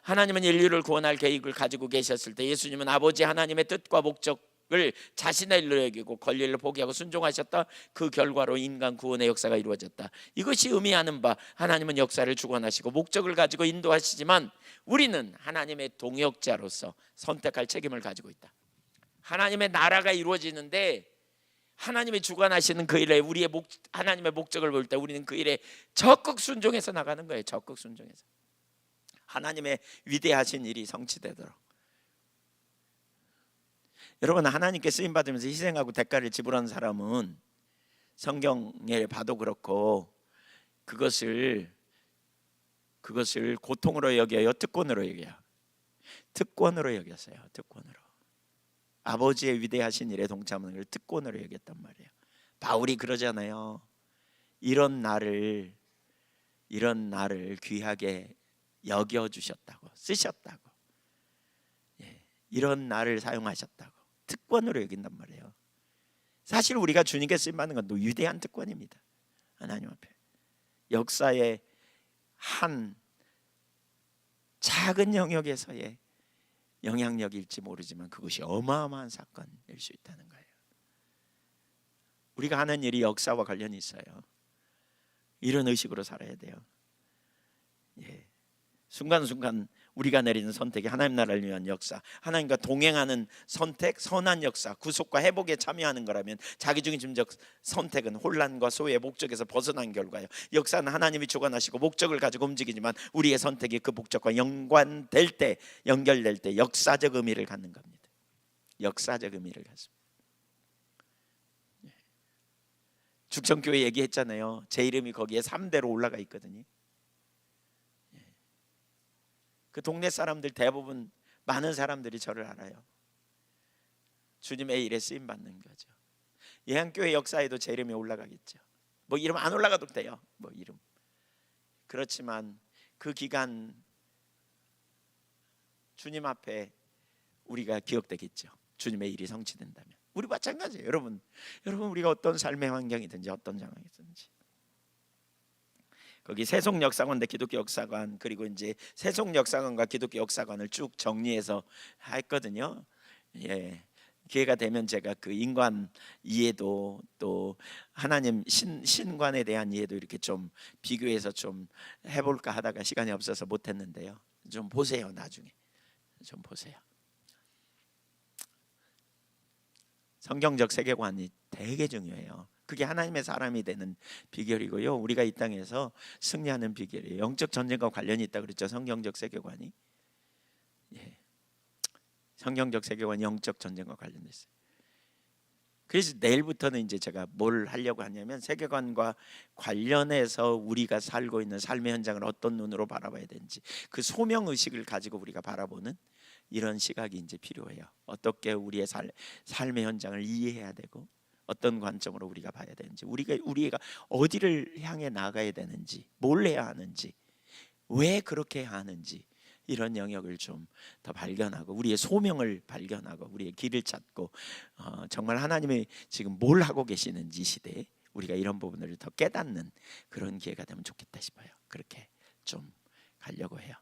하나님은 인류를 구원할 계획을 가지고 계셨을 때 예수님은 아버지 하나님의 뜻과 목적을 자신의 일로 여기고 권리를 포기하고 순종하셨다. 그 결과로 인간 구원의 역사가 이루어졌다. 이것이 의미하는 바, 하나님은 역사를 주관하시고 목적을 가지고 인도하시지만 우리는 하나님의 동역자로서 선택할 책임을 가지고 있다. 하나님의 나라가 이루어지는데 하나님이 주관하시는 그 일에 하나님의 목적을 볼 때 우리는 그 일에 적극 순종해서 나가는 거예요. 적극 순종해서 하나님의 위대하신 일이 성취되도록. 여러분, 하나님께 쓰임 받으면서 희생하고 대가를 지불하는 사람은 성경에 봐도 그렇고 그것을 고통으로 여겨요, 특권으로 여겨요? 특권으로 여겼어요. 특권으로. 아버지의 위대하신 일에 동참하는 걸 특권으로 여겼단 말이에요. 바울이 그러잖아요. 이런 나를 귀하게 여겨주셨다고, 쓰셨다고, 이런 나를 사용하셨다고 특권으로 여긴단 말이에요. 사실 우리가 주님께 쓰임받는 건 위대한 특권입니다. 하나님 앞에 역사의 한 작은 영역에서의 영향력일지 모르지만 그것이 어마어마한 사건일 수 있다는 거예요. 우리가 하는 일이 역사와 관련이 있어요. 이런 의식으로 살아야 돼요. 순간순간 우리가 내리는 선택이 하나님 나라를 위한 역사, 하나님과 동행하는 선택, 선한 역사, 구속과 회복에 참여하는 거라면 자기중심적 선택은 혼란과 소외의 목적에서 벗어난 결과예요. 역사는 하나님이 주관하시고 목적을 가지고 움직이지만 우리의 선택이 그 목적과 연결될 때 역사적 의미를 갖는 겁니다. 역사적 의미를 갖습니다. 죽성교회 얘기했잖아요. 제 이름이 거기에 3대로 올라가 있거든요. 그 동네 사람들 대부분 많은 사람들이 저를 알아요. 주님의 일에 쓰임 받는 거죠. 예한교회 역사에도 제 이름이 올라가겠죠. 뭐 이름 안 올라가도 돼요. 뭐 이름. 그렇지만 그 기간 주님 앞에 우리가 기억되겠죠. 주님의 일이 성취된다면. 우리 마찬가지예요. 여러분 우리가 어떤 삶의 환경이든지 어떤 상황이든지 거기 세속역사관 대 기독교 역사관, 그리고 이제 세속역사관과 기독교 역사관을 쭉 정리해서 했거든요. 예, 기회가 되면 제가 그 인관 이해도 또 하나님 신관에 대한 이해도 이렇게 좀 비교해서 좀 해볼까 하다가 시간이 없어서 못했는데요. 좀 보세요. 나중에 좀 보세요. 성경적 세계관이 되게 중요해요. 그게 하나님의 사람이 되는 비결이고요. 우리가 이 땅에서 승리하는 비결이에요. 영적 전쟁과 관련이 있다 그랬죠. 성경적 세계관이. 예. 성경적 세계관이 영적 전쟁과 관련됐어요. 그래서 내일부터는 이제 제가 뭘 하려고 하냐면 세계관과 관련해서 우리가 살고 있는 삶의 현장을 어떤 눈으로 바라봐야 되는지, 그 소명 의식을 가지고 우리가 바라보는 이런 시각이 이제 필요해요. 어떻게 우리의 삶의 현장을 이해해야 되고 어떤 관점으로 우리가 봐야 되는지, 우리가 어디를 향해 나가야 되는지, 뭘 해야 하는지, 왜 그렇게 해야 하는지, 이런 영역을 좀 더 발견하고 우리의 소명을 발견하고 우리의 길을 찾고 정말 하나님이 지금 뭘 하고 계시는지 이 시대에 우리가 이런 부분을 더 깨닫는 그런 기회가 되면 좋겠다 싶어요. 그렇게 좀 가려고 해요.